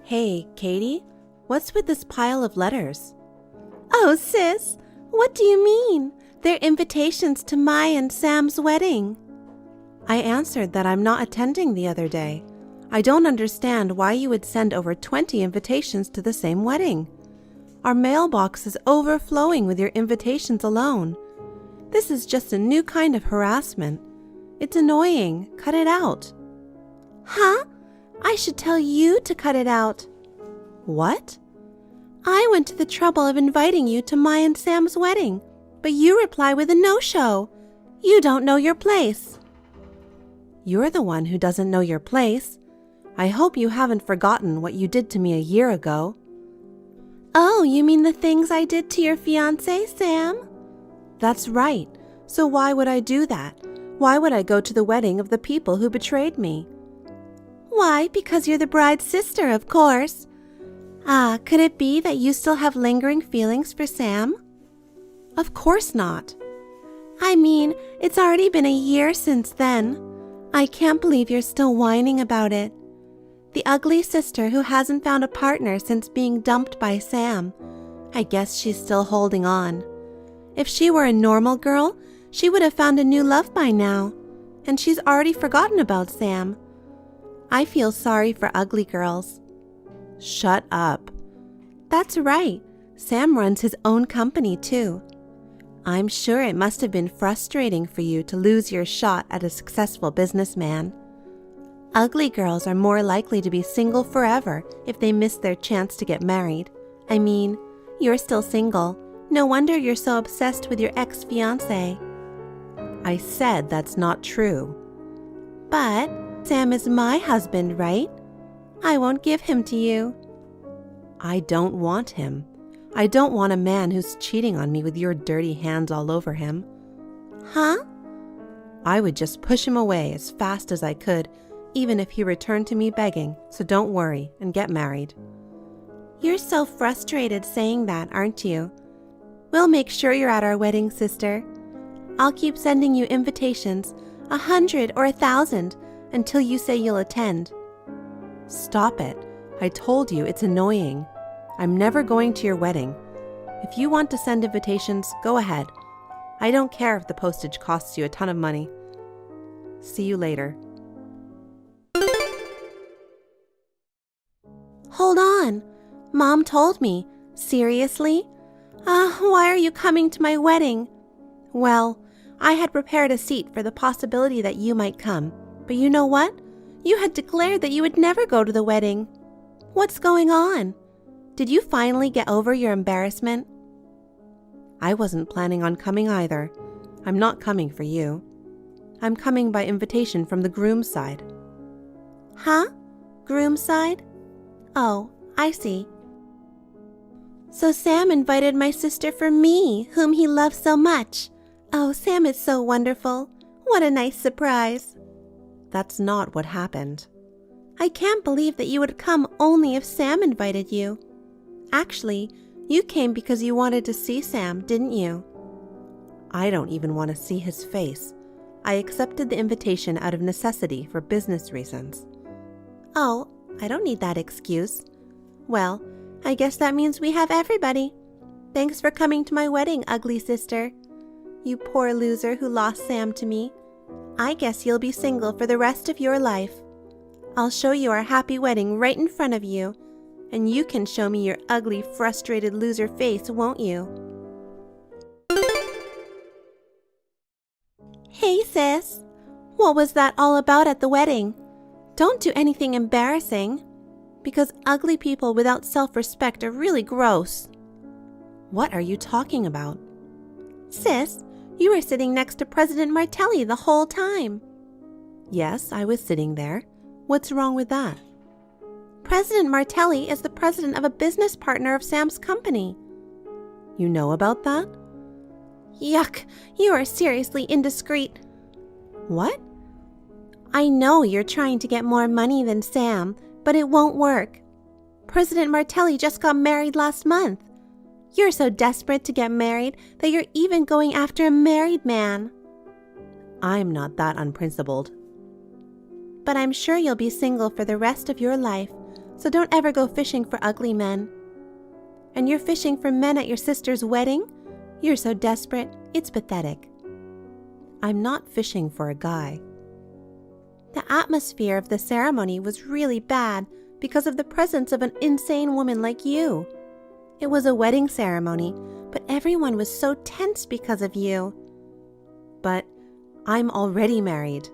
Hey, Katie, what's with this pile of letters? Oh, sis, what do you mean? They're invitations to my and Sam's wedding. I answered that I'm not attending the other day. I don't understand why you would send over 20 invitations to the same wedding. Our mailbox is overflowing with your invitations alone. This is just a new kind of harassment. It's annoying. Cut it out. Huh? I should tell you to cut it out. What? I went to the trouble of inviting you to my and Sam's wedding, but you reply with a no-show. You don't know your place. You're the one who doesn't know your place. I hope you haven't forgotten what you did to me a year ago. Oh, you mean the things I did to your fiancé, Sam? That's right. So why would I do that? Why would I go to the wedding of the people who betrayed me? Why, because you're the bride's sister, of course. Ah, could it be that you still have lingering feelings for Sam? Of course not. I mean, it's already been a year since then. I can't believe you're still whining about it. The ugly sister who hasn't found a partner since being dumped by Sam. I guess she's still holding on. If she were a normal girl, she would have found a new love by now. And she's already forgotten about Sam. I feel sorry for ugly girls. Shut up. That's right. Sam runs his own company too. I'm sure it must have been frustrating for you to lose your shot at a successful businessman. Ugly girls are more likely to be single forever if they miss their chance to get married. I mean, you're still single. No wonder you're so obsessed with your ex-fiancé. I said that's not true. But Sam is my husband, right? I won't give him to you. I don't want him. I don't want a man who's cheating on me with your dirty hands all over him. Huh? I would just push him away as fast as I could, even if he returned to me begging, so don't worry and get married. You're so frustrated saying that, aren't you? We'll make sure you're at our wedding, sister. I'll keep sending you invitations, 100 or 1,000, until you say you'll attend. Stop it. I told you it's annoying. I'm never going to your wedding. If you want to send invitations, go ahead. I don't care if the postage costs you a ton of money. See you later. Hold on. Mom told me. Seriously? Why are you coming to my wedding? Well, I had prepared a seat for the possibility that you might come. But you know what? You had declared that you would never go to the wedding. What's going on? Did you finally get over your embarrassment? I wasn't planning on coming either. I'm not coming for you. I'm coming by invitation from the groom's side. Huh? Groom's side? Oh, I see. So Sam invited my sister for me, whom he loves so much. Oh, Sam is so wonderful. What a nice surprise. That's not what happened. I can't believe that you would come only if Sam invited you. Actually, you came because you wanted to see Sam, didn't you? I don't even want to see his face. I accepted the invitation out of necessity for business reasons. Oh, I don't need that excuse. Well, I guess that means we have everybody. Thanks for coming to my wedding, ugly sister. You poor loser who lost Sam to me. I guess you'll be single for the rest of your life. I'll show you our happy wedding right in front of you, and you can show me your ugly, frustrated loser face, won't you? Hey, sis. What was that all about at the wedding? Don't do anything embarrassing, because ugly people without self-respect are really gross. What are you talking about? Sis, you were sitting next to President Martelli the whole time. Yes, I was sitting there. What's wrong with that? President Martelli is the president of a business partner of Sam's company. You know about that? Yuck, you are seriously indiscreet. What? I know you're trying to get more money than Sam, but it won't work. President Martelli just got married last month. You're so desperate to get married that you're even going after a married man. I'm not that unprincipled. But I'm sure you'll be single for the rest of your life, so don't ever go fishing for ugly men. And you're fishing for men at your sister's wedding? You're so desperate, it's pathetic. I'm not fishing for a guy. The atmosphere of the ceremony was really bad because of the presence of an insane woman like you. It was a wedding ceremony, but everyone was so tense because of you. But I'm already married.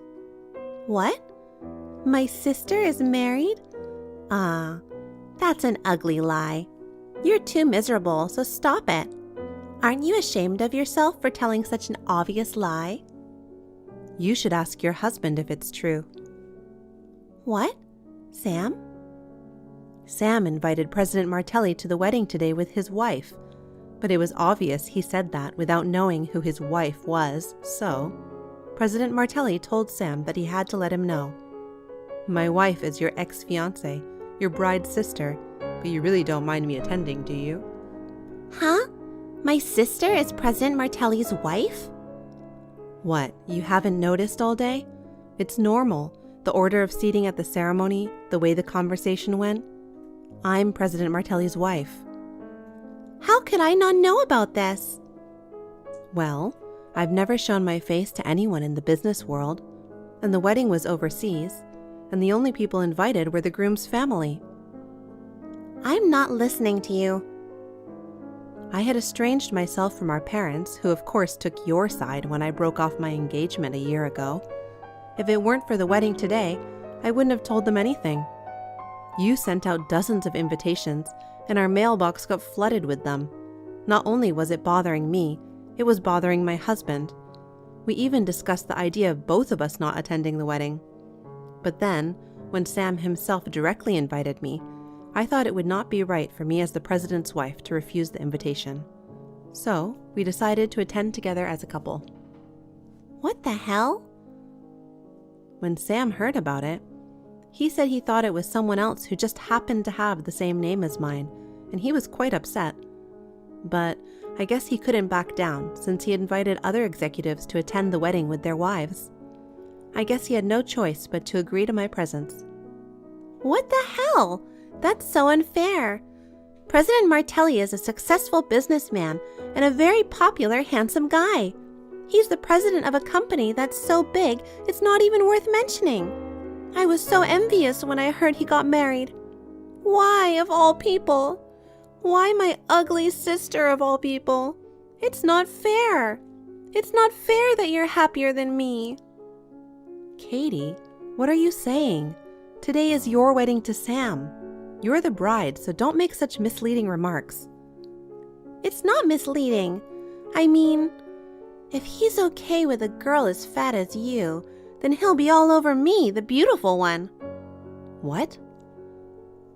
What? My sister is married? Ah, that's an ugly lie. You're too miserable, so stop it. Aren't you ashamed of yourself for telling such an obvious lie? You should ask your husband if it's true. What? Sam? Sam invited President Martelli to the wedding today with his wife, but it was obvious he said that without knowing who his wife was, so President Martelli told Sam that he had to let him know. My wife is your ex-fiancé, your bride's sister, but you really don't mind me attending, do you? Huh? My sister is President Martelli's wife? What, you haven't noticed all day? It's normal, the order of seating at the ceremony, the way the conversation went. I'm President Martelli's wife. How could I not know about this? Well, I've never shown my face to anyone in the business world, and the wedding was overseas, and the only people invited were the groom's family. I'm not listening to you. I had estranged myself from our parents, who of course took your side when I broke off my engagement a year ago. If it weren't for the wedding today, I wouldn't have told them anything. You sent out dozens of invitations, and our mailbox got flooded with them. Not only was it bothering me, it was bothering my husband. We even discussed the idea of both of us not attending the wedding. But then, when Sam himself directly invited me, I thought it would not be right for me as the president's wife to refuse the invitation. So, we decided to attend together as a couple. What the hell? When Sam heard about it, he said he thought it was someone else who just happened to have the same name as mine, and he was quite upset. But I guess he couldn't back down since he invited other executives to attend the wedding with their wives. I guess he had no choice but to agree to my presence. What the hell? That's so unfair. President Martelli is a successful businessman and a very popular, handsome guy. He's the president of a company that's so big it's not even worth mentioning. I was so envious when I heard he got married. Why, of all people? Why my ugly sister of all people? It's not fair. It's not fair that you're happier than me. Katie, what are you saying? Today is your wedding to Sam. You're the bride, so don't make such misleading remarks. It's not misleading. I mean, if he's okay with a girl as fat as you, then he'll be all over me, the beautiful one. What?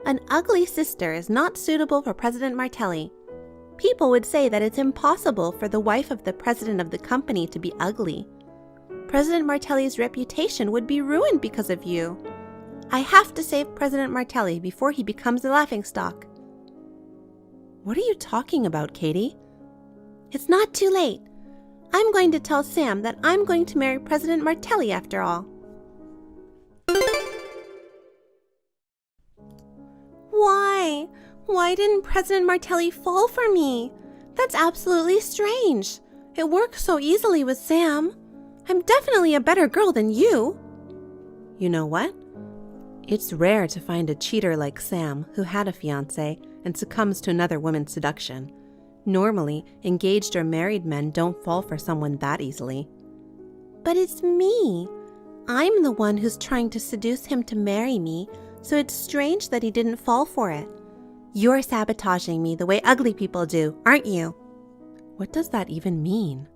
An ugly sister is not suitable for President Martelli. People would say that it's impossible for the wife of the president of the company to be ugly. President Martelli's reputation would be ruined because of you. I have to save President Martelli before he becomes a laughingstock. What are you talking about, Katie? It's not too late. I'm going to tell Sam that I'm going to marry President Martelli after all. Why? Why didn't President Martelli fall for me? That's absolutely strange. It works so easily with Sam. I'm definitely a better girl than you. You know what? It's rare to find a cheater like Sam who had a fiancé and succumbs to another woman's seduction. Normally, engaged or married men don't fall for someone that easily. But it's me. I'm the one who's trying to seduce him to marry me, so it's strange that he didn't fall for it. You're sabotaging me the way ugly people do, aren't you? What does that even mean?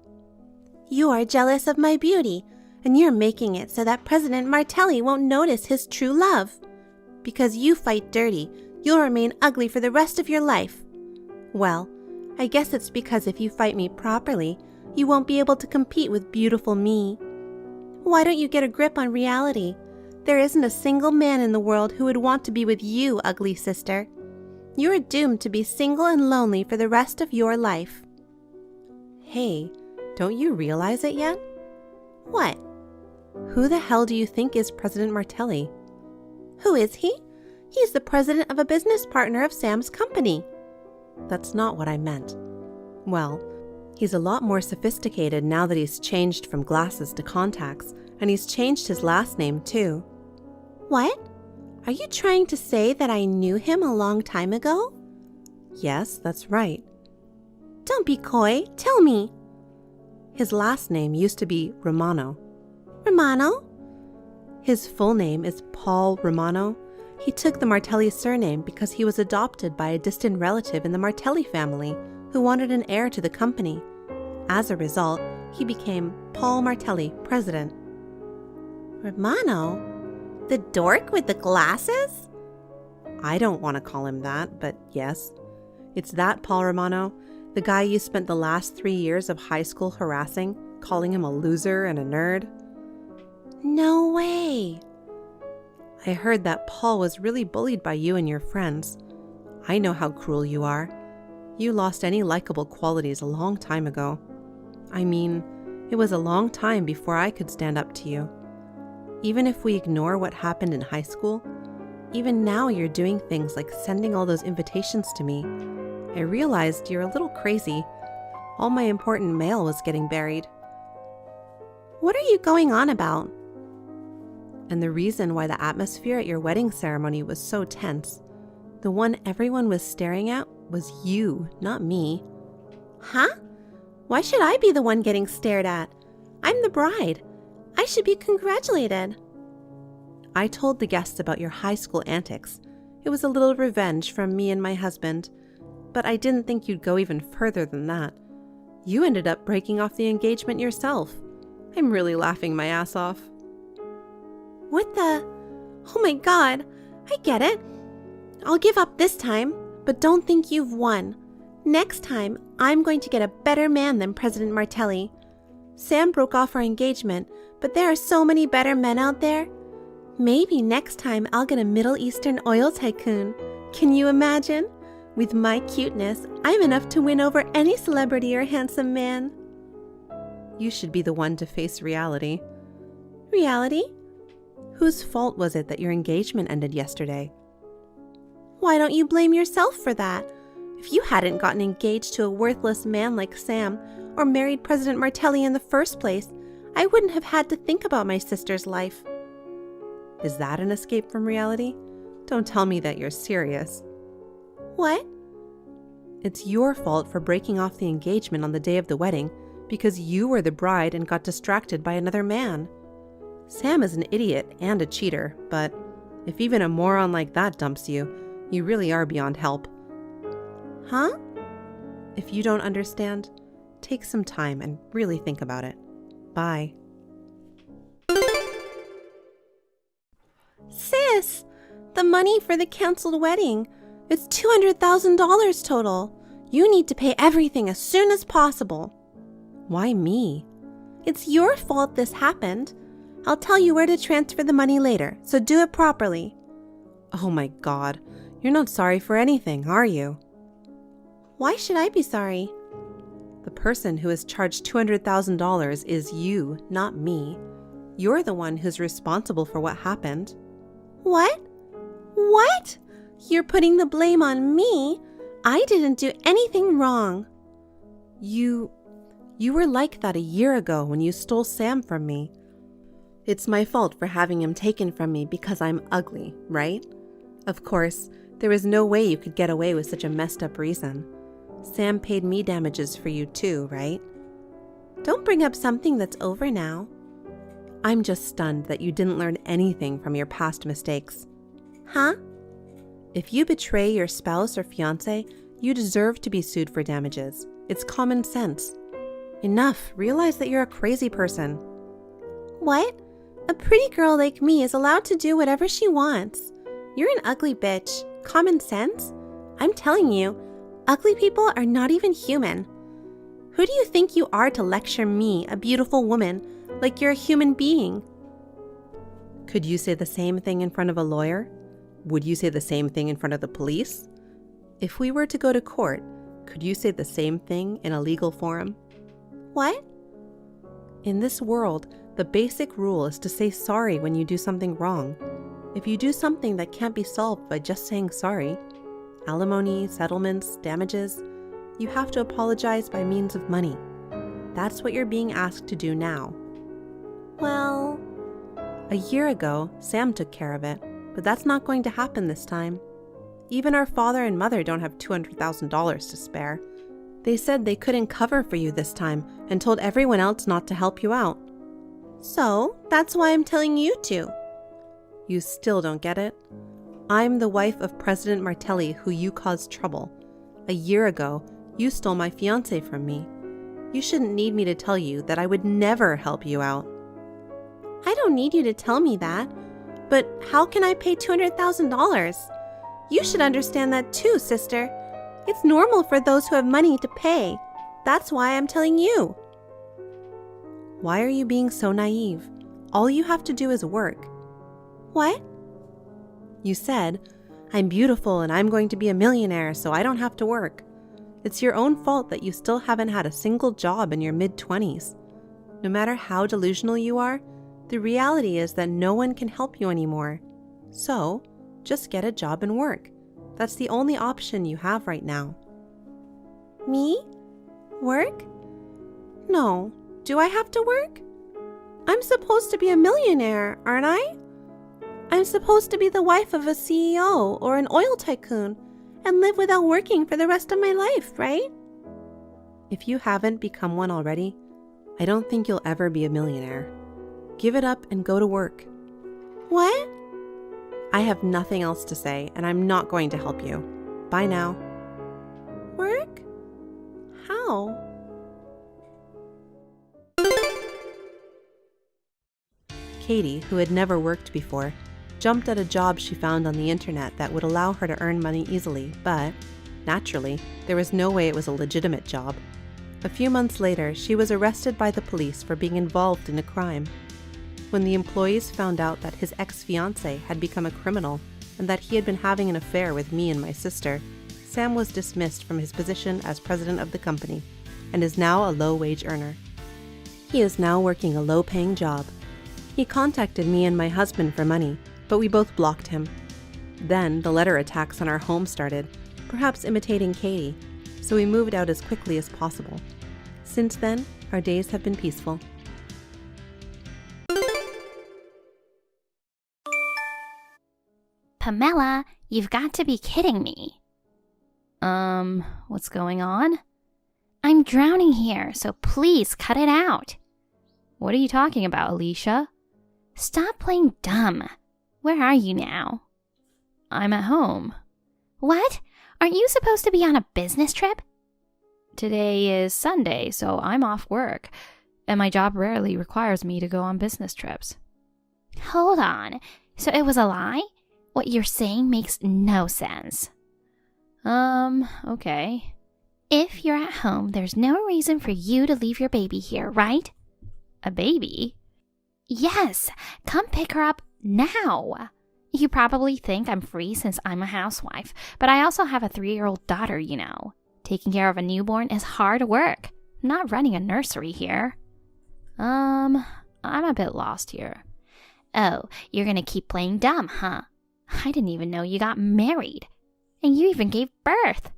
You are jealous of my beauty, and you're making it so that President Martelli won't notice his true love. Because you fight dirty, you'll remain ugly for the rest of your life. Well, I guess it's because if you fight me properly, you won't be able to compete with beautiful me. Why don't you get a grip on reality? There isn't a single man in the world who would want to be with you, ugly sister. You're doomed to be single and lonely for the rest of your life. Hey, don't you realize it yet? What? Who the hell do you think is President Martelli? Who is he? He's the president of a business partner of Sam's company. That's not what I meant. Well, he's a lot more sophisticated now that he's changed from glasses to contacts, and he's changed his last name too. What? Are you trying to say that I knew him a long time ago? Yes, that's right. Don't be coy. Tell me. His last name used to be Romano. Romano? His full name is Paul Romano. He took the Martelli surname because he was adopted by a distant relative in the Martelli family who wanted an heir to the company. As a result, he became Paul Martelli, president. Romano? The dork with the glasses? I don't want to call him that, but yes. It's that Paul Romano, the guy you spent the last 3 years of high school harassing, calling him a loser and a nerd. No way. I heard that Paul was really bullied by you and your friends. I know how cruel you are. You lost any likable qualities a long time ago. I mean, it was a long time before I could stand up to you. Even if we ignore what happened in high school, even now you're doing things like sending all those invitations to me. I realized you're a little crazy. All my important mail was getting buried. What are you going on about? And the reason why the atmosphere at your wedding ceremony was so tense, the one everyone was staring at, was you, not me. Huh? Why should I be the one getting stared at? I'm the bride. I should be congratulated. I told the guests about your high school antics. It was a little revenge from me and my husband, but I didn't think you'd go even further than that. You ended up breaking off the engagement yourself. I'm really laughing my ass off. What the? Oh my God, I get it. I'll give up this time, but don't think you've won. Next time, I'm going to get a better man than President Martelli. Sam broke off our engagement, but there are so many better men out there. Maybe next time I'll get a Middle Eastern oil tycoon. Can you imagine? With my cuteness, I'm enough to win over any celebrity or handsome man. You should be the one to face reality. Reality? Whose fault was it that your engagement ended yesterday? Why don't you blame yourself for that? If you hadn't gotten engaged to a worthless man like Sam, or married President Martelli in the first place, I wouldn't have had to think about my sister's life. Is that an escape from reality? Don't tell me that you're serious. What? It's your fault for breaking off the engagement on the day of the wedding because you were the bride and got distracted by another man. Sam is an idiot and a cheater, but if even a moron like that dumps you, you really are beyond help. Huh? If you don't understand, take some time and really think about it. Bye. Sis, the money for the canceled wedding. It's $200,000 total. You need to pay everything as soon as possible. Why me? It's your fault this happened. I'll tell you where to transfer the money later, so do it properly. Oh my God, you're not sorry for anything, are you? Why should I be sorry? The person who is charged $200,000 is you, not me. You're the one who's responsible for what happened. What? What? You're putting the blame on me? I didn't do anything wrong. You were like that a year ago when you stole Sam from me. It's my fault for having him taken from me because I'm ugly, right? Of course, there was no way you could get away with such a messed up reason. Sam paid me damages for you too, right? Don't bring up something that's over now. I'm just stunned that you didn't learn anything from your past mistakes. Huh? If you betray your spouse or fiancé, you deserve to be sued for damages. It's common sense. Enough. Realize that you're a crazy person. What? A pretty girl like me is allowed to do whatever she wants. You're an ugly bitch. Common sense? I'm telling you, ugly people are not even human. Who do you think you are to lecture me, a beautiful woman, like you're a human being? Could you say the same thing in front of a lawyer? Would you say the same thing in front of the police? If we were to go to court, could you say the same thing in a legal forum? What? In this world, the basic rule is to say sorry when you do something wrong. If you do something that can't be solved by just saying sorry, alimony, settlements, damages, you have to apologize by means of money. That's what you're being asked to do now. Well, a year ago, Sam took care of it, but that's not going to happen this time. Even our father and mother don't have $200,000 to spare. They said they couldn't cover for you this time and told everyone else not to help you out. so that's why I'm telling you to. You still don't get it? I'm the wife of President Martelli, who you caused trouble. A year ago, you stole my fiancé from me. You shouldn't need me to tell you that I would never help you out. I don't need you to tell me that, but how can I pay $200,000? You should understand that too, sister. It's normal for those who have money to pay. That's why I'm telling you. Why are you being so naive? All you have to do is work. What? You said, I'm beautiful and I'm going to be a millionaire, so I don't have to work. It's your own fault that you still haven't had a single job in your mid-20s. No matter how delusional you are, the reality is that no one can help you anymore. So, just get a job and work. That's the only option you have right now. Me? Work? No. Do I have to work? I'm supposed to be a millionaire, aren't I? I'm supposed to be the wife of a CEO or an oil tycoon and live without working for the rest of my life, right? If you haven't become one already, I don't think you'll ever be a millionaire. Give it up and go to work. What? I have nothing else to say, and I'm not going to help you. Bye now. Work? How? Katie, who had never worked before, jumped at a job she found on the internet that would allow her to earn money easily, but, naturally, there was no way it was a legitimate job. A few months later, she was arrested by the police for being involved in a crime. When the employees found out that his ex-fiancé had become a criminal and that he had been having an affair with me and my sister, Sam was dismissed from his position as president of the company and is now a low-wage earner. He is now working a low-paying job. He contacted me and my husband for money, but we both blocked him. Then the letter attacks on our home started, perhaps imitating Katie, so we moved out as quickly as possible. Since then, our days have been peaceful. Pamela, you've got to be kidding me. What's going on? I'm drowning here, so please cut it out. What are you talking about, Alicia? Stop playing dumb. Where are you now? I'm at home. What? Aren't you supposed to be on a business trip? Today is Sunday, so I'm off work, and my job rarely requires me to go on business trips. Hold on. So it was a lie? What you're saying makes no sense. Okay. If you're at home, there's no reason for you to leave your baby here, right? A baby? Yes, come pick her up now. You probably think I'm free since I'm a housewife, but I also have a 3-year-old daughter, you know. Taking care of a newborn is hard work. I'm not running a nursery here. I'm a bit lost here. Oh, you're gonna keep playing dumb, huh? I didn't even know you got married. And you even gave birth.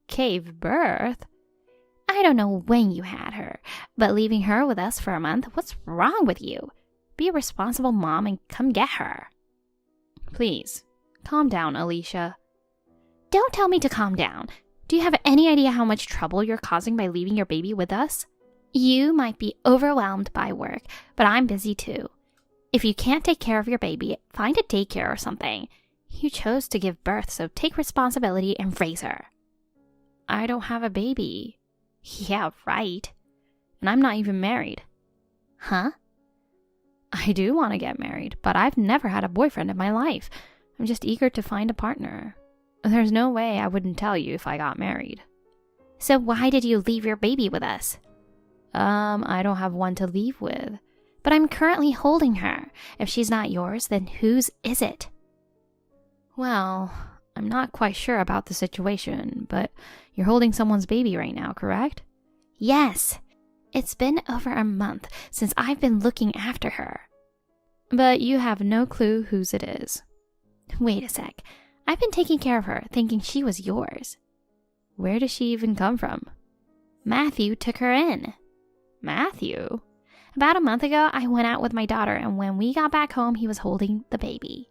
Gave birth? I don't know when you had her, but leaving her with us for a month, what's wrong with you? Be a responsible mom and come get her. Please, calm down, Alicia. Don't tell me to calm down. Do you have any idea how much trouble you're causing by leaving your baby with us? You might be overwhelmed by work, but I'm busy too. If you can't take care of your baby, find a daycare or something. You chose to give birth, so take responsibility and raise her. I don't have a baby. Yeah, right. And I'm not even married. Huh? I do want to get married, but I've never had a boyfriend in my life. I'm just eager to find a partner. There's no way I wouldn't tell you if I got married. So why did you leave your baby with us? I don't have one to leave with. But I'm currently holding her. If she's not yours, then whose is it? Well, I'm not quite sure about the situation, but you're holding someone's baby right now, correct? Yes. It's been over a month since I've been looking after her. But you have no clue whose it is. Wait a sec. I've been taking care of her, thinking she was yours. Where does she even come from? Matthew took her in. Matthew? About a month ago, I went out with my daughter, and when we got back home, he was holding the baby.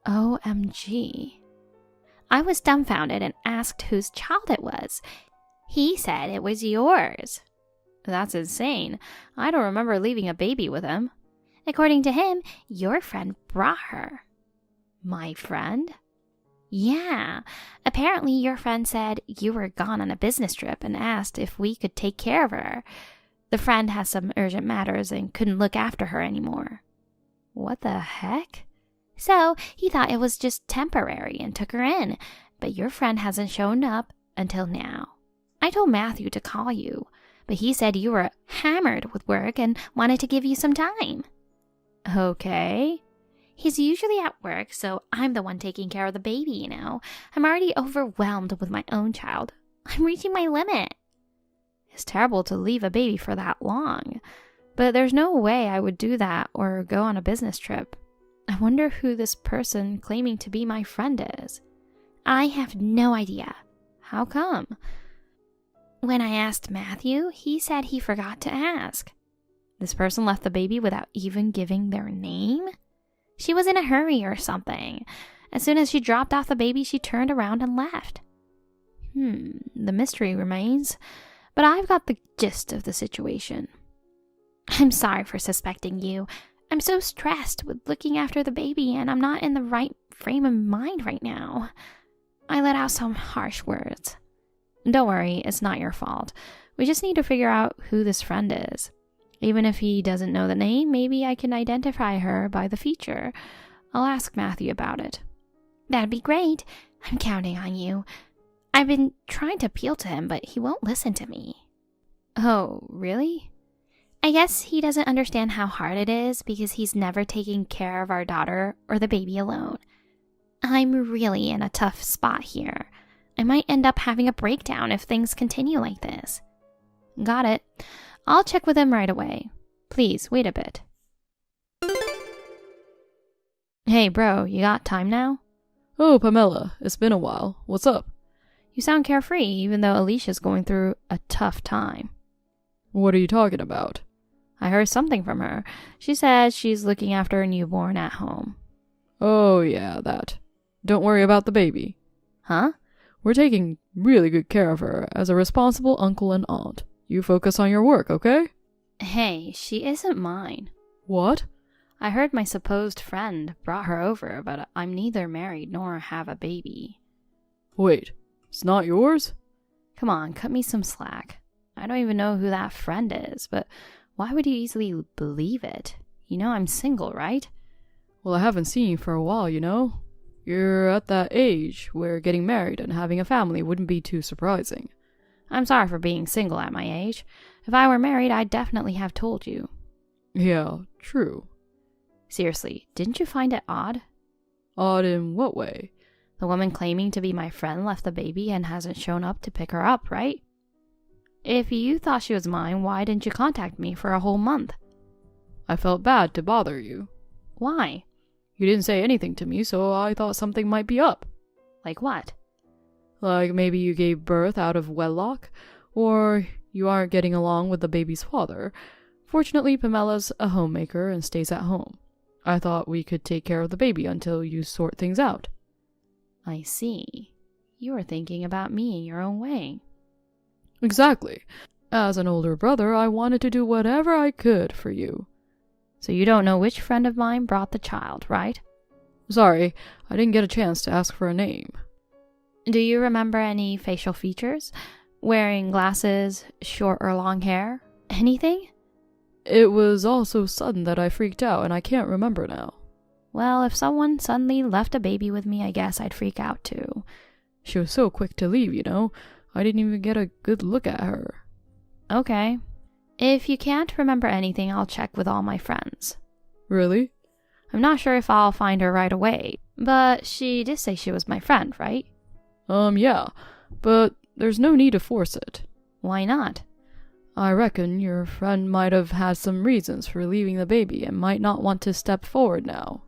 OMG. I was dumbfounded and asked whose child it was. He said it was yours. That's insane. I don't remember leaving a baby with him. According to him, your friend brought her. My friend? Yeah. Apparently your friend said you were gone on a business trip and asked if we could take care of her. The friend has some urgent matters and couldn't look after her anymore. What the heck? So he thought it was just temporary and took her in, but your friend hasn't shown up until now. I told Matthew to call you, but he said you were hammered with work and wanted to give you some time. Okay. He's usually at work, so I'm the one taking care of the baby, you know. I'm already overwhelmed with my own child. I'm reaching my limit. It's terrible to leave a baby for that long, but there's no way I would do that or go on a business trip. I wonder who this person claiming to be my friend is. I have no idea. How come? When I asked Matthew, he said he forgot to ask. This person left the baby without even giving their name? She was in a hurry or something. As soon as she dropped off the baby, she turned around and left. The mystery remains, but I've got the gist of the situation. I'm sorry for suspecting you. I'm so stressed with looking after the baby, and I'm not in the right frame of mind right now. I let out some harsh words. Don't worry, it's not your fault. We just need to figure out who this friend is. Even if he doesn't know the name, maybe I can identify her by the feature. I'll ask Matthew about it. That'd be great. I'm counting on you. I've been trying to appeal to him, but he won't listen to me. Oh, really? I guess he doesn't understand how hard it is because he's never taken care of our daughter or the baby alone. I'm really in a tough spot here. I might end up having a breakdown if things continue like this. Got it. I'll check with him right away. Please, wait a bit. Hey, bro, you got time now? Oh, Pamela, it's been a while. What's up? You sound carefree, even though Alicia's going through a tough time. What are you talking about? I heard something from her. She says she's looking after a newborn at home. Oh, yeah, that. Don't worry about the baby. Huh? We're taking really good care of her as a responsible uncle and aunt. You focus on your work, okay? Hey, she isn't mine. What? I heard my supposed friend brought her over, but I'm neither married nor have a baby. Wait, it's not yours? Come on, cut me some slack. I don't even know who that friend is, but why would you easily believe it? You know I'm single, right? Well, I haven't seen you for a while, you know? You're at that age where getting married and having a family wouldn't be too surprising. I'm sorry for being single at my age. If I were married, I'd definitely have told you. Yeah, true. Seriously, didn't you find it odd? Odd in what way? The woman claiming to be my friend left the baby and hasn't shown up to pick her up, right? If you thought she was mine, why didn't you contact me for a whole month? I felt bad to bother you. Why? You didn't say anything to me, so I thought something might be up. Like what? Like maybe you gave birth out of wedlock, or you aren't getting along with the baby's father. Fortunately, Pamela's a homemaker and stays at home. I thought we could take care of the baby until you sort things out. I see. You were thinking about me in your own way. Exactly. As an older brother, I wanted to do whatever I could for you. So you don't know which friend of mine brought the child, right? Sorry, I didn't get a chance to ask for a name. Do you remember any facial features? Wearing glasses, short or long hair? Anything? It was all so sudden that I freaked out and I can't remember now. Well, if someone suddenly left a baby with me, I guess I'd freak out too. She was so quick to leave, you know. I didn't even get a good look at her. Okay. If you can't remember anything, I'll check with all my friends. Really? I'm not sure if I'll find her right away, but she did say she was my friend, right? Yeah, but there's no need to force it. Why not? I reckon your friend might have had some reasons for leaving the baby and might not want to step forward now.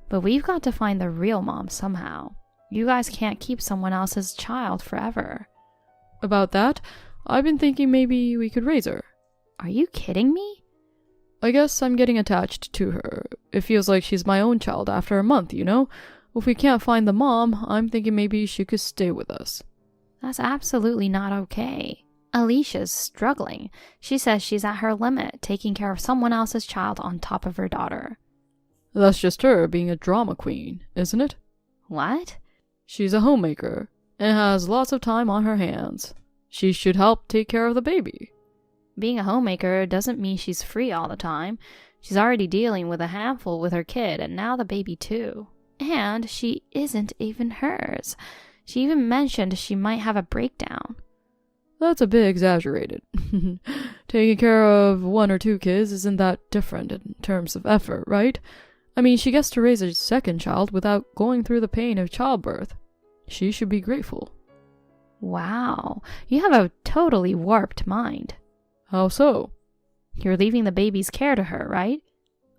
But we've got to find the real mom somehow. You guys can't keep someone else's child forever. About that, I've been thinking maybe we could raise her. Are you kidding me? I guess I'm getting attached to her. It feels like she's my own child after a month, you know? If we can't find the mom, I'm thinking maybe she could stay with us. That's absolutely not okay. Alicia's struggling. She says she's at her limit, taking care of someone else's child on top of her daughter. That's just her being a drama queen, isn't it? What? She's a homemaker and has lots of time on her hands. She should help take care of the baby. Being a homemaker doesn't mean she's free all the time. She's already dealing with a handful with her kid and now the baby too. And she isn't even hers. She even mentioned she might have a breakdown. That's a bit exaggerated. Taking care of 1 or 2 kids isn't that different in terms of effort, right? I mean, she gets to raise a second child without going through the pain of childbirth. She should be grateful. Wow, you have a totally warped mind. How so? You're leaving the baby's care to her, right?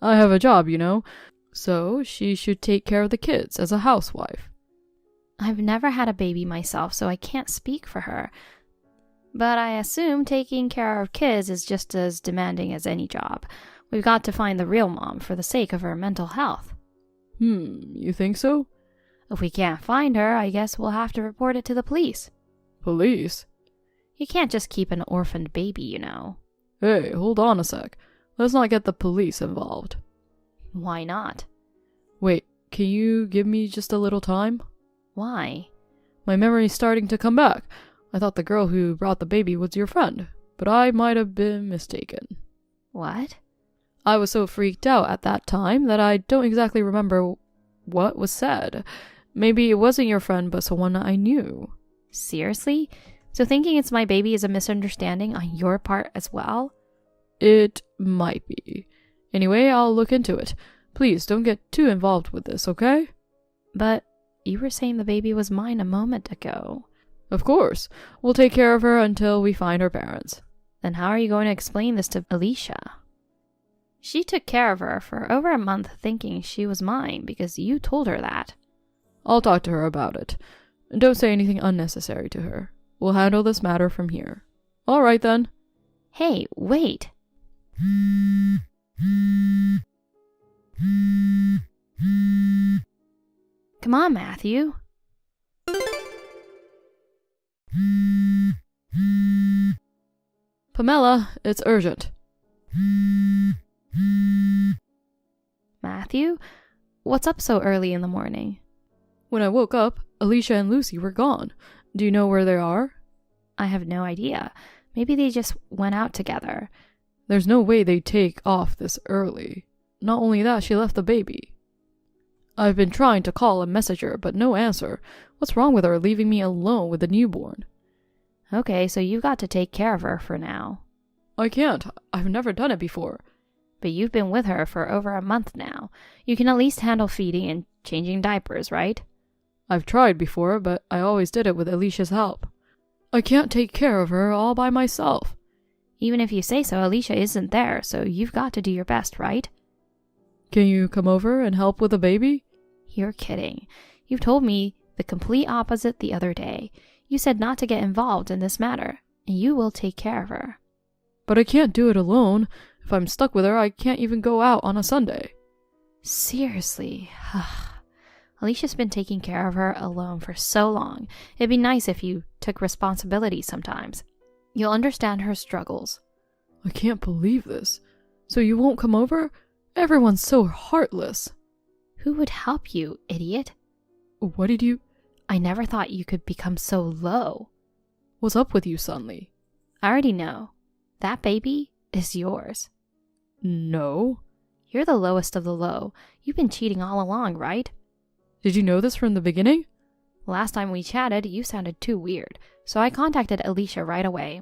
I have a job, you know, so she should take care of the kids as a housewife. I've never had a baby myself, so I can't speak for her. But I assume taking care of kids is just as demanding as any job. We've got to find the real mom for the sake of her mental health. You think so? If we can't find her, I guess we'll have to report it to the police. Police? You can't just keep an orphaned baby, you know. Hey, hold on a sec. Let's not get the police involved. Why not? Wait, can you give me just a little time? Why? My memory's starting to come back. I thought the girl who brought the baby was your friend, but I might have been mistaken. What? I was so freaked out at that time that I don't exactly remember what was said. Maybe it wasn't your friend, but someone I knew. Seriously? So thinking it's my baby is a misunderstanding on your part as well? It might be. Anyway, I'll look into it. Please don't get too involved with this, okay? But you were saying the baby was mine a moment ago. Of course. We'll take care of her until we find her parents. Then how are you going to explain this to Alicia? She took care of her for over a month thinking she was mine because you told her that. I'll talk to her about it. Don't say anything unnecessary to her. We'll handle this matter from here. All right, then. Hey, wait. Come on, Matthew. Pamela, it's urgent. Matthew? What's up so early in the morning? When I woke up, Alicia and Lucy were gone. Do you know where they are? I have no idea. Maybe they just went out together. There's no way they'd take off this early. Not only that, she left the baby. I've been trying to call and message her, but no answer. What's wrong with her leaving me alone with the newborn? Okay, so you've got to take care of her for now. I can't. I've never done it before. But you've been with her for over a month now. You can at least handle feeding and changing diapers, right? I've tried before, but I always did it with Alicia's help. I can't take care of her all by myself. Even if you say so, Alicia isn't there, so you've got to do your best, right? Can you come over and help with the baby? You're kidding. You've told me the complete opposite the other day. You said not to get involved in this matter, and you will take care of her. But I can't do it alone. If I'm stuck with her, I can't even go out on a Sunday. Seriously. Alicia's been taking care of her alone for so long. It'd be nice if you took responsibility sometimes. You'll understand her struggles. I can't believe this. So you won't come over? Everyone's so heartless. Who would help you, idiot? What did you... I never thought you could become so low. What's up with you suddenly? I already know. That baby is yours. No. You're the lowest of the low. You've been cheating all along, right? Did you know this from the beginning? Last time we chatted, you sounded too weird, so I contacted Alicia right away.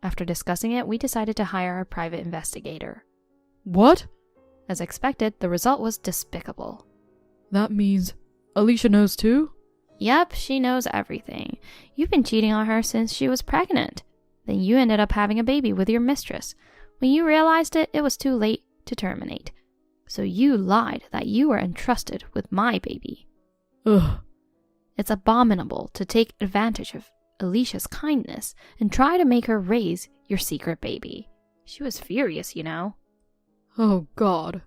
After discussing it, we decided to hire a private investigator. What? As expected, the result was despicable. That means Alicia knows too? Yep, she knows everything. You've been cheating on her since she was pregnant. Then you ended up having a baby with your mistress. When you realized it, it was too late to terminate. So you lied that you were entrusted with my baby. Ugh. It's abominable to take advantage of Alicia's kindness and try to make her raise your secret baby. She was furious, you know. Oh, God.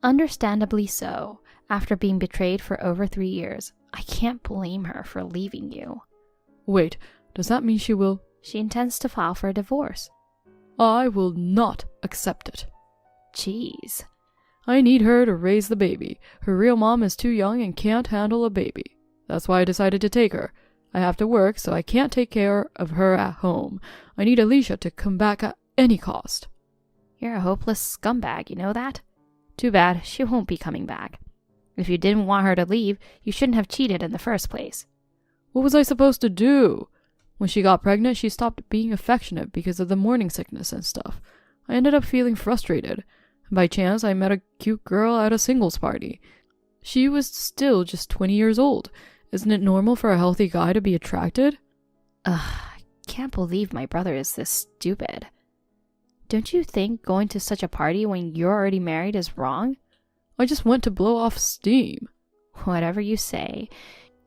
Understandably so. After being betrayed for over 3 years, I can't blame her for leaving you. Wait, does that mean she will? She intends to file for a divorce. I will not accept it. Jeez. I need her to raise the baby. Her real mom is too young and can't handle a baby. That's why I decided to take her. I have to work, so I can't take care of her at home. I need Alicia to come back at any cost. You're a hopeless scumbag, you know that? Too bad, she won't be coming back. If you didn't want her to leave, you shouldn't have cheated in the first place. What was I supposed to do? When she got pregnant, she stopped being affectionate because of the morning sickness and stuff. I ended up feeling frustrated. By chance, I met a cute girl at a singles party. She was still just 20 years old. Isn't it normal for a healthy guy to be attracted? I can't believe my brother is this stupid. Don't you think going to such a party when you're already married is wrong? I just went to blow off steam. Whatever you say.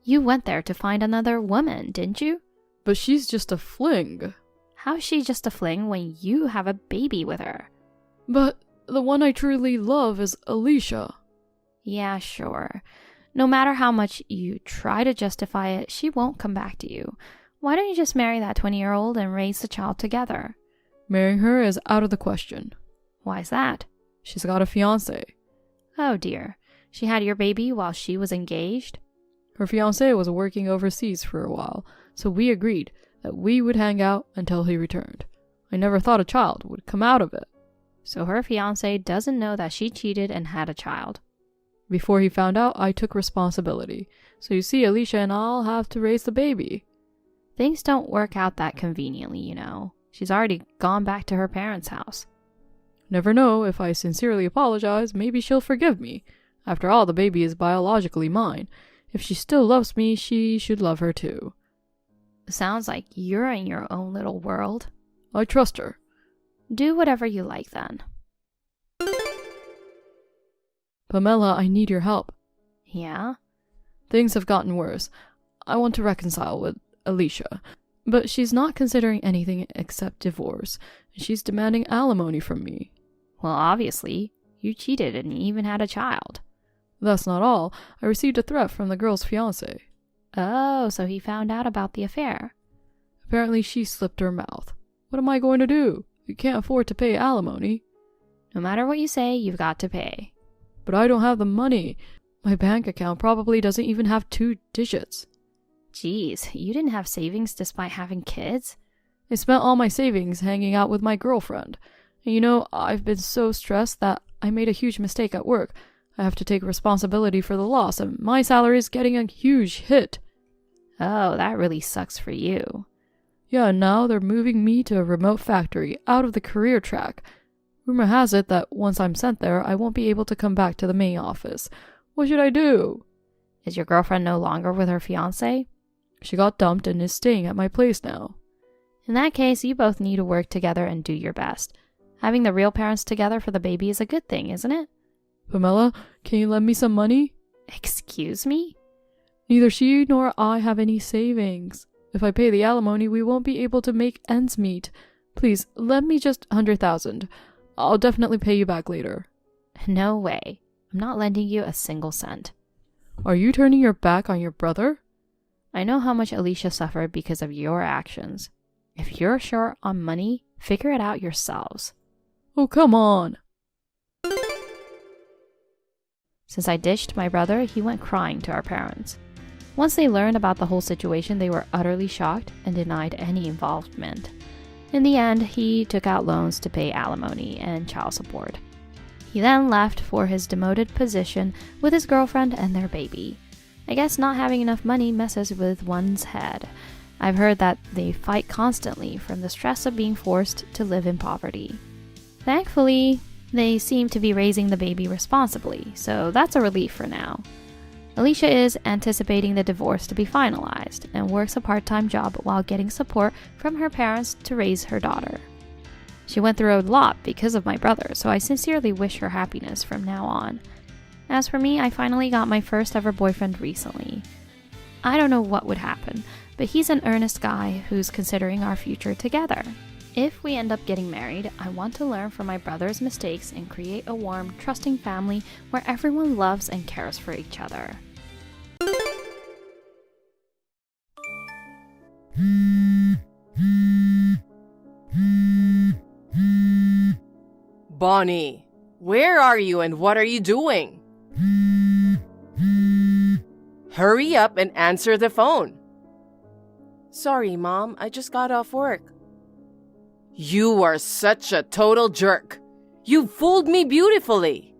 You went there to find another woman, didn't you? But she's just a fling. How's she just a fling when you have a baby with her? But the one I truly love is Alicia. Yeah, sure. No matter how much you try to justify it, she won't come back to you. Why don't you just marry that 20-year-old and raise the child together? Marrying her is out of the question. Why's that? She's got a fiancé. Oh dear. She had your baby while she was engaged? Her fiancé was working overseas for a while, so we agreed that we would hang out until he returned. I never thought a child would come out of it. So her fiancé doesn't know that she cheated and had a child. Before he found out, I took responsibility. So you see, Alicia and I'll have to raise the baby. Things don't work out that conveniently, you know. She's already gone back to her parents' house. Never know, if I sincerely apologize, maybe she'll forgive me. After all, the baby is biologically mine. If she still loves me, she should love her too. Sounds like you're in your own little world. I trust her. Do whatever you like then. Pamela, I need your help. Yeah? Things have gotten worse. I want to reconcile with Alicia, but she's not considering anything except divorce. She's demanding alimony from me. Well, obviously, you cheated and even had a child. That's not all. I received a threat from the girl's fiancé. Oh, so he found out about the affair. Apparently she slipped her mouth. What am I going to do? You can't afford to pay alimony. No matter what you say, you've got to pay. But I don't have the money. My bank account probably doesn't even have 2 digits. Jeez, you didn't have savings despite having kids? I spent all my savings hanging out with my girlfriend. And you know, I've been so stressed that I made a huge mistake at work. I have to take responsibility for the loss, and my salary is getting a huge hit. Oh, that really sucks for you. Yeah, and now they're moving me to a remote factory, out of the career track. Rumor has it that once I'm sent there, I won't be able to come back to the main office. What should I do? Is your girlfriend no longer with her fiancé? She got dumped and is staying at my place now. In that case, you both need to work together and do your best. Having the real parents together for the baby is a good thing, isn't it? Pamela, can you lend me some money? Excuse me? Neither she nor I have any savings. If I pay the alimony, we won't be able to make ends meet. Please, lend me just 100,000. I'll definitely pay you back later. No way. I'm not lending you a single cent. Are you turning your back on your brother? I know how much Alicia suffered because of your actions. If you're short on money, figure it out yourselves. Oh, come on. Since I ditched my brother, he went crying to our parents. Once they learned about the whole situation, they were utterly shocked and denied any involvement. In the end, he took out loans to pay alimony and child support. He then left for his demoted position with his girlfriend and their baby. I guess not having enough money messes with one's head. I've heard that they fight constantly from the stress of being forced to live in poverty. Thankfully, they seem to be raising the baby responsibly, so that's a relief for now. Alicia is anticipating the divorce to be finalized and works a part-time job while getting support from her parents to raise her daughter. She went through a lot because of my brother, so I sincerely wish her happiness from now on. As for me, I finally got my first ever boyfriend recently. I don't know what would happen, but he's an earnest guy who's considering our future together. If we end up getting married, I want to learn from my brother's mistakes and create a warm, trusting family where everyone loves and cares for each other. Bonnie, where are you and what are you doing? Hurry up and answer the phone. Sorry, Mom. I just got off work. You are such a total jerk. You fooled me beautifully.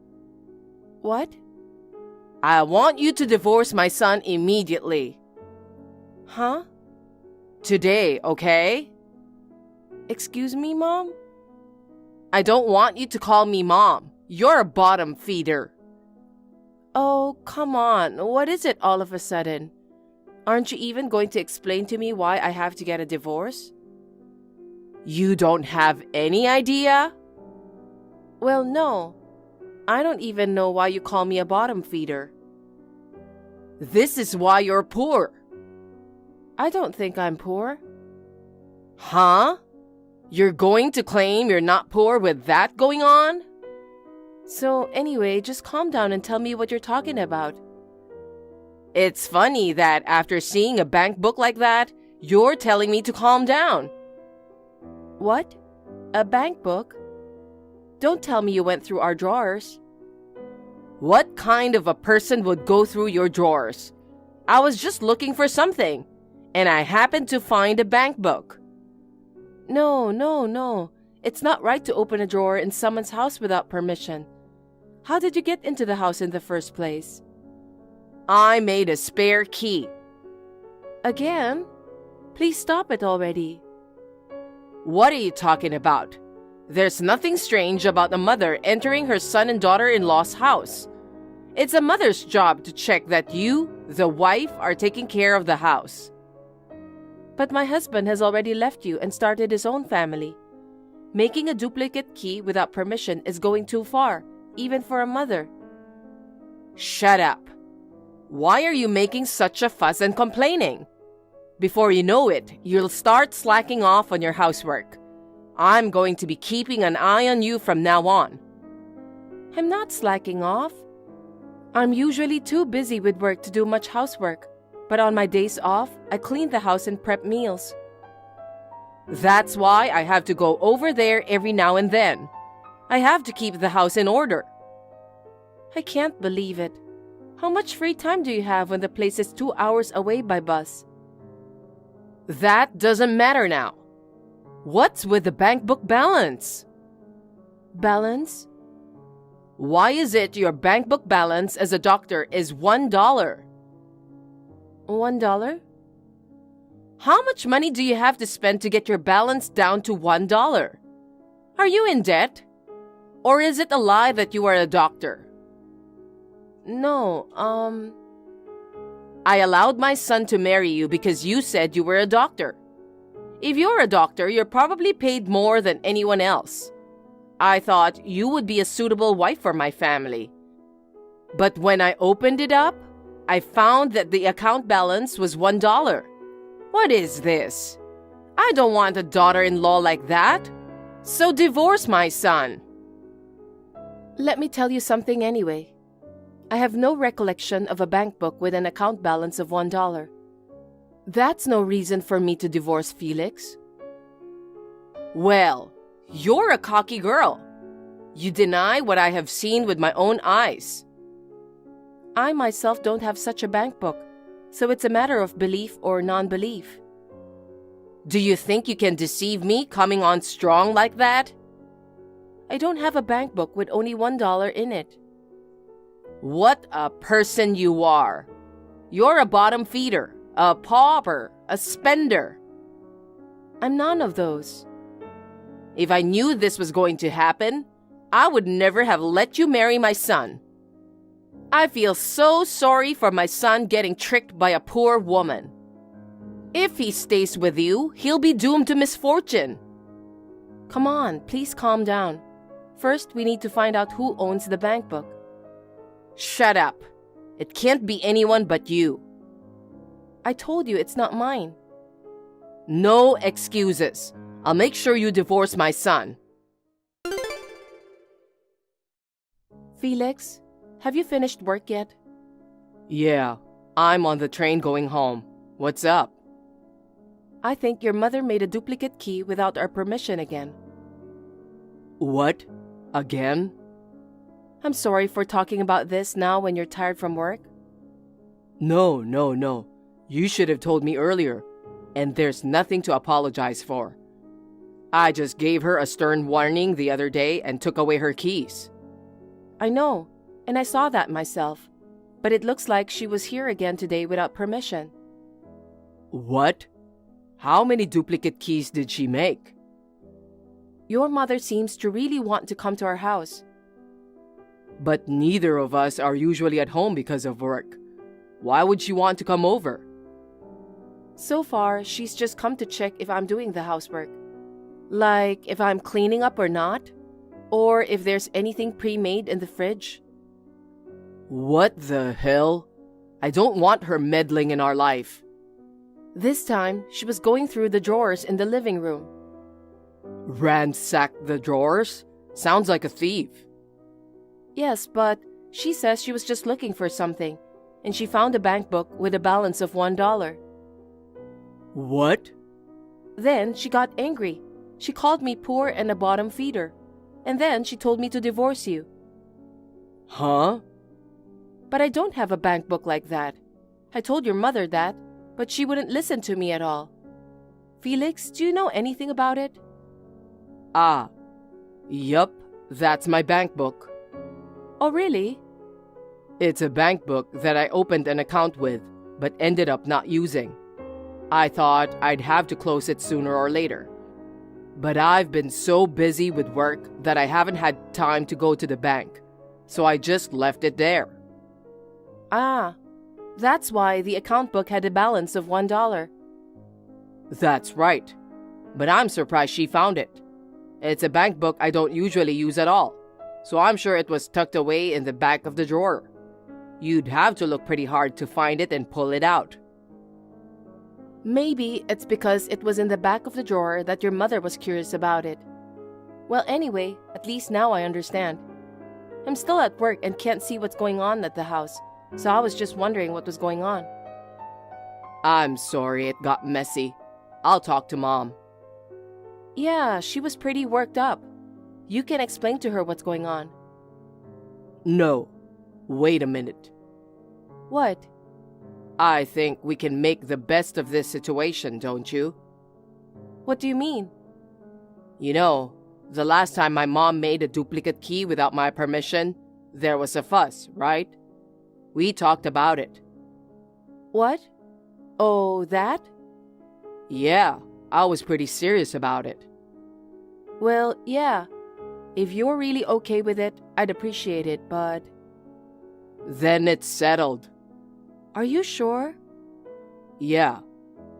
What? I want you to divorce my son immediately. Huh? Today, okay? Excuse me, Mom? I don't want you to call me Mom. You're a bottom feeder. Oh, come on. What is it all of a sudden? Aren't you even going to explain to me why I have to get a divorce? You don't have any idea? Well, no. I don't even know why you call me a bottom feeder. This is why you're poor. I don't think I'm poor. Huh? You're going to claim you're not poor with that going on? So anyway, just calm down and tell me what you're talking about. It's funny that after seeing a bank book like that, you're telling me to calm down. What? A bank book? Don't tell me you went through our drawers. What kind of a person would go through your drawers? I was just looking for something, and I happened to find a bank book. No. It's not right to open a drawer in someone's house without permission. How did you get into the house in the first place? I made a spare key. Again? Please stop it already. What are you talking about? There's nothing strange about a mother entering her son and daughter-in-law's house. It's a mother's job to check that you, the wife, are taking care of the house. But my husband has already left you and started his own family. Making a duplicate key without permission is going too far, even for a mother. Shut up. Why are you making such a fuss and complaining? Before you know it, you'll start slacking off on your housework. I'm going to be keeping an eye on you from now on. I'm not slacking off. I'm usually too busy with work to do much housework, but on my days off, I clean the house and prep meals. That's why I have to go over there every now and then. I have to keep the house in order. I can't believe it. How much free time do you have when the place is 2 hours away by bus? That doesn't matter now. What's with the bank book balance? Balance? Why is it your bank book balance as a doctor is $1? $1? How much money do you have to spend to get your balance down to $1? Are you in debt? Or is it a lie that you are a doctor? No, I allowed my son to marry you because you said you were a doctor. If you're a doctor, you're probably paid more than anyone else. I thought you would be a suitable wife for my family. But when I opened it up, I found that the account balance was $1. What is this? I don't want a daughter-in-law like that. So divorce my son. Let me tell you something anyway. I have no recollection of a bank book with an account balance of $1. That's no reason for me to divorce Felix. Well, you're a cocky girl. You deny what I have seen with my own eyes. I myself don't have such a bank book, so it's a matter of belief or non-belief. Do you think you can deceive me coming on strong like that? I don't have a bank book with only $1 in it. What a person you are. You're a bottom feeder, a pauper, a spender. I'm none of those. If I knew this was going to happen, I would never have let you marry my son. I feel so sorry for my son getting tricked by a poor woman. If he stays with you, he'll be doomed to misfortune. Come on, please calm down. First, we need to find out who owns the bank book. Shut up. It can't be anyone but you. I told you it's not mine. No excuses. I'll make sure you divorce my son. Felix, have you finished work yet? Yeah, I'm on the train going home. What's up? I think your mother made a duplicate key without our permission again. What? Again? I'm sorry for talking about this now when you're tired from work. No. You should have told me earlier, and there's nothing to apologize for. I just gave her a stern warning the other day and took away her keys. I know, and I saw that myself. But it looks like she was here again today without permission. What? How many duplicate keys did she make? Your mother seems to really want to come to our house. But neither of us are usually at home because of work. Why would she want to come over? So far, she's just come to check if I'm doing the housework. Like if I'm cleaning up or not, or if there's anything pre-made in the fridge. What the hell? I don't want her meddling in our life. This time, she was going through the drawers in the living room. Ransack the drawers? Sounds like a thief. Yes, but she says she was just looking for something, and she found a bank book with a balance of $1. What? Then she got angry. She called me poor and a bottom feeder. And then she told me to divorce you. Huh? But I don't have a bank book like that. I told your mother that, but she wouldn't listen to me at all. Felix, do you know anything about it? Ah, yup, that's my bank book. Oh, really? It's a bank book that I opened an account with, but ended up not using. I thought I'd have to close it sooner or later. But I've been so busy with work that I haven't had time to go to the bank, so I just left it there. Ah, that's why the account book had a balance of $1. That's right, but I'm surprised she found it. It's a bank book I don't usually use at all, so I'm sure it was tucked away in the back of the drawer. You'd have to look pretty hard to find it and pull it out. Maybe it's because it was in the back of the drawer that your mother was curious about it. Well, anyway, at least now I understand. I'm still at work and can't see what's going on at the house, so I was just wondering what was going on. I'm sorry it got messy. I'll talk to Mom. Yeah, she was pretty worked up. You can explain to her what's going on. No. Wait a minute. What? I think we can make the best of this situation, don't you? What do you mean? You know, the last time my mom made a duplicate key without my permission, there was a fuss, right? We talked about it. What? Oh, that? Yeah, I was pretty serious about it. Well, yeah. If you're really okay with it, I'd appreciate it, but... Then it's settled. Are you sure? Yeah.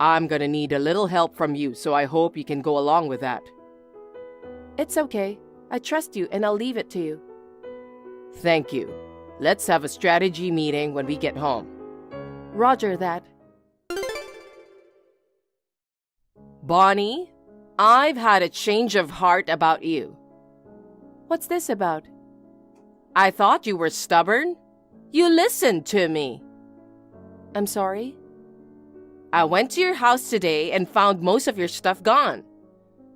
I'm gonna need a little help from you, so I hope you can go along with that. It's okay. I trust you and I'll leave it to you. Thank you. Let's have a strategy meeting when we get home. Roger that. Bonnie, I've had a change of heart about you. What's this about? I thought you were stubborn. You listened to me. I'm sorry? I went to your house today and found most of your stuff gone.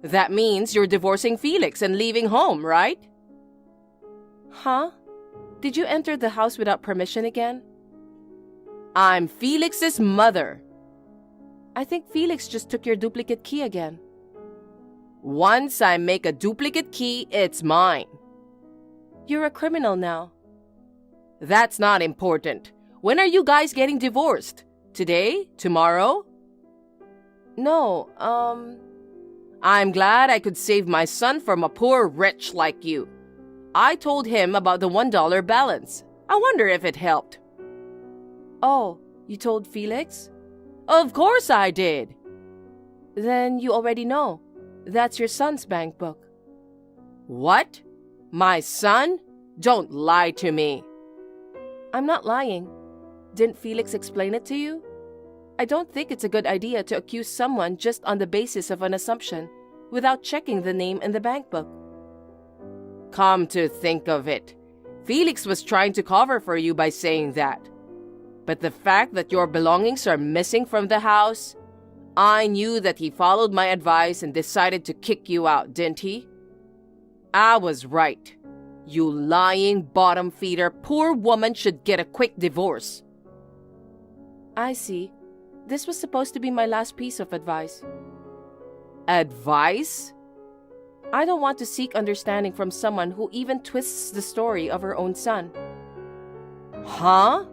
That means you're divorcing Felix and leaving home, right? Huh? Did you enter the house without permission again? I'm Felix's mother. I think Felix just took your duplicate key again. Once I make a duplicate key, it's mine. You're a criminal now. That's not important. When are you guys getting divorced? Today? Tomorrow? No, I'm glad I could save my son from a poor wretch like you. I told him about the $1 balance. I wonder if it helped. Oh, you told Felix? Of course I did. Then you already know. That's your son's bank book. What? My son? Don't lie to me. I'm not lying. Didn't Felix explain it to you? I don't think it's a good idea to accuse someone just on the basis of an assumption without checking the name in the bank book. Come to think of it, Felix was trying to cover for you by saying that. But the fact that your belongings are missing from the house, I knew that he followed my advice and decided to kick you out, didn't he? I was right. You lying bottom feeder, poor woman should get a quick divorce. I see. This was supposed to be my last piece of advice. Advice? I don't want to seek understanding from someone who even twists the story of her own son. Huh?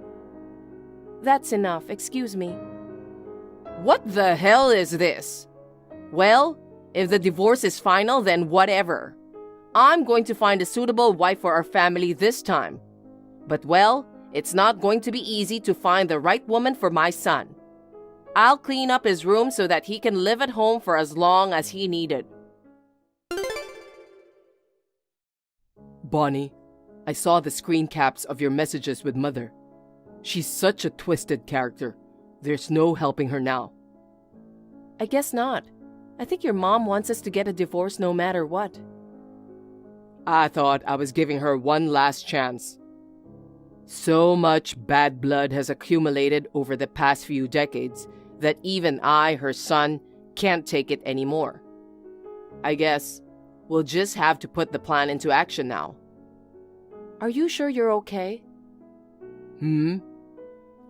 That's enough, excuse me. What the hell is this? Well, if the divorce is final, then whatever. I'm going to find a suitable wife for our family this time. But well, it's not going to be easy to find the right woman for my son. I'll clean up his room so that he can live at home for as long as he needed. Bonnie, I saw the screen caps of your messages with Mother. She's such a twisted character. There's no helping her now. I guess not. I think your mom wants us to get a divorce no matter what. I thought I was giving her one last chance. So much bad blood has accumulated over the past few decades that even I, her son, can't take it anymore. I guess we'll just have to put the plan into action now. Are you sure you're okay?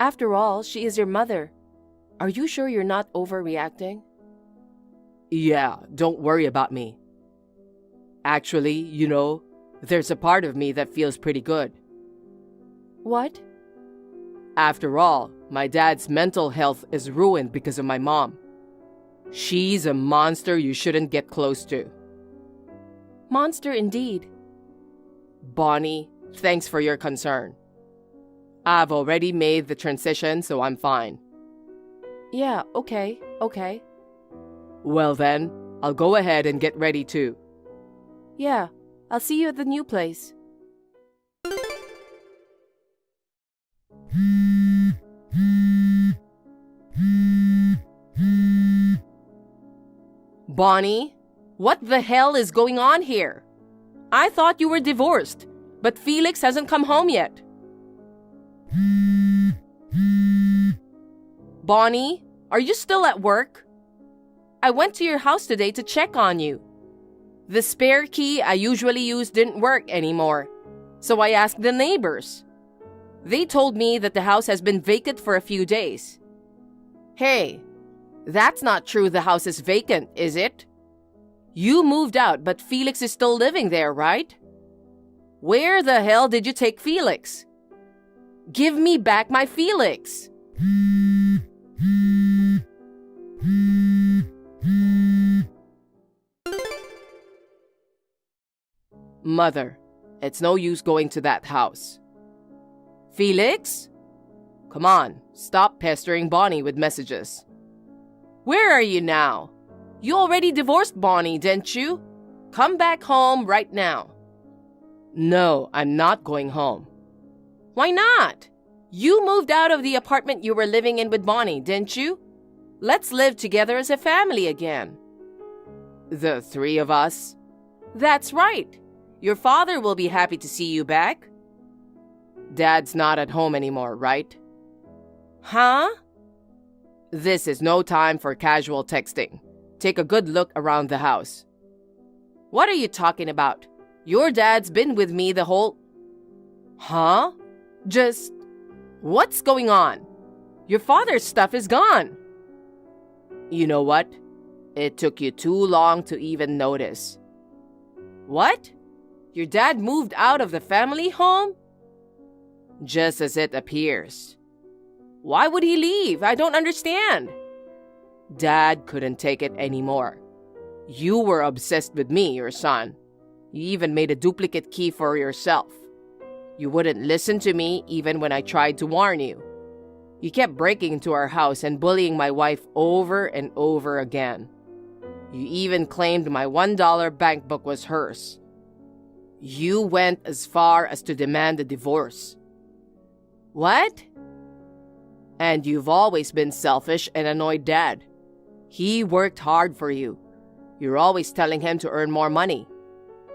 After all, she is your mother. Are you sure you're not overreacting? Yeah, don't worry about me. Actually, you know, there's a part of me that feels pretty good. What? After all, my dad's mental health is ruined because of my mom. She's a monster you shouldn't get close to. Monster indeed. Bonnie, thanks for your concern. I've already made the transition, so I'm fine. Yeah, okay. Well then, I'll go ahead and get ready too. Yeah, I'll see you at the new place. Bonnie, what the hell is going on here? I thought you were divorced, but Felix hasn't come home yet. Bonnie, are you still at work? I went to your house today to check on you. The spare key I usually use didn't work anymore, so I asked the neighbors. They told me that the house has been vacant for a few days. Hey, that's not true the house is vacant, is it? You moved out, but Felix is still living there, right? Where the hell did you take Felix? Give me back my Felix! Mother, it's no use going to that house. Felix? Come on, stop pestering Bonnie with messages. Where are you now? You already divorced Bonnie, didn't you? Come back home right now. No, I'm not going home. Why not? You moved out of the apartment you were living in with Bonnie, didn't you? Let's live together as a family again. The three of us? That's right. Your father will be happy to see you back. Dad's not at home anymore, right? Huh? This is no time for casual texting. Take a good look around the house. What are you talking about? Your dad's been with me the whole... Huh? Just... What's going on? Your father's stuff is gone. You know what? It took you too long to even notice. What? Your dad moved out of the family home? Just as it appears. Why would he leave? I don't understand. Dad couldn't take it anymore. You were obsessed with me, your son. You even made a duplicate key for yourself. You wouldn't listen to me even when I tried to warn you. You kept breaking into our house and bullying my wife over and over again. You even claimed my $1 bank book was hers. You went as far as to demand a divorce. What? And you've always been selfish and annoyed Dad. He worked hard for you. You're always telling him to earn more money.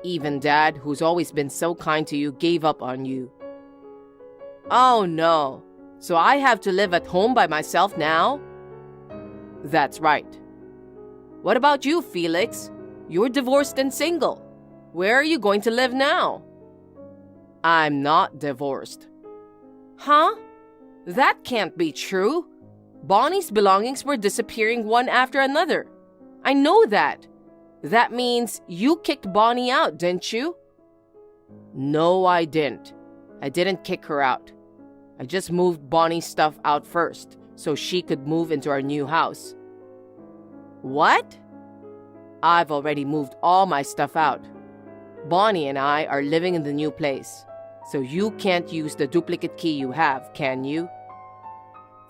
Even Dad, who's always been so kind to you, gave up on you. Oh no, so I have to live at home by myself now? That's right. What about you, Felix? You're divorced and single. Where are you going to live now? I'm not divorced. Huh? That can't be true. Bonnie's belongings were disappearing one after another. I know that. That means you kicked Bonnie out, didn't you? No, I didn't. I didn't kick her out. I just moved Bonnie's stuff out first so she could move into our new house. What? I've already moved all my stuff out. Bonnie and I are living in the new place, so you can't use the duplicate key you have, can you?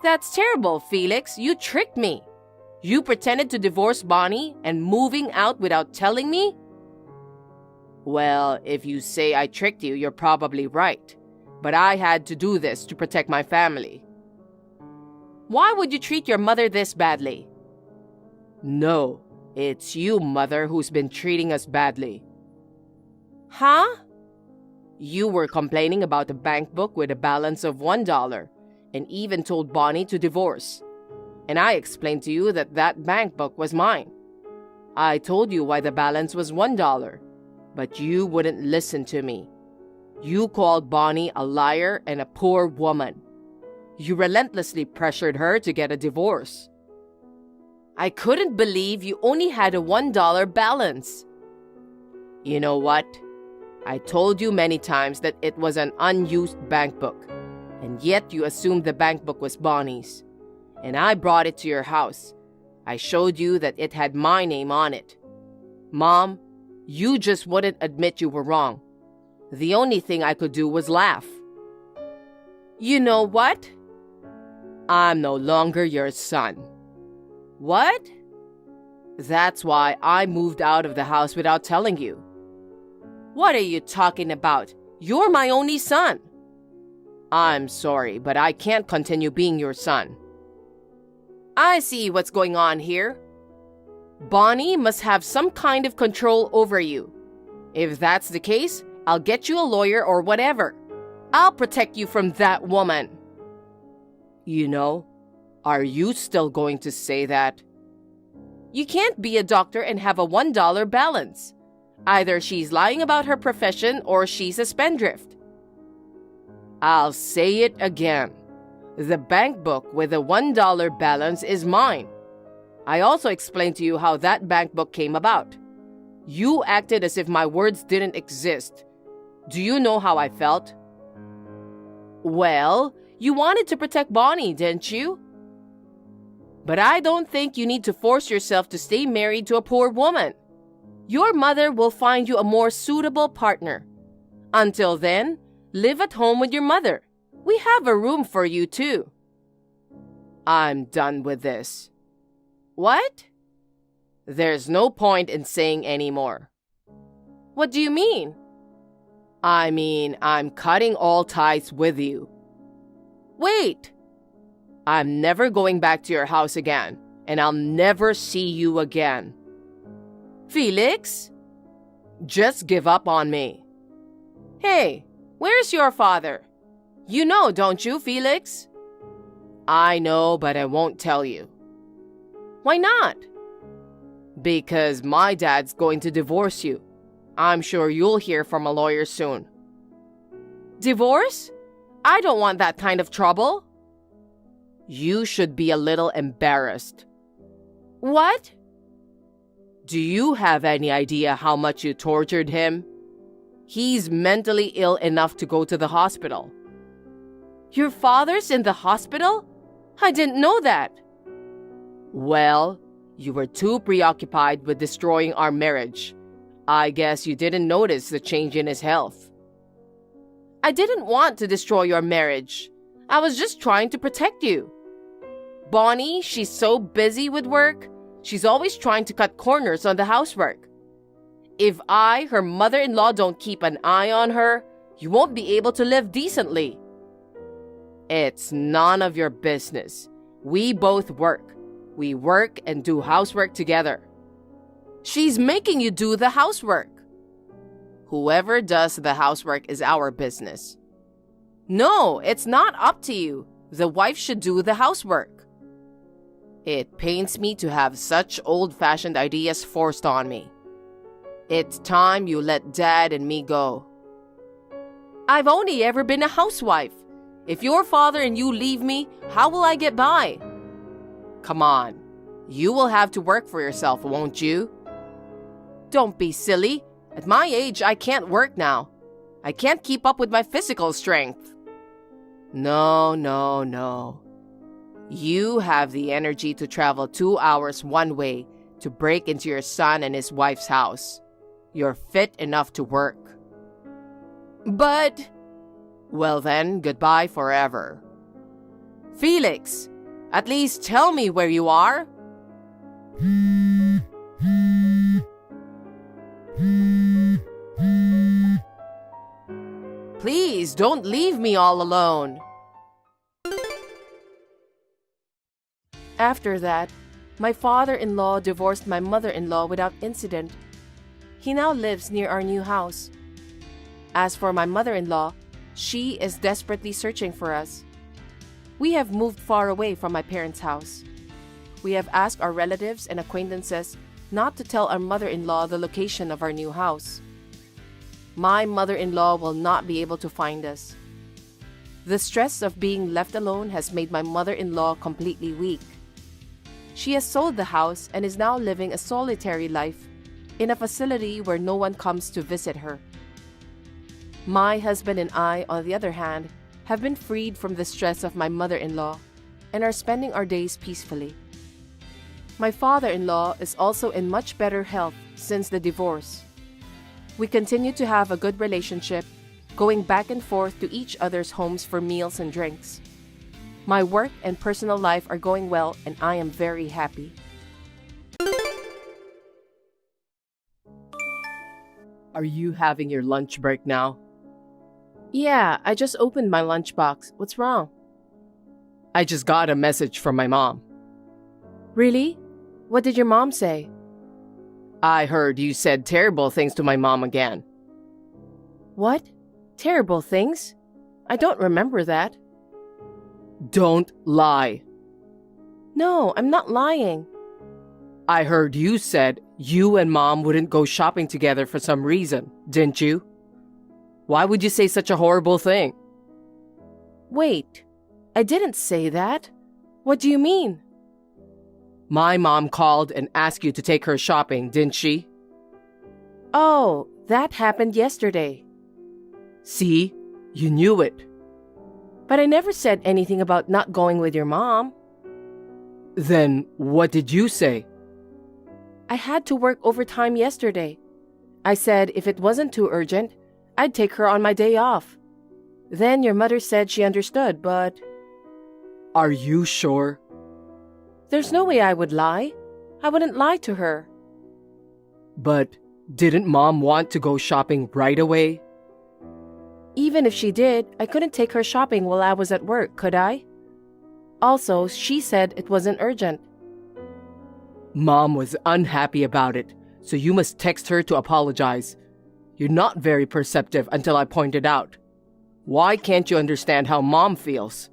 That's terrible, Felix. You tricked me. You pretended to divorce Bonnie and moving out without telling me? Well, if you say I tricked you, you're probably right. But I had to do this to protect my family. Why would you treat your mother this badly? No, it's you, Mother, who's been treating us badly. Huh? You were complaining about a bank book with a balance of $1 and even told Bonnie to divorce. And I explained to you that that bank book was mine. I told you why the balance was $1, but you wouldn't listen to me. You called Bonnie a liar and a poor woman. You relentlessly pressured her to get a divorce. I couldn't believe you only had a $1 balance. You know what? I told you many times that it was an unused bank book, and yet you assumed the bank book was Bonnie's. And I brought it to your house. I showed you that it had my name on it. Mom, you just wouldn't admit you were wrong. The only thing I could do was laugh. You know what? I'm no longer your son. What? That's why I moved out of the house without telling you. What are you talking about? You're my only son. I'm sorry, but I can't continue being your son. I see what's going on here. Bonnie must have some kind of control over you. If that's the case, I'll get you a lawyer or whatever. I'll protect you from that woman. You know, are you still going to say that? You can't be a doctor and have a $1 balance. Either she's lying about her profession or she's a spendthrift. I'll say it again. The bank book with a $1 balance is mine. I also explained to you how that bank book came about. You acted as if my words didn't exist. Do you know how I felt? Well, you wanted to protect Bonnie, didn't you? But I don't think you need to force yourself to stay married to a poor woman. Your mother will find you a more suitable partner. Until then, live at home with your mother. We have a room for you too. I'm done with this. What? There's no point in saying any more. What do you mean? I mean, I'm cutting all ties with you. Wait! I'm never going back to your house again, and I'll never see you again. Felix? Just give up on me. Hey, where's your father? You know, don't you, Felix? I know, but I won't tell you. Why not? Because my dad's going to divorce you. I'm sure you'll hear from a lawyer soon. Divorce? I don't want that kind of trouble. You should be a little embarrassed. What? Do you have any idea how much you tortured him? He's mentally ill enough to go to the hospital. Your father's in the hospital? I didn't know that. Well, you were too preoccupied with destroying our marriage. I guess you didn't notice the change in his health. I didn't want to destroy your marriage. I was just trying to protect you. Bonnie, she's so busy with work. She's always trying to cut corners on the housework. If I, her mother-in-law, don't keep an eye on her, you won't be able to live decently. It's none of your business. We both work. We work and do housework together. She's making you do the housework. Whoever does the housework is our business. No, it's not up to you. The wife should do the housework. It pains me to have such old-fashioned ideas forced on me. It's time you let Dad and me go. I've only ever been a housewife. If your father and you leave me, how will I get by? Come on, you will have to work for yourself, won't you? Don't be silly. At my age, I can't work now. I can't keep up with my physical strength. No. You have the energy to travel 2 hours one way to break into your son and his wife's house. You're fit enough to work. But... Well then, goodbye forever. Felix, at least tell me where you are. Please, don't leave me all alone. After that, my father-in-law divorced my mother-in-law without incident. He now lives near our new house. As for my mother-in-law, she is desperately searching for us. We have moved far away from my parents' house. We have asked our relatives and acquaintances not to tell our mother-in-law the location of our new house. My mother-in-law will not be able to find us. The stress of being left alone has made my mother-in-law completely weak. She has sold the house and is now living a solitary life in a facility where no one comes to visit her. My husband and I, on the other hand, have been freed from the stress of my mother-in-law and are spending our days peacefully. My father-in-law is also in much better health since the divorce. We continue to have a good relationship, going back and forth to each other's homes for meals and drinks. My work and personal life are going well and I am very happy. Are you having your lunch break now? Yeah, I just opened my lunchbox. What's wrong? I just got a message from my mom. Really? What did your mom say? I heard you said terrible things to my mom again. What? Terrible things? I don't remember that. Don't lie. No, I'm not lying. I heard you said you and Mom wouldn't go shopping together for some reason, didn't you? Why would you say such a horrible thing? Wait, I didn't say that. What do you mean? My mom called and asked you to take her shopping, didn't she? Oh, that happened yesterday. See, you knew it. But I never said anything about not going with your mom. Then what did you say? I had to work overtime yesterday. I said if it wasn't too urgent, I'd take her on my day off. Then your mother said she understood, but... Are you sure? There's no way I would lie. I wouldn't lie to her. But didn't Mom want to go shopping right away? Even if she did, I couldn't take her shopping while I was at work, could I? Also, she said it wasn't urgent. Mom was unhappy about it, so you must text her to apologize. You're not very perceptive until I pointed out. Why can't you understand how Mom feels?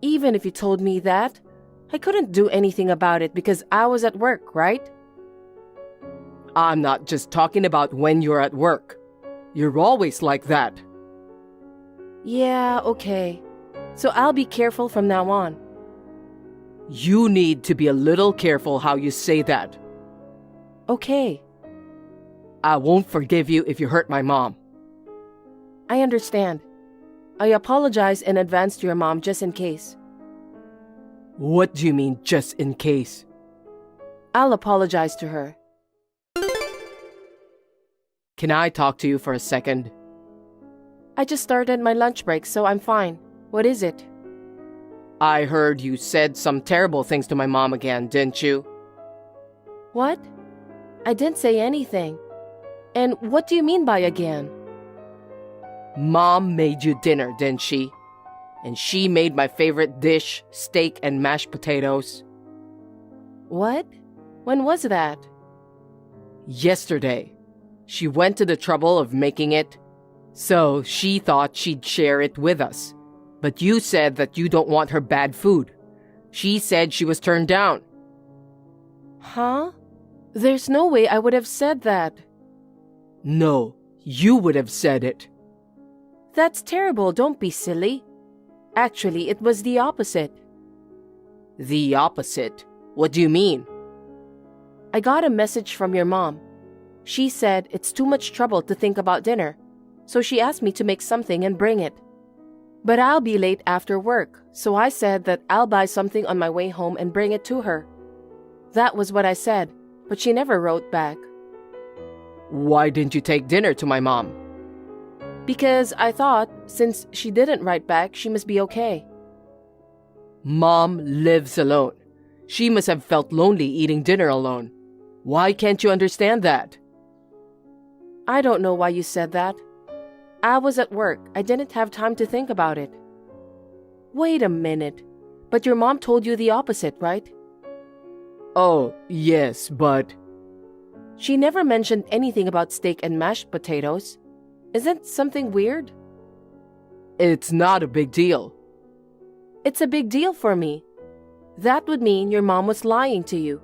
Even if you told me that, I couldn't do anything about it because I was at work, right? I'm not just talking about when you're at work. You're always like that. Yeah, okay. So I'll be careful from now on. You need to be a little careful how you say that. Okay. I won't forgive you if you hurt my mom. I understand. I apologize in advance to your mom just in case. What do you mean, just in case? I'll apologize to her. Can I talk to you for a second? I just started my lunch break, so I'm fine. What is it? I heard you said some terrible things to my mom again, didn't you? What? I didn't say anything. And what do you mean by again? Mom made you dinner, didn't she? And she made my favorite dish, steak and mashed potatoes. What? When was that? Yesterday. She went to the trouble of making it, so she thought she'd share it with us. But you said that you don't want her bad food. She said she was turned down. Huh? There's no way I would have said that. No, you would have said it. That's terrible, don't be silly. Actually, it was the opposite. The opposite? What do you mean? I got a message from your mom. She said it's too much trouble to think about dinner, so she asked me to make something and bring it. But I'll be late after work, so I said that I'll buy something on my way home and bring it to her. That was what I said, but she never wrote back. Why didn't you take dinner to my mom? Because I thought, since she didn't write back, she must be okay. Mom lives alone. She must have felt lonely eating dinner alone. Why can't you understand that? I don't know why you said that. I was at work. I didn't have time to think about it. Wait a minute. But your mom told you the opposite, right? Oh, yes, but... She never mentioned anything about steak and mashed potatoes. Isn't something weird? It's not a big deal. It's a big deal for me. That would mean your mom was lying to you.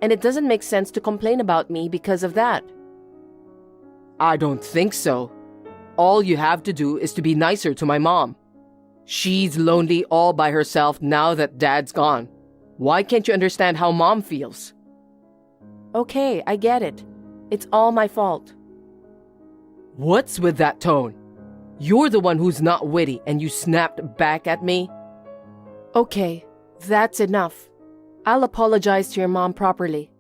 And it doesn't make sense to complain about me because of that. I don't think so. All you have to do is to be nicer to my mom. She's lonely all by herself now that Dad's gone. Why can't you understand how Mom feels? Okay, I get it. It's all my fault. What's with that tone? You're the one who's not witty and you snapped back at me? Okay, that's enough. I'll apologize to your mom properly.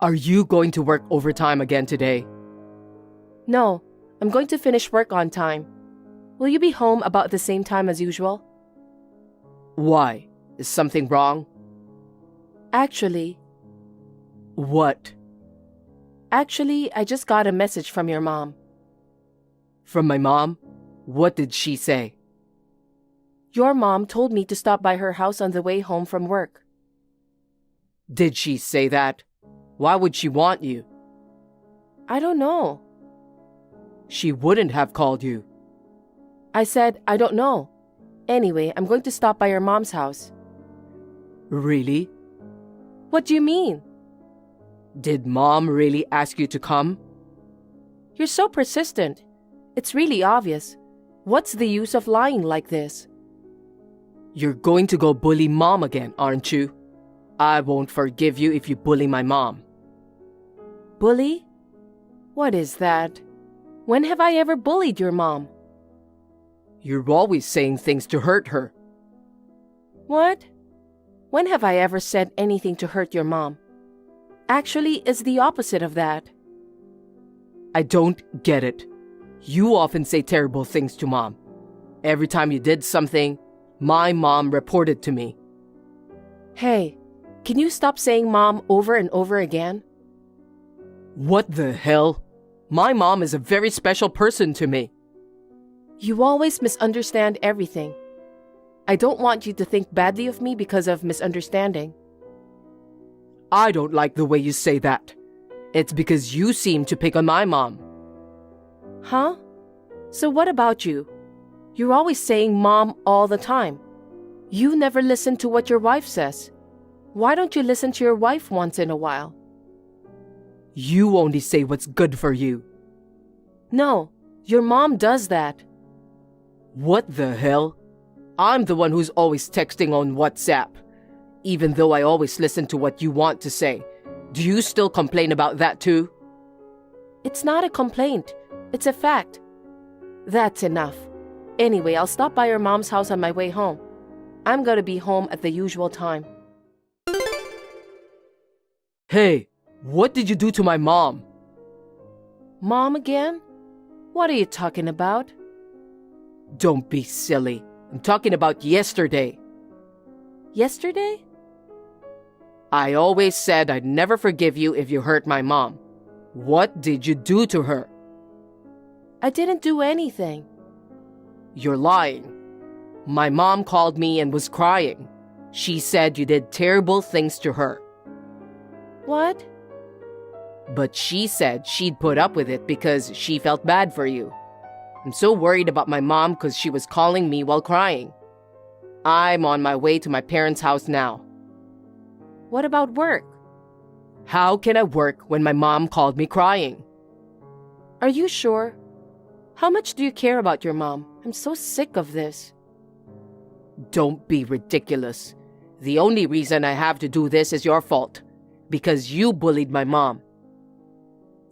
Are you going to work overtime again today? No, I'm going to finish work on time. Will you be home about the same time as usual? Why? Is something wrong? Actually, What? I just got a message from your mom. From my mom? What did she say? Your mom told me to stop by her house on the way home from work. Did she say that? Why would she want you? I don't know. She wouldn't have called you. I said, I don't know. Anyway, I'm going to stop by your mom's house. Really? What do you mean? Did Mom really ask you to come? You're so persistent. It's really obvious. What's the use of lying like this? You're going to go bully Mom again, aren't you? I won't forgive you if you bully my mom. Bully? What is that? When have I ever bullied your mom? You're always saying things to hurt her. What? When have I ever said anything to hurt your mom? Actually, it's the opposite of that. I don't get it. You often say terrible things to Mom. Every time you did something, my mom reported to me. Hey, can you stop saying mom over and over again? What the hell? My mom is a very special person to me. You always misunderstand everything. I don't want you to think badly of me because of misunderstanding. I don't like the way you say that. It's because you seem to pick on my mom. Huh? So what about you? You're always saying mom all the time. You never listen to what your wife says. Why don't you listen to your wife once in a while? You only say what's good for you. No, your mom does that. What the hell? I'm the one who's always texting on WhatsApp. Even though I always listen to what you want to say. Do you still complain about that too? It's not a complaint. It's a fact. That's enough. Anyway, I'll stop by your mom's house on my way home. I'm going to be home at the usual time. Hey, what did you do to my mom? Mom again? What are you talking about? Don't be silly. I'm talking about yesterday. Yesterday? I always said I'd never forgive you if you hurt my mom. What did you do to her? I didn't do anything. You're lying. My mom called me and was crying. She said you did terrible things to her. What? But she said she'd put up with it because she felt bad for you. I'm so worried about my mom because she was calling me while crying. I'm on my way to my parents' house now. What about work? How can I work when my mom called me crying? Are you sure? How much do you care about your mom? I'm so sick of this. Don't be ridiculous. The only reason I have to do this is your fault. Because you bullied my mom.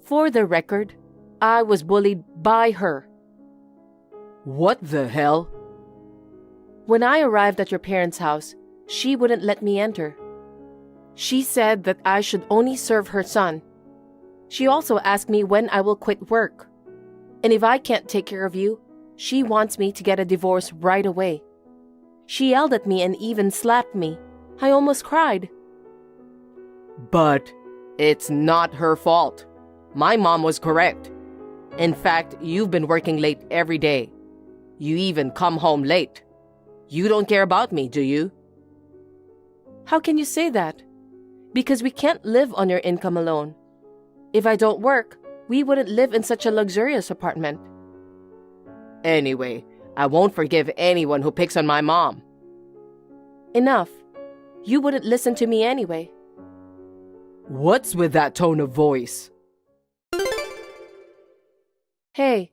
For the record, I was bullied by her. What the hell? When I arrived at your parents' house, she wouldn't let me enter. She said that I should only serve her son. She also asked me when I will quit work. And if I can't take care of you, she wants me to get a divorce right away. She yelled at me and even slapped me. I almost cried. But it's not her fault. My mom was correct. In fact, you've been working late every day. You even come home late. You don't care about me, do you? How can you say that? Because we can't live on your income alone. If I don't work, we wouldn't live in such a luxurious apartment. Anyway, I won't forgive anyone who picks on my mom. Enough. You wouldn't listen to me anyway. What's with that tone of voice? Hey,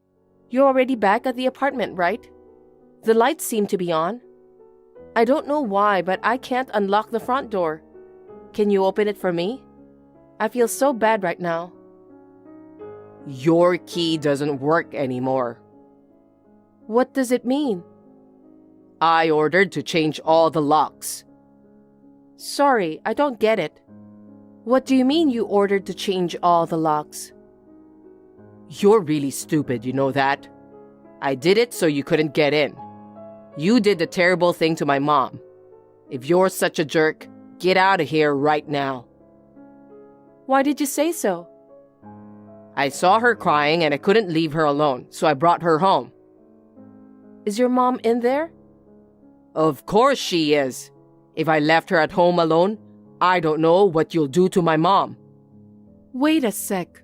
you're already back at the apartment, right? The lights seem to be on. I don't know why, but I can't unlock the front door. Can you open it for me? I feel so bad right now. Your key doesn't work anymore. What does it mean? I ordered to change all the locks. Sorry, I don't get it. What do you mean you ordered to change all the locks? You're really stupid, you know that? I did it so you couldn't get in. You did the terrible thing to my mom. If you're such a jerk, get out of here right now. Why did you say so? I saw her crying and I couldn't leave her alone, so I brought her home. Is your mom in there? Of course she is. If I left her at home alone, I don't know what you'll do to my mom. Wait a sec.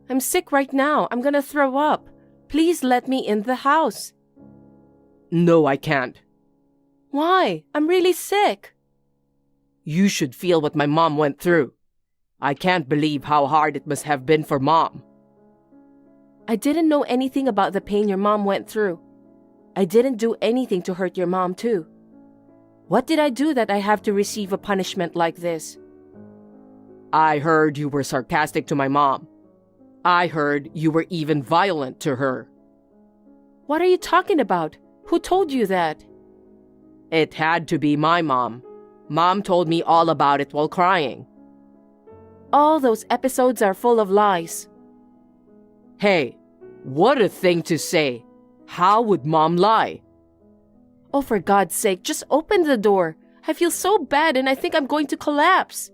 I'm sick right now. I'm gonna throw up. Please let me in the house. No, I can't. Why? I'm really sick. You should feel what my mom went through. I can't believe how hard it must have been for mom. I didn't know anything about the pain your mom went through. I didn't do anything to hurt your mom too. What did I do that I have to receive a punishment like this? I heard you were sarcastic to my mom. I heard you were even violent to her. What are you talking about? Who told you that? It had to be my mom. Mom told me all about it while crying. All those episodes are full of lies. Hey, what a thing to say. How would mom lie? Oh, for God's sake, just open the door. I feel so bad and I think I'm going to collapse.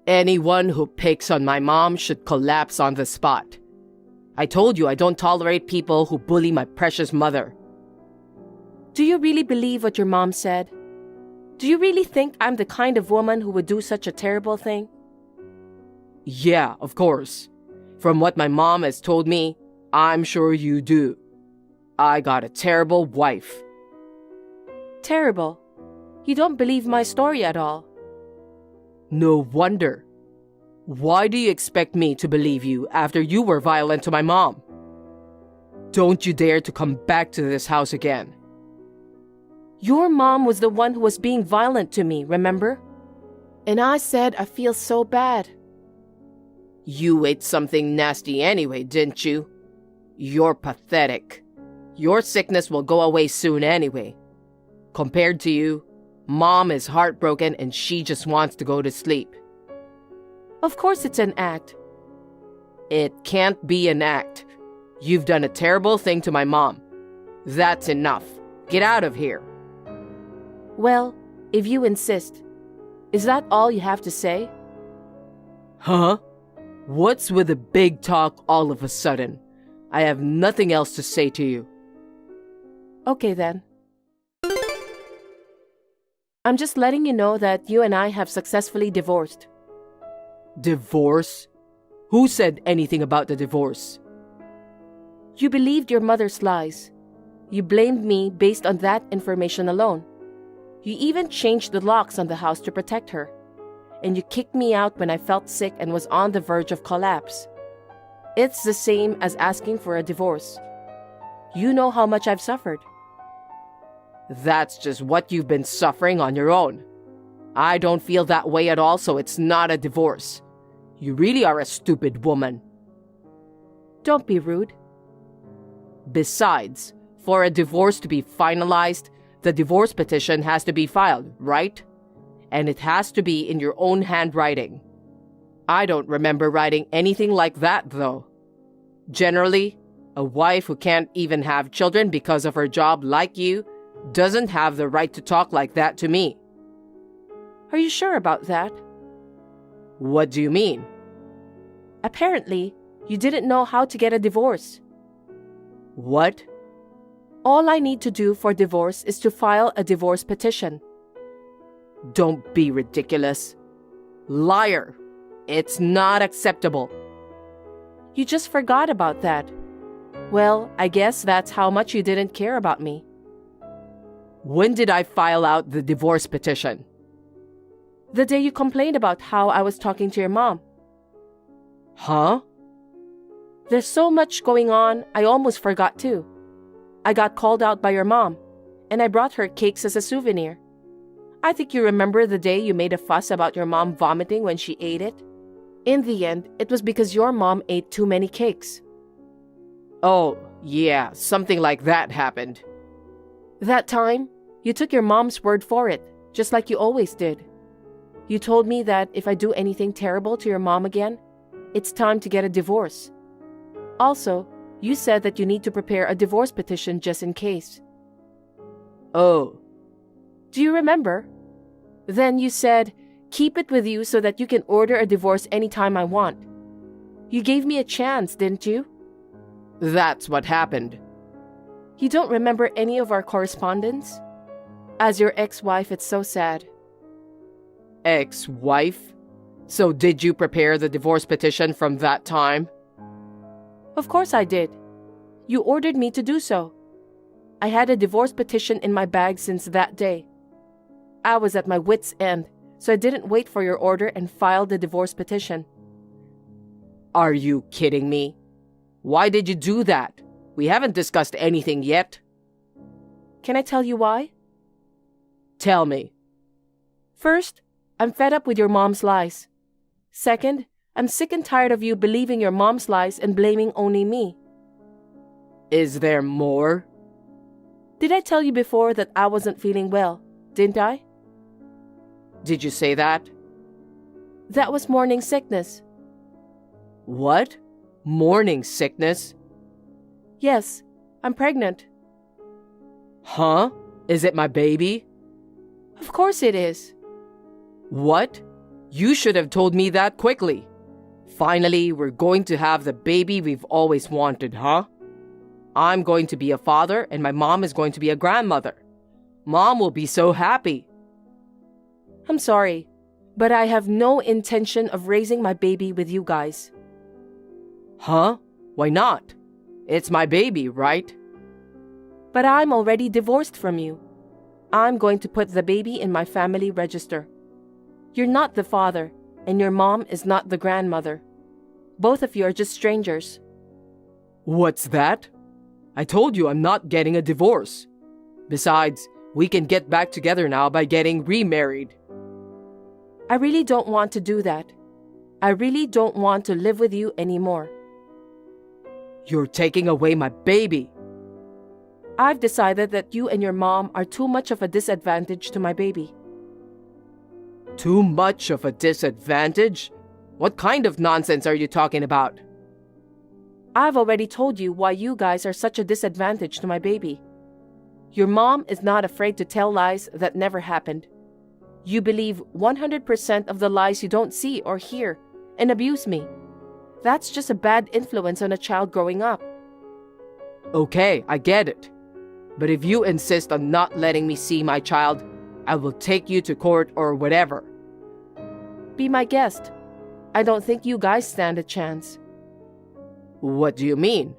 Anyone who picks on my mom should collapse on the spot. I told you I don't tolerate people who bully my precious mother. Do you really believe what your mom said? Do you really think I'm the kind of woman who would do such a terrible thing? Yeah, of course. From what my mom has told me, I'm sure you do. I got a terrible wife. Terrible? You don't believe my story at all. No wonder. Why do you expect me to believe you after you were violent to my mom? Don't you dare to come back to this house again. Your mom was the one who was being violent to me, remember? And I said I feel so bad. You ate something nasty anyway, didn't you? You're pathetic. Your sickness will go away soon anyway. Compared to you, Mom is heartbroken and she just wants to go to sleep. Of course it's an act. It can't be an act. You've done a terrible thing to my mom. That's enough. Get out of here. Well, if you insist. Is that all you have to say? Huh? What's with the big talk all of a sudden? I have nothing else to say to you. Okay then. I'm just letting you know that you and I have successfully divorced. Divorce? Who said anything about the divorce? You believed your mother's lies. You blamed me based on that information alone. You even changed the locks on the house to protect her. And you kicked me out when I felt sick and was on the verge of collapse. It's the same as asking for a divorce. You know how much I've suffered. That's just what you've been suffering on your own. I don't feel that way at all, so it's not a divorce. You really are a stupid woman. Don't be rude. Besides, for a divorce to be finalized, the divorce petition has to be filed, right? And it has to be in your own handwriting. I don't remember writing anything like that, though. Generally, a wife who can't even have children because of her job like you doesn't have the right to talk like that to me. Are you sure about that? What do you mean? Apparently, you didn't know how to get a divorce. What? All I need to do for divorce is to file a divorce petition. Don't be ridiculous. Liar! It's not acceptable. You just forgot about that. Well, I guess that's how much you didn't care about me. When did I file out the divorce petition? The day you complained about how I was talking to your mom. Huh? There's so much going on, I almost forgot too. I got called out by your mom, and I brought her cakes as a souvenir. I think you remember the day you made a fuss about your mom vomiting when she ate it? In the end, it was because your mom ate too many cakes. Oh, yeah, something like that happened. That time, you took your mom's word for it, just like you always did. You told me that if I do anything terrible to your mom again, it's time to get a divorce. Also, you said that you need to prepare a divorce petition just in case. Oh. Do you remember? Then you said, keep it with you so that you can order a divorce anytime I want. You gave me a chance, didn't you? That's what happened. You don't remember any of our correspondence? As your ex-wife, it's so sad. Ex-wife? So did you prepare the divorce petition from that time? Of course I did. You ordered me to do so. I had a divorce petition in my bag since that day. I was at my wit's end, so I didn't wait for your order and filed the divorce petition. Are you kidding me? Why did you do that? We haven't discussed anything yet. Can I tell you why? Tell me. First, I'm fed up with your mom's lies. Second, I'm sick and tired of you believing your mom's lies and blaming only me. Is there more? Did I tell you before that I wasn't feeling well, didn't I? Did you say that? That was morning sickness. What? Morning sickness? Yes, I'm pregnant. Huh? Is it my baby? Of course it is. What? You should have told me that quickly. Finally, we're going to have the baby we've always wanted, huh? I'm going to be a father and my mom is going to be a grandmother. Mom will be so happy. I'm sorry, but I have no intention of raising my baby with you guys. Huh? Why not? It's my baby, right? But I'm already divorced from you. I'm going to put the baby in my family register. You're not the father, and your mom is not the grandmother. Both of you are just strangers. What's that? I told you I'm not getting a divorce. Besides, we can get back together now by getting remarried. I really don't want to do that. I really don't want to live with you anymore. You're taking away my baby. I've decided that you and your mom are too much of a disadvantage to my baby. Too much of a disadvantage? What kind of nonsense are you talking about? I've already told you why you guys are such a disadvantage to my baby. Your mom is not afraid to tell lies that never happened. You believe 100% of the lies you don't see or hear and abuse me. That's just a bad influence on a child growing up. Okay, I get it. But if you insist on not letting me see my child, I will take you to court or whatever. Be my guest. I don't think you guys stand a chance. What do you mean?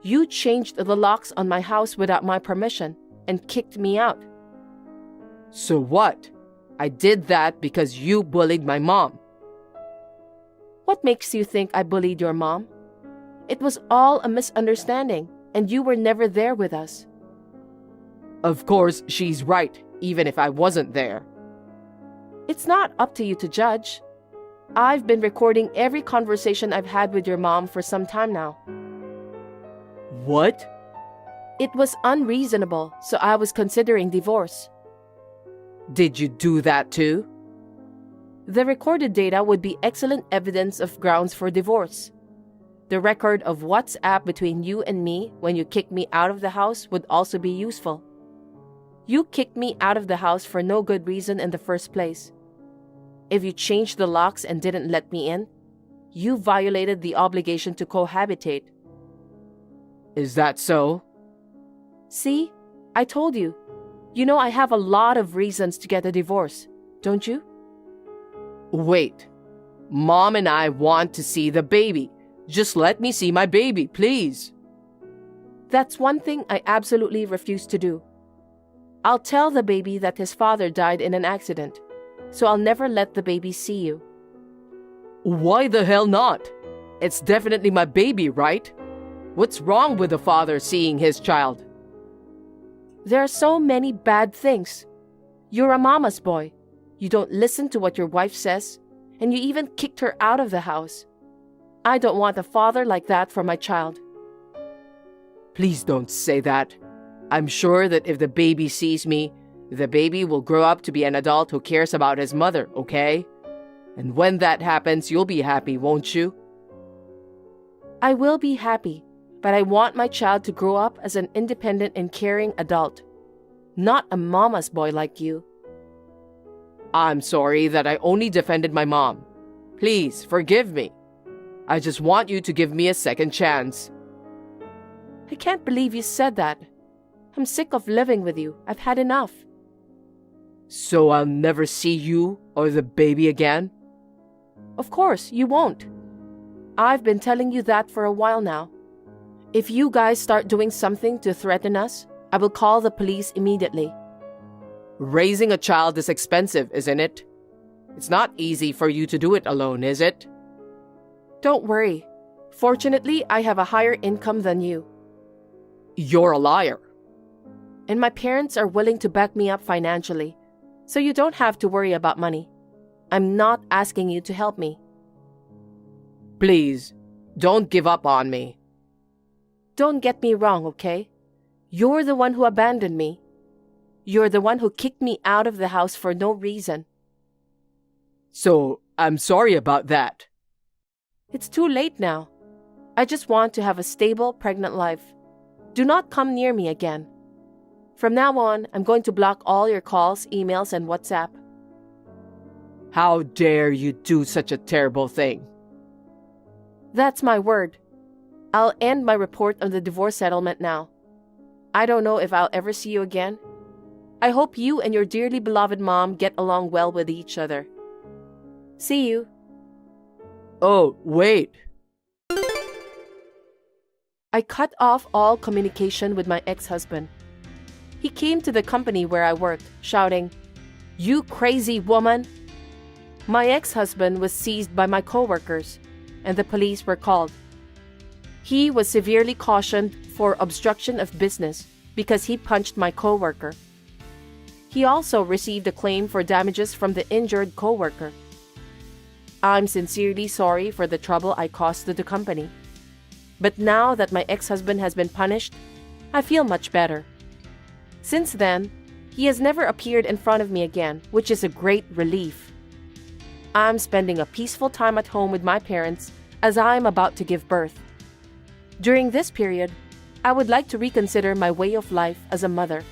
You changed the locks on my house without my permission and kicked me out. So what? I did that because you bullied my mom. What makes you think I bullied your mom? It was all a misunderstanding, and you were never there with us. Of course, she's right, even if I wasn't there. It's not up to you to judge. I've been recording every conversation I've had with your mom for some time now. What? It was unreasonable, so I was considering divorce. Did you do that too? The recorded data would be excellent evidence of grounds for divorce. The record of WhatsApp between you and me when you kicked me out of the house would also be useful. You kicked me out of the house for no good reason in the first place. If you changed the locks and didn't let me in, you violated the obligation to cohabitate. Is that so? See? I told you. You know I have a lot of reasons to get a divorce, don't you? Wait. Mom and I want to see the baby. Just let me see my baby, please. That's one thing I absolutely refuse to do. I'll tell the baby that his father died in an accident, so I'll never let the baby see you. Why the hell not? It's definitely my baby, right? What's wrong with the father seeing his child? There are so many bad things. You're a mama's boy. You don't listen to what your wife says, and you even kicked her out of the house. I don't want a father like that for my child. Please don't say that. I'm sure that if the baby sees me, the baby will grow up to be an adult who cares about his mother, okay? And when that happens, you'll be happy, won't you? I will be happy, but I want my child to grow up as an independent and caring adult, not a mama's boy like you. I'm sorry that I only defended my mom. Please, forgive me. I just want you to give me a second chance. I can't believe you said that. I'm sick of living with you. I've had enough. So I'll never see you or the baby again? Of course, you won't. I've been telling you that for a while now. If you guys start doing something to threaten us, I will call the police immediately. Raising a child is expensive, isn't it? It's not easy for you to do it alone, is it? Don't worry. Fortunately, I have a higher income than you. You're a liar. And my parents are willing to back me up financially, so you don't have to worry about money. I'm not asking you to help me. Please, don't give up on me. Don't get me wrong, okay? You're the one who abandoned me. You're the one who kicked me out of the house for no reason. So, I'm sorry about that. It's too late now. I just want to have a stable, pregnant life. Do not come near me again. From now on, I'm going to block all your calls, emails, and WhatsApp. How dare you do such a terrible thing? That's my word. I'll end my report on the divorce settlement now. I don't know if I'll ever see you again. I hope you and your dearly beloved mom get along well with each other. See you. Oh, wait. I cut off all communication with my ex-husband. He came to the company where I worked, shouting, "You crazy woman!" My ex-husband was seized by my coworkers, and the police were called. He was severely cautioned for obstruction of business because he punched my coworker. He also received a claim for damages from the injured coworker. I'm sincerely sorry for the trouble I caused to the company. But now that my ex-husband has been punished, I feel much better. Since then, he has never appeared in front of me again, which is a great relief. I'm spending a peaceful time at home with my parents as I am about to give birth. During this period, I would like to reconsider my way of life as a mother.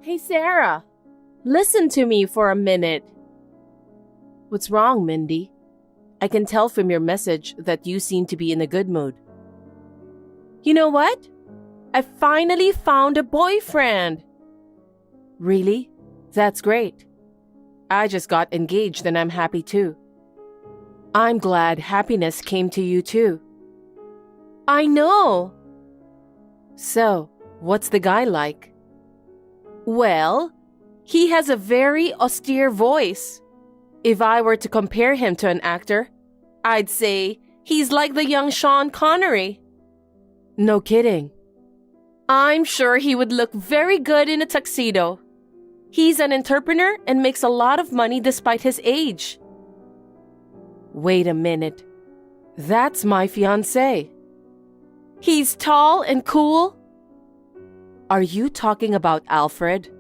Hey, Sarah. Listen to me for a minute. What's wrong, Mindy? I can tell from your message that you seem to be in a good mood. You know what? I finally found a boyfriend. Really? That's great. I just got engaged and I'm happy too. I'm glad happiness came to you too. I know. So, what's the guy like? Well, he has a very austere voice. If I were to compare him to an actor, I'd say he's like the young Sean Connery. No kidding. I'm sure he would look very good in a tuxedo. He's an entrepreneur and makes a lot of money despite his age. Wait a minute. That's my fiancé. He's tall and cool. Are you talking about Alfred?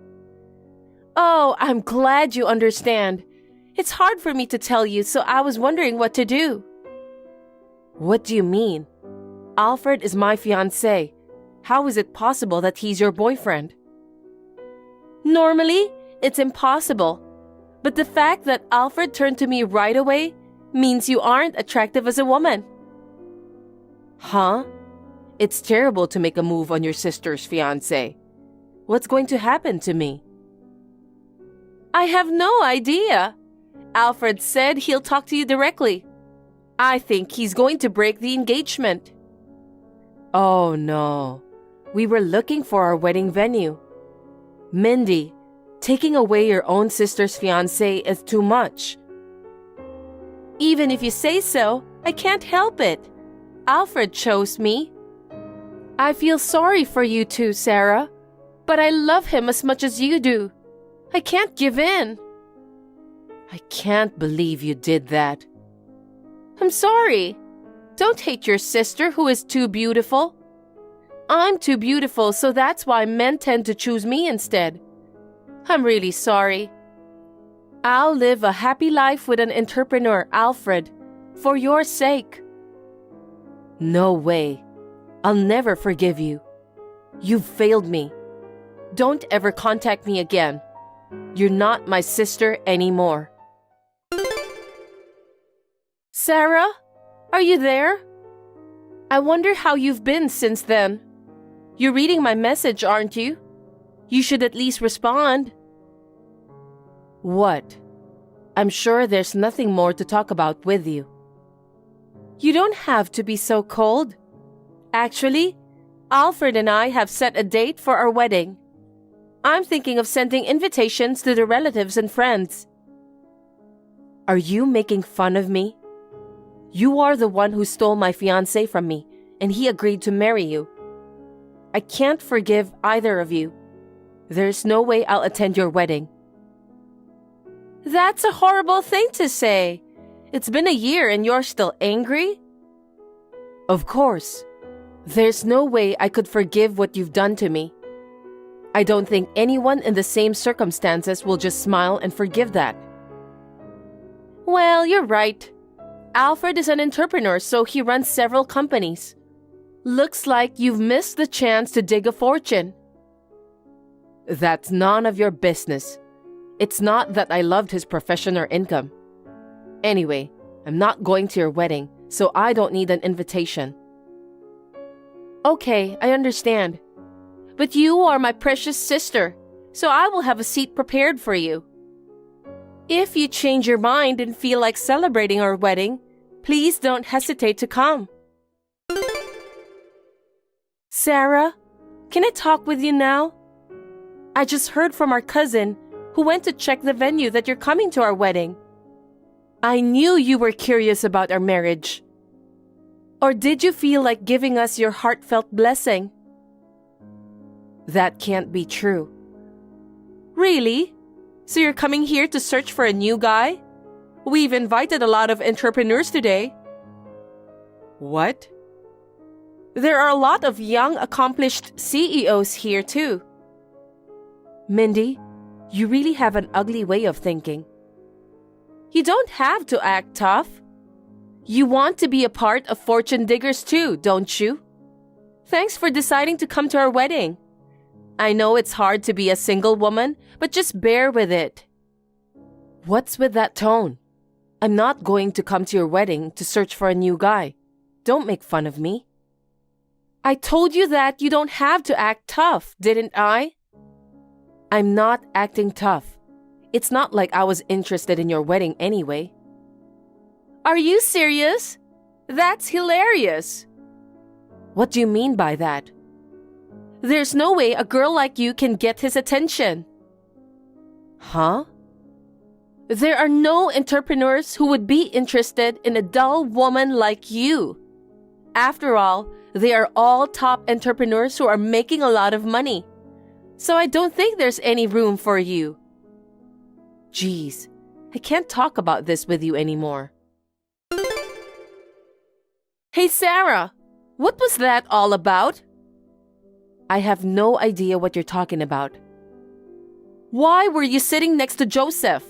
Oh, I'm glad you understand. It's hard for me to tell you, so I was wondering what to do. What do you mean? Alfred is my fiancé. How is it possible that he's your boyfriend? Normally, it's impossible. But the fact that Alfred turned to me right away means you aren't attractive as a woman. Huh? It's terrible to make a move on your sister's fiancé. What's going to happen to me? I have no idea. Alfred said he'll talk to you directly. I think he's going to break the engagement. Oh no. We were looking for our wedding venue. Mindy, taking away your own sister's fiancé is too much. Even if you say so, I can't help it. Alfred chose me. I feel sorry for you too, Sarah, but I love him as much as you do. I can't give in. I can't believe you did that. I'm sorry. Don't hate your sister who is too beautiful. I'm too beautiful, so that's why men tend to choose me instead. I'm really sorry. I'll live a happy life with an entrepreneur, Alfred, for your sake. No way. I'll never forgive you. You've failed me. Don't ever contact me again. You're not my sister anymore. Sarah, are you there? I wonder how you've been since then. You're reading my message, aren't you? You should at least respond. What? I'm sure there's nothing more to talk about with you. You don't have to be so cold. Actually, Alfred and I have set a date for our wedding. I'm thinking of sending invitations to the relatives and friends. Are you making fun of me? You are the one who stole my fiancé from me, and he agreed to marry you. I can't forgive either of you. There's no way I'll attend your wedding. That's a horrible thing to say. It's been a year and you're still angry? Of course. There's no way I could forgive what you've done to me. I don't think anyone in the same circumstances will just smile and forgive that. Well, you're right. Alfred is an entrepreneur, so he runs several companies. Looks like you've missed the chance to dig a fortune. That's none of your business. It's not that I loved his profession or income. Anyway, I'm not going to your wedding, so I don't need an invitation. Okay, I understand. But you are my precious sister, so I will have a seat prepared for you. If you change your mind and feel like celebrating our wedding, please don't hesitate to come. Sarah, can I talk with you now? I just heard from our cousin who went to check the venue that you're coming to our wedding. I knew you were curious about our marriage. Or did you feel like giving us your heartfelt blessing? That can't be true. Really? So you're coming here to search for a new guy? We've invited a lot of entrepreneurs today. What? There are a lot of young, accomplished CEOs here too. Mindy, you really have an ugly way of thinking. You don't have to act tough. You want to be a part of Fortune Diggers too, don't you? Thanks for deciding to come to our wedding. I know it's hard to be a single woman, but just bear with it. What's with that tone? I'm not going to come to your wedding to search for a new guy. Don't make fun of me. I told you that you don't have to act tough, didn't I? I'm not acting tough. It's not like I was interested in your wedding anyway. Are you serious? That's hilarious. What do you mean by that? There's no way a girl like you can get his attention. Huh? There are no entrepreneurs who would be interested in a dull woman like you. After all, they are all top entrepreneurs who are making a lot of money. So I don't think there's any room for you. Geez, I can't talk about this with you anymore. Hey Sarah, what was that all about? I have no idea what you're talking about. Why were you sitting next to Joseph?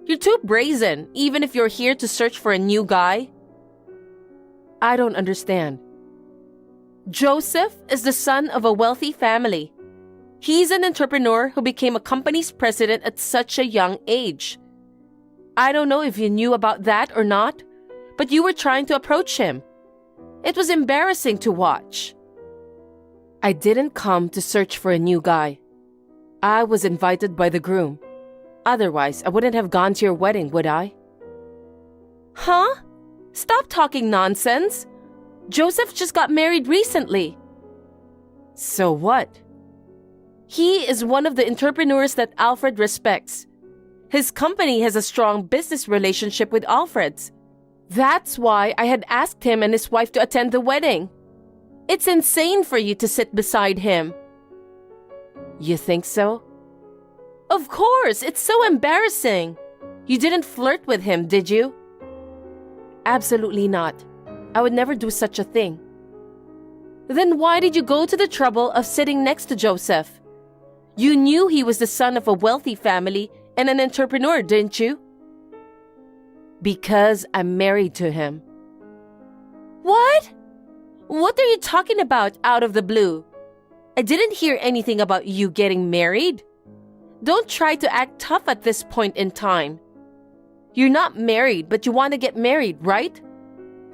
You're too brazen, even if you're here to search for a new guy. I don't understand. Joseph is the son of a wealthy family. He's an entrepreneur who became a company's president at such a young age. I don't know if you knew about that or not, but you were trying to approach him. It was embarrassing to watch. I didn't come to search for a new guy. I was invited by the groom. Otherwise, I wouldn't have gone to your wedding, would I? Huh? Stop talking nonsense. Joseph just got married recently. So what? He is one of the entrepreneurs that Alfred respects. His company has a strong business relationship with Alfred's. That's why I had asked him and his wife to attend the wedding. It's insane for you to sit beside him. You think so? Of course, it's so embarrassing. You didn't flirt with him, did you? Absolutely not. I would never do such a thing. Then why did you go to the trouble of sitting next to Joseph? You knew he was the son of a wealthy family and an entrepreneur, didn't you? Because I'm married to him. What? What are you talking about out of the blue? I didn't hear anything about you getting married. Don't try to act tough at this point in time. You're not married, but you want to get married, right?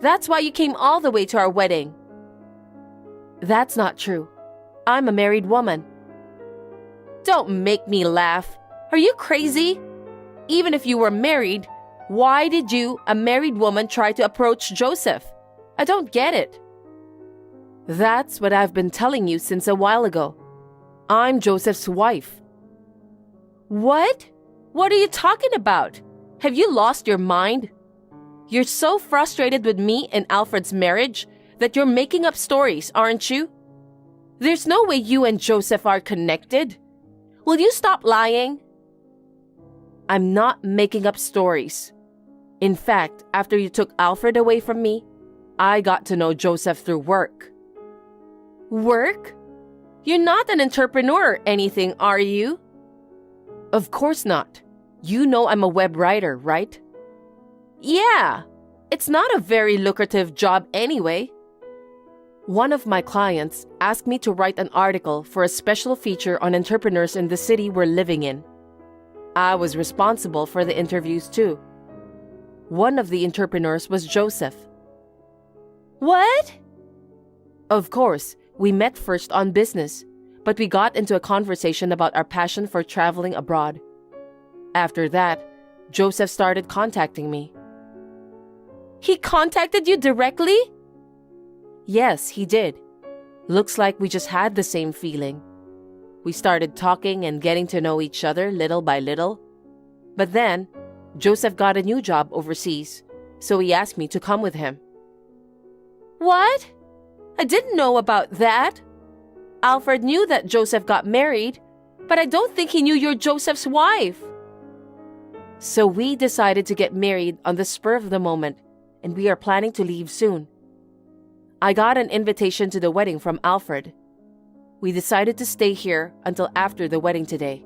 That's why you came all the way to our wedding. That's not true. I'm a married woman. Don't make me laugh. Are you crazy? Even if you were married, why did you, a married woman, try to approach Joseph? I don't get it. That's what I've been telling you since a while ago. I'm Joseph's wife. What? What are you talking about? Have you lost your mind? You're so frustrated with me and Alfred's marriage that you're making up stories, aren't you? There's no way you and Joseph are connected. Will you stop lying? I'm not making up stories. In fact, after you took Alfred away from me, I got to know Joseph through work. Work? You're not an entrepreneur or anything, are you? Of course not. You know I'm a web writer, right? Yeah. It's not a very lucrative job anyway. One of my clients asked me to write an article for a special feature on entrepreneurs in the city we're living in. I was responsible for the interviews too. One of the entrepreneurs was Joseph. What? Of course, we met first on business, but we got into a conversation about our passion for traveling abroad. After that, Joseph started contacting me. He contacted you directly? Yes, he did. Looks like we just had the same feeling. We started talking and getting to know each other little by little. But then, Joseph got a new job overseas, so he asked me to come with him. What? I didn't know about that. Alfred knew that Joseph got married, but I don't think he knew you're Joseph's wife. So we decided to get married on the spur of the moment, and we are planning to leave soon. I got an invitation to the wedding from Alfred. We decided to stay here until after the wedding today.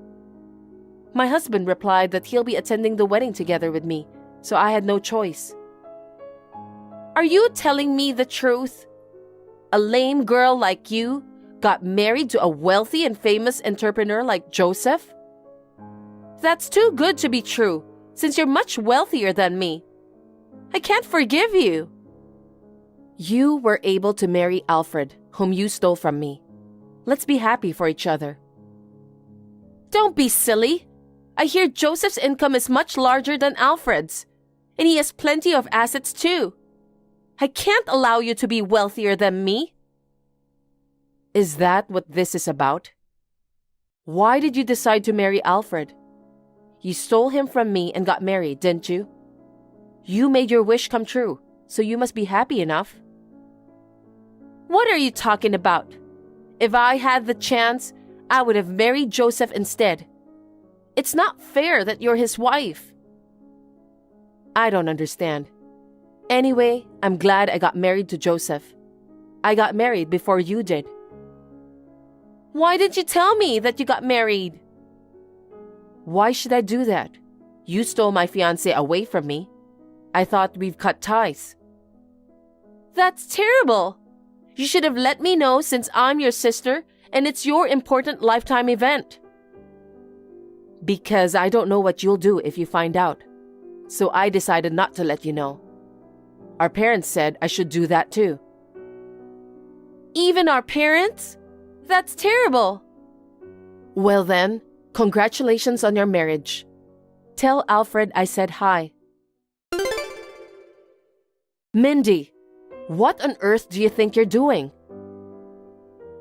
My husband replied that he'll be attending the wedding together with me, so I had no choice. Are you telling me the truth? A lame girl like you got married to a wealthy and famous entrepreneur like Joseph? That's too good to be true, since you're much wealthier than me. I can't forgive you. You were able to marry Alfred, whom you stole from me. Let's be happy for each other. Don't be silly. I hear Joseph's income is much larger than Alfred's, and he has plenty of assets too. I can't allow you to be wealthier than me. Is that what this is about? Why did you decide to marry Alfred? You stole him from me and got married, didn't you? You made your wish come true, so you must be happy enough. What are you talking about? If I had the chance, I would have married Joseph instead. It's not fair that you're his wife. I don't understand. Anyway, I'm glad I got married to Joseph. I got married before you did. Why didn't you tell me that you got married? Why should I do that? You stole my fiancé away from me. I thought we've cut ties. That's terrible. You should have let me know since I'm your sister and it's your important lifetime event. Because I don't know what you'll do if you find out. So I decided not to let you know. Our parents said I should do that too. Even our parents? That's terrible. Well then, congratulations on your marriage. Tell Alfred I said hi. Mindy, what on earth do you think you're doing?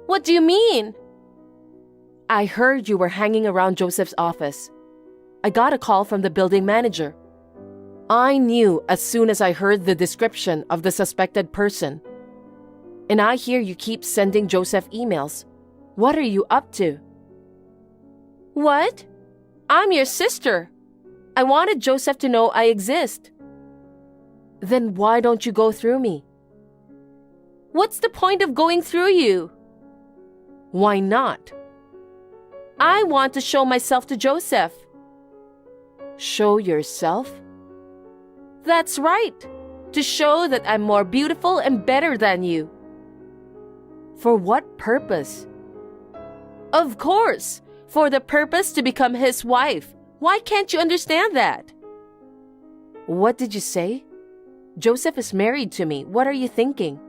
What do you mean? I heard you were hanging around Joseph's office. I got a call from the building manager. I knew as soon as I heard the description of the suspected person. And I hear you keep sending Joseph emails. What are you up to? What? I'm your sister. I wanted Joseph to know I exist. Then why don't you go through me? What's the point of going through you? Why not? I want to show myself to Joseph. Show yourself? That's right. To show that I'm more beautiful and better than you. For what purpose? Of course, for the purpose to become his wife. Why can't you understand that? What did you say? Joseph is married to me. What are you thinking?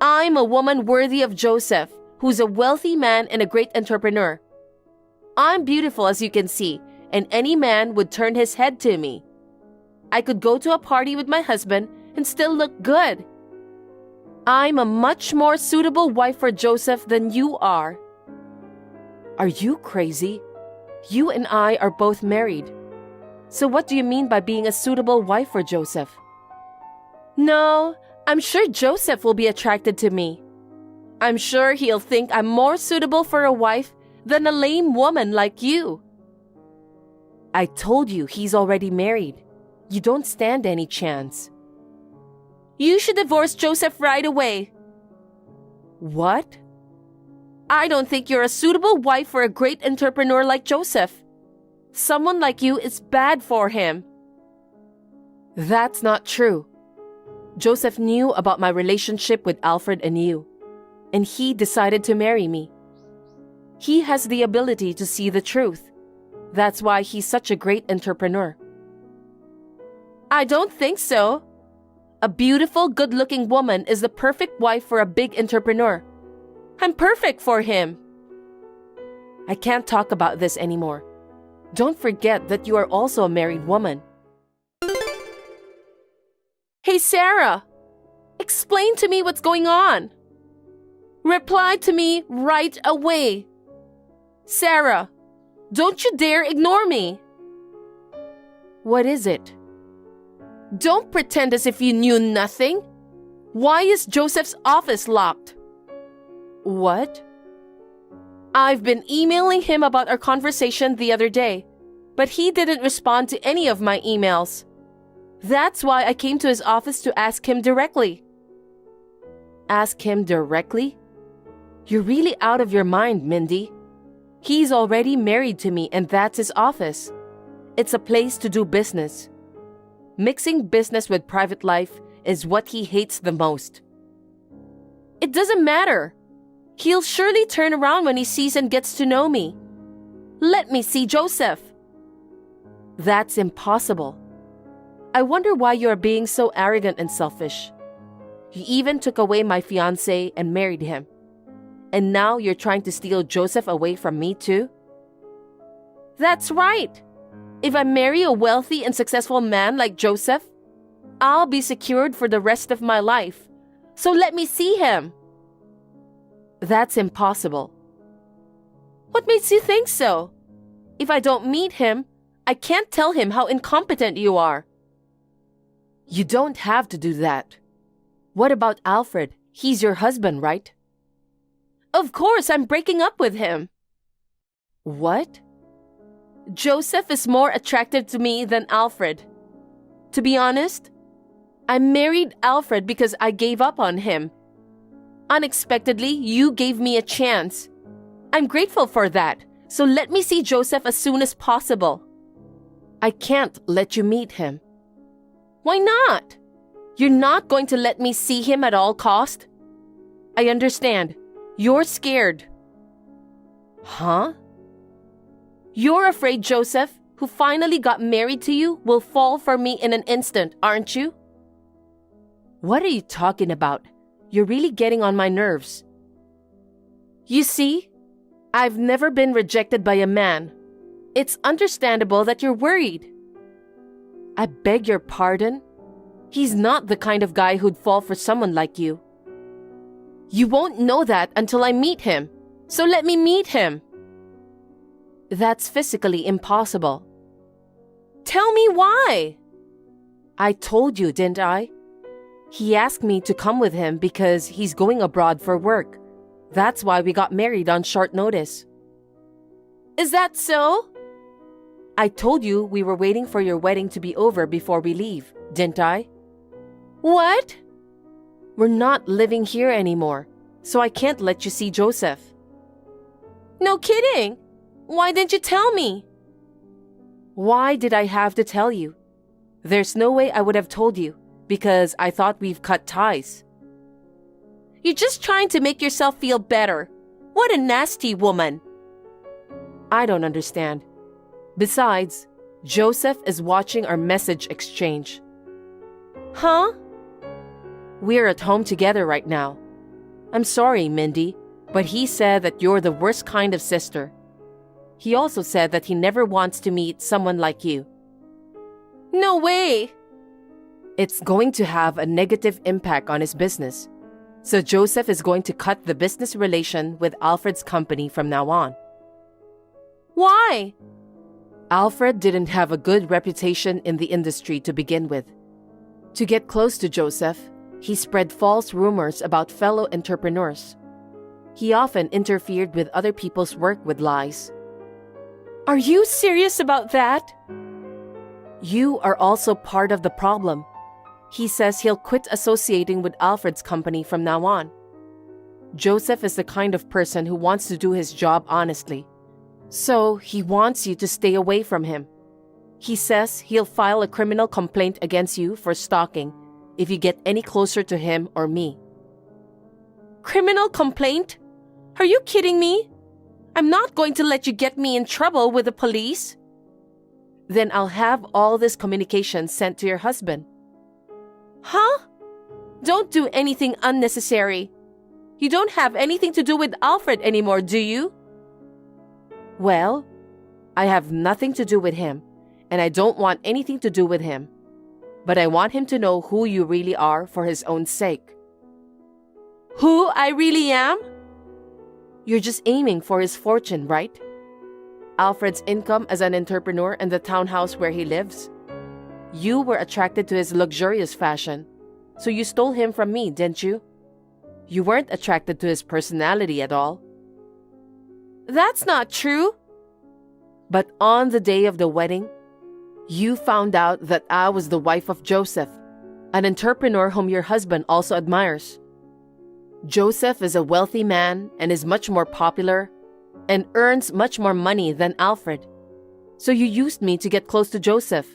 I'm a woman worthy of Joseph, who's a wealthy man and a great entrepreneur. I'm beautiful, as you can see, and any man would turn his head to me. I could go to a party with my husband and still look good. I'm a much more suitable wife for Joseph than you are. Are you crazy? You and I are both married. So what do you mean by being a suitable wife for Joseph? No, I'm sure Joseph will be attracted to me. I'm sure he'll think I'm more suitable for a wife than a lame woman like you. I told you he's already married. You don't stand any chance. You should divorce Joseph right away. What? I don't think you're a suitable wife for a great entrepreneur like Joseph. Someone like you is bad for him. That's not true. Joseph knew about my relationship with Alfred and you, and he decided to marry me. He has the ability to see the truth. That's why he's such a great entrepreneur. I don't think so. A beautiful, good-looking woman is the perfect wife for a big entrepreneur. I'm perfect for him. I can't talk about this anymore. Don't forget that you are also a married woman. Hey, Sarah, explain to me what's going on. Reply to me right away. Sarah, don't you dare ignore me. What is it? Don't pretend as if you knew nothing. Why is Joseph's office locked? What? I've been emailing him about our conversation the other day, but he didn't respond to any of my emails. That's why I came to his office to ask him directly. Ask him directly? You're really out of your mind, Mindy. He's already married to me, and that's his office. It's a place to do business. Mixing business with private life is what he hates the most. It doesn't matter. He'll surely turn around when he sees and gets to know me. Let me see Joseph. That's impossible. I wonder why you are being so arrogant and selfish. You even took away my fiancé and married him. And now you're trying to steal Joseph away from me too? That's right. If I marry a wealthy and successful man like Joseph, I'll be secured for the rest of my life. So let me see him. That's impossible. What makes you think so? If I don't meet him, I can't tell him how incompetent you are. You don't have to do that. What about Alfred? He's your husband, right? Of course, I'm breaking up with him. What? Joseph is more attractive to me than Alfred. To be honest, I married Alfred because I gave up on him. Unexpectedly, you gave me a chance. I'm grateful for that, so let me see Joseph as soon as possible. I can't let you meet him. Why not? You're not going to let me see him at all cost? I understand. You're scared. Huh? You're afraid Joseph, who finally got married to you, will fall for me in an instant, aren't you? What are you talking about? You're really getting on my nerves. You see, I've never been rejected by a man. It's understandable that you're worried. I beg your pardon? He's not the kind of guy who'd fall for someone like you. You won't know that until I meet him, so let me meet him. That's physically impossible. Tell me why. I told you, didn't I? He asked me to come with him because he's going abroad for work. That's why we got married on short notice. Is that so? I told you we were waiting for your wedding to be over before we leave, didn't I? What? We're not living here anymore, so I can't let you see Joseph. No kidding. Why didn't you tell me? Why did I have to tell you? There's no way I would have told you, because I thought we've cut ties. You're just trying to make yourself feel better. What a nasty woman. I don't understand. Besides, Joseph is watching our message exchange. Huh? We're at home together right now. I'm sorry, Mindy, but he said that you're the worst kind of sister. He also said that he never wants to meet someone like you. No way! It's going to have a negative impact on his business. So Joseph is going to cut the business relation with Alfred's company from now on. Why? Alfred didn't have a good reputation in the industry to begin with. To get close to Joseph, he spread false rumors about fellow entrepreneurs. He often interfered with other people's work with lies. Are you serious about that? You are also part of the problem. He says he'll quit associating with Alfred's company from now on. Joseph is the kind of person who wants to do his job honestly. So he wants you to stay away from him. He says he'll file a criminal complaint against you for stalking if you get any closer to him or me. Criminal complaint? Are you kidding me? I'm not going to let you get me in trouble with the police. Then I'll have all this communication sent to your husband. Huh? Don't do anything unnecessary. You don't have anything to do with Alfred anymore, do you? Well, I have nothing to do with him, and I don't want anything to do with him. But I want him to know who you really are for his own sake. Who I really am? You're just aiming for his fortune, right? Alfred's income as an entrepreneur and the townhouse where he lives. You were attracted to his luxurious fashion, so you stole him from me, didn't you? You weren't attracted to his personality at all. That's not true. But on the day of the wedding, you found out that I was the wife of Joseph, an entrepreneur whom your husband also admires. Joseph is a wealthy man and is much more popular and earns much more money than Alfred. So you used me to get close to Joseph.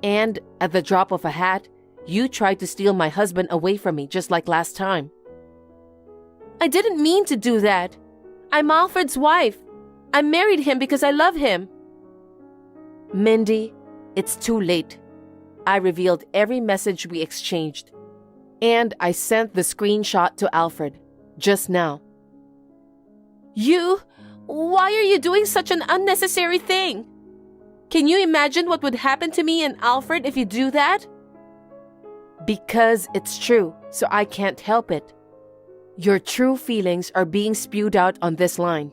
And at the drop of a hat, You tried to steal my husband away from me just like last time. I didn't mean to do that. I'm Alfred's wife. I married him because I love him. Mindy, it's too late. I revealed every message we exchanged. And I sent the screenshot to Alfred, just now. Why are you doing such an unnecessary thing? Can you imagine what would happen to me and Alfred if you do that? Because it's true, so I can't help it. Your true feelings are being spewed out on this line.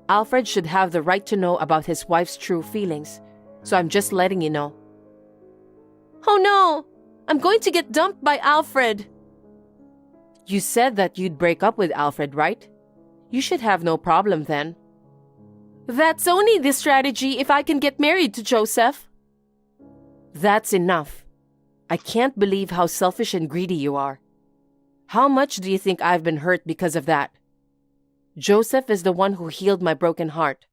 Alfred should have the right to know about his wife's true feelings, so I'm just letting you know. Oh no! I'm going to get dumped by Alfred. You said that you'd break up with Alfred, right? You should have no problem then. That's only the strategy if I can get married to Joseph. That's enough. I can't believe how selfish and greedy you are. How much do you think I've been hurt because of that? Joseph is the one who healed my broken heart.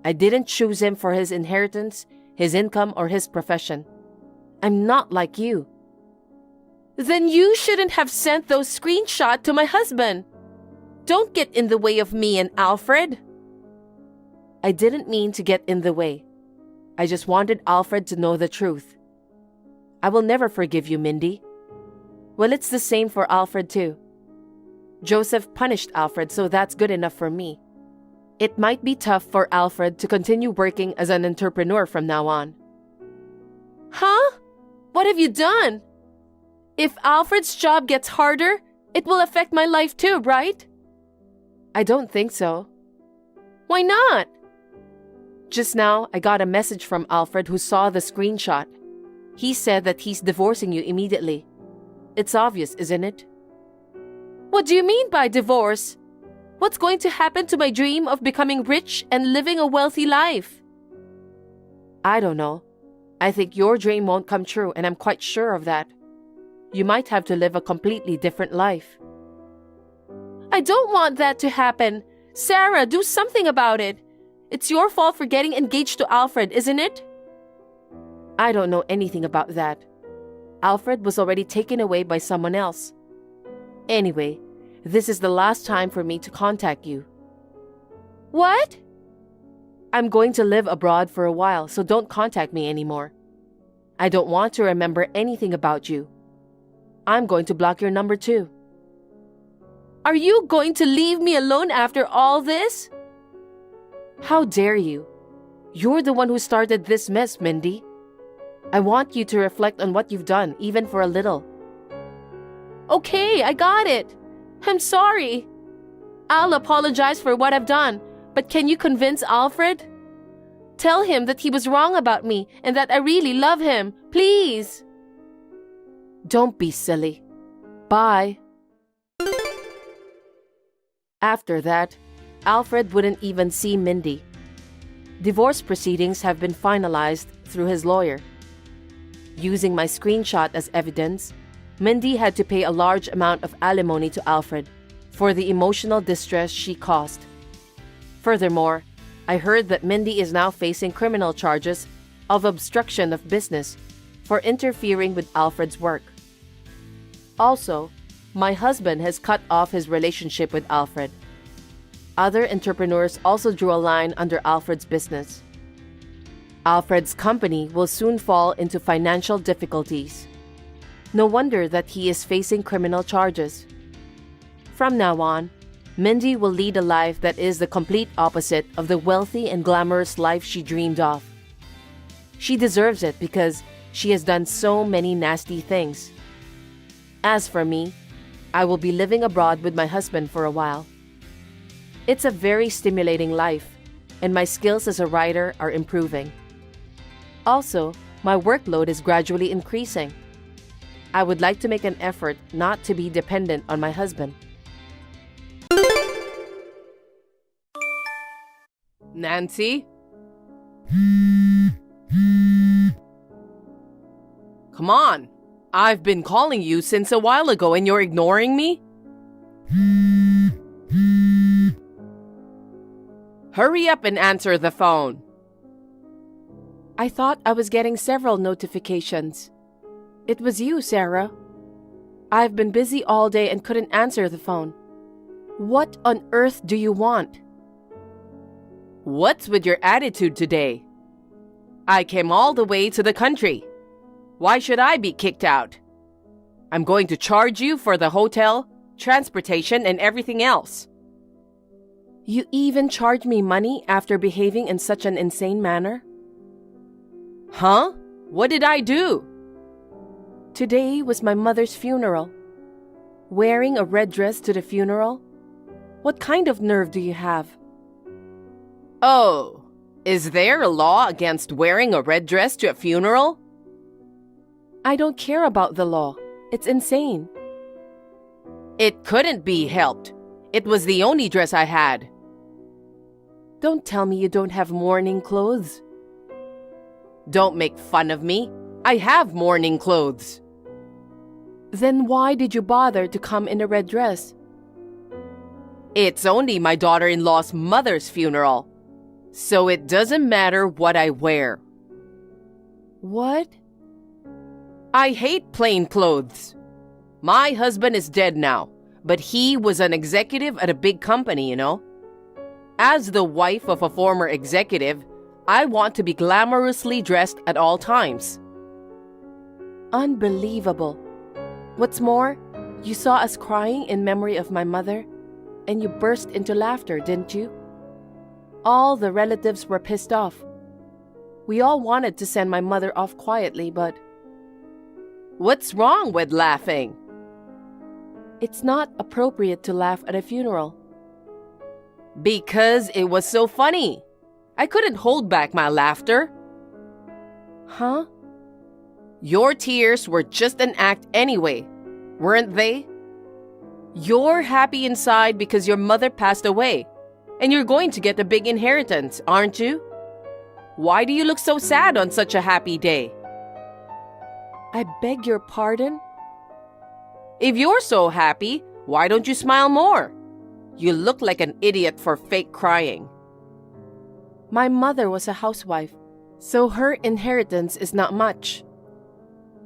I didn't choose him for his inheritance, his income, or his profession. I'm not like you. Then you shouldn't have sent those screenshots to my husband. Don't get in the way of me and Alfred. I didn't mean to get in the way. I just wanted Alfred to know the truth. I will never forgive you, Mindy. Well, it's the same for Alfred too. Joseph punished Alfred, so that's good enough for me. It might be tough for Alfred to continue working as an entrepreneur from now on. Huh? What have you done? If Alfred's job gets harder, it will affect my life too, right? I don't think so. Why not? Just now, I got a message from Alfred who saw the screenshot. He said that he's divorcing you immediately. It's obvious, isn't it? What do you mean by divorce? What's going to happen to my dream of becoming rich and living a wealthy life? I don't know. I think your dream won't come true, and I'm quite sure of that. You might have to live a completely different life. I don't want that to happen. Sarah, do something about it. It's your fault for getting engaged to Alfred, isn't it? I don't know anything about that. Alfred was already taken away by someone else. Anyway, this is the last time for me to contact you. What? I'm going to live abroad for a while, so don't contact me anymore. I don't want to remember anything about you. I'm going to block your number too. Are you going to leave me alone after all this? How dare you? You're the one who started this mess, Mindy. I want you to reflect on what you've done, even for a little. Okay, I got it. I'm sorry. I'll apologize for what I've done, but can you convince Alfred? Tell him that he was wrong about me and that I really love him, please. Don't be silly. Bye. After that, Alfred wouldn't even see Mindy. Divorce proceedings have been finalized through his lawyer. Using my screenshot as evidence, Mindy had to pay a large amount of alimony to Alfred for the emotional distress she caused. Furthermore, I heard that Mindy is now facing criminal charges of obstruction of business for interfering with Alfred's work. Also, my husband has cut off his relationship with Alfred. Other entrepreneurs also drew a line under Alfred's business. Alfred's company will soon fall into financial difficulties. No wonder that he is facing criminal charges. From now on, Mindy will lead a life that is the complete opposite of the wealthy and glamorous life she dreamed of. She deserves it because she has done so many nasty things. As for me, I will be living abroad with my husband for a while. It's a very stimulating life, and my skills as a writer are improving. Also, my workload is gradually increasing. I would like to make an effort not to be dependent on my husband. Nancy? Come on. I've been calling you since a while ago and you're ignoring me? Hurry up and answer the phone. I thought I was getting several notifications. It was you, Sarah. I've been busy all day and couldn't answer the phone. What on earth do you want? What's with your attitude today? I came all the way to the country. Why should I be kicked out? I'm going to charge you for the hotel, transportation, and everything else. You even charge me money after behaving in such an insane manner? Huh? What did I do? Today was my mother's funeral. Wearing a red dress to the funeral? What kind of nerve do you have? Oh, is there a law against wearing a red dress to a funeral? I don't care about the law. It's insane. It couldn't be helped. It was the only dress I had. Don't tell me you don't have mourning clothes. Don't make fun of me. I have mourning clothes. Then why did you bother to come in a red dress? It's only my daughter-in-law's mother's funeral, so it doesn't matter what I wear. What? I hate plain clothes. My husband is dead now, but he was an executive at a big company, you know. As the wife of a former executive, I want to be glamorously dressed at all times. Unbelievable. What's more, you saw us crying in memory of my mother, and you burst into laughter, didn't you? All the relatives were pissed off. We all wanted to send my mother off quietly, but... What's wrong with laughing? It's not appropriate to laugh at a funeral. Because it was so funny. I couldn't hold back my laughter. Huh? Your tears were just an act anyway, weren't they? You're happy inside because your mother passed away, and you're going to get a big inheritance, aren't you? Why do you look so sad on such a happy day? I beg your pardon? If you're so happy, why don't you smile more? You look like an idiot for fake crying. My mother was a housewife, so her inheritance is not much.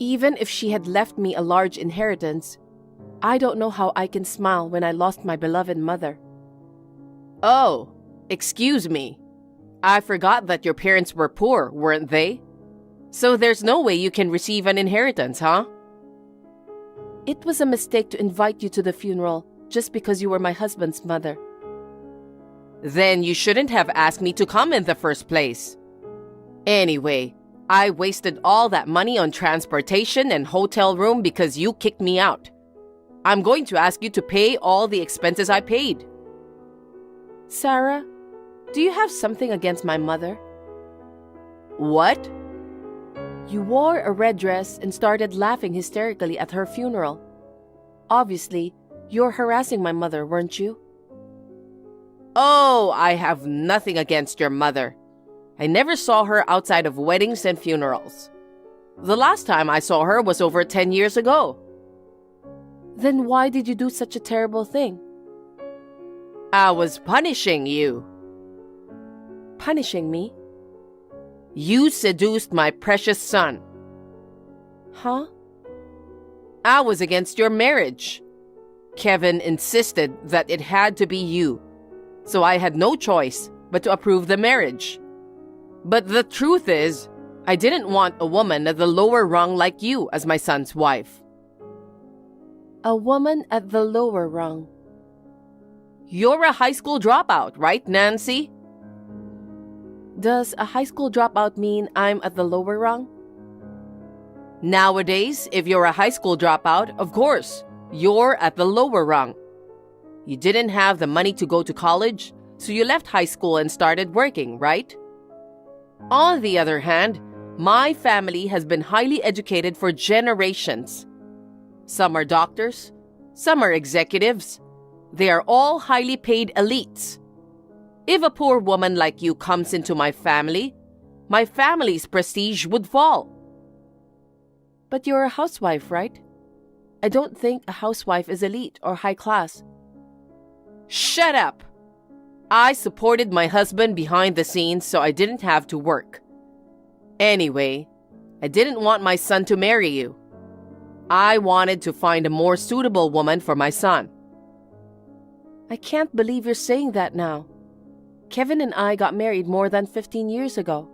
Even if she had left me a large inheritance, I don't know how I can smile when I lost my beloved mother. Oh, excuse me. I forgot that your parents were poor, weren't they? So there's no way you can receive an inheritance, huh? It was a mistake to invite you to the funeral just because you were my husband's mother. Then you shouldn't have asked me to come in the first place. Anyway, I wasted all that money on transportation and hotel room because you kicked me out. I'm going to ask you to pay all the expenses I paid. Sarah, do you have something against my mother? What? You wore a red dress and started laughing hysterically at her funeral. Obviously, you're harassing my mother, weren't you? Oh, I have nothing against your mother. I never saw her outside of weddings and funerals. The last time I saw her was over 10 years ago. Then why did you do such a terrible thing? I was punishing you. Punishing me? You seduced my precious son. Huh? I was against your marriage. Kevin insisted that it had to be you, so I had no choice but to approve the marriage. But the truth is, I didn't want a woman at the lower rung like you as my son's wife. A woman at the lower rung? You're a high school dropout, right, Nancy? Does a high school dropout mean I'm at the lower rung? Nowadays, if you're a high school dropout, of course, you're at the lower rung. You didn't have the money to go to college, so you left high school and started working, right? On the other hand, my family has been highly educated for generations. Some are doctors, some are executives. They are all highly paid elites. If a poor woman like you comes into my family's prestige would fall. But you're a housewife, right? I don't think a housewife is elite or high class. Shut up! I supported my husband behind the scenes so I didn't have to work. Anyway, I didn't want my son to marry you. I wanted to find a more suitable woman for my son. I can't believe you're saying that now. Kevin and I got married more than 15 years ago.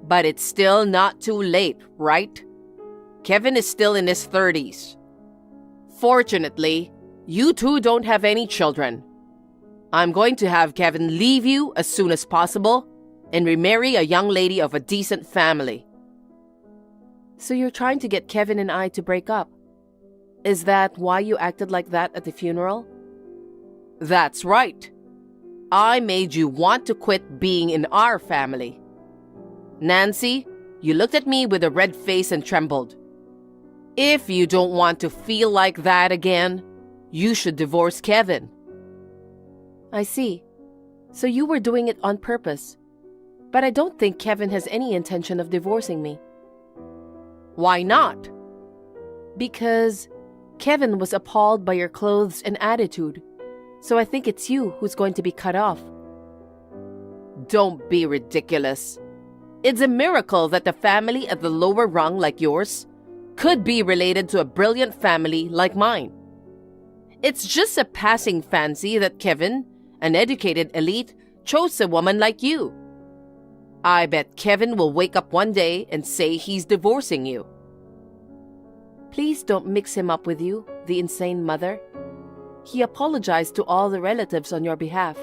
But it's still not too late, right? Kevin is still in his 30s. Fortunately, you two don't have any children. I'm going to have Kevin leave you as soon as possible and remarry a young lady of a decent family. So you're trying to get Kevin and I to break up? Is that why you acted like that at the funeral? That's right. I made you want to quit being in our family. Nancy, you looked at me with a red face and trembled. If you don't want to feel like that again, you should divorce Kevin. I see. So you were doing it on purpose. But I don't think Kevin has any intention of divorcing me. Why not? Because Kevin was appalled by your clothes and attitude. So I think it's you who's going to be cut off. Don't be ridiculous. It's a miracle that a family at the lower rung like yours could be related to a brilliant family like mine. It's just a passing fancy that Kevin, an educated elite, chose a woman like you. I bet Kevin will wake up one day and say he's divorcing you. Please don't mix him up with you, the insane mother. He apologized to all the relatives on your behalf.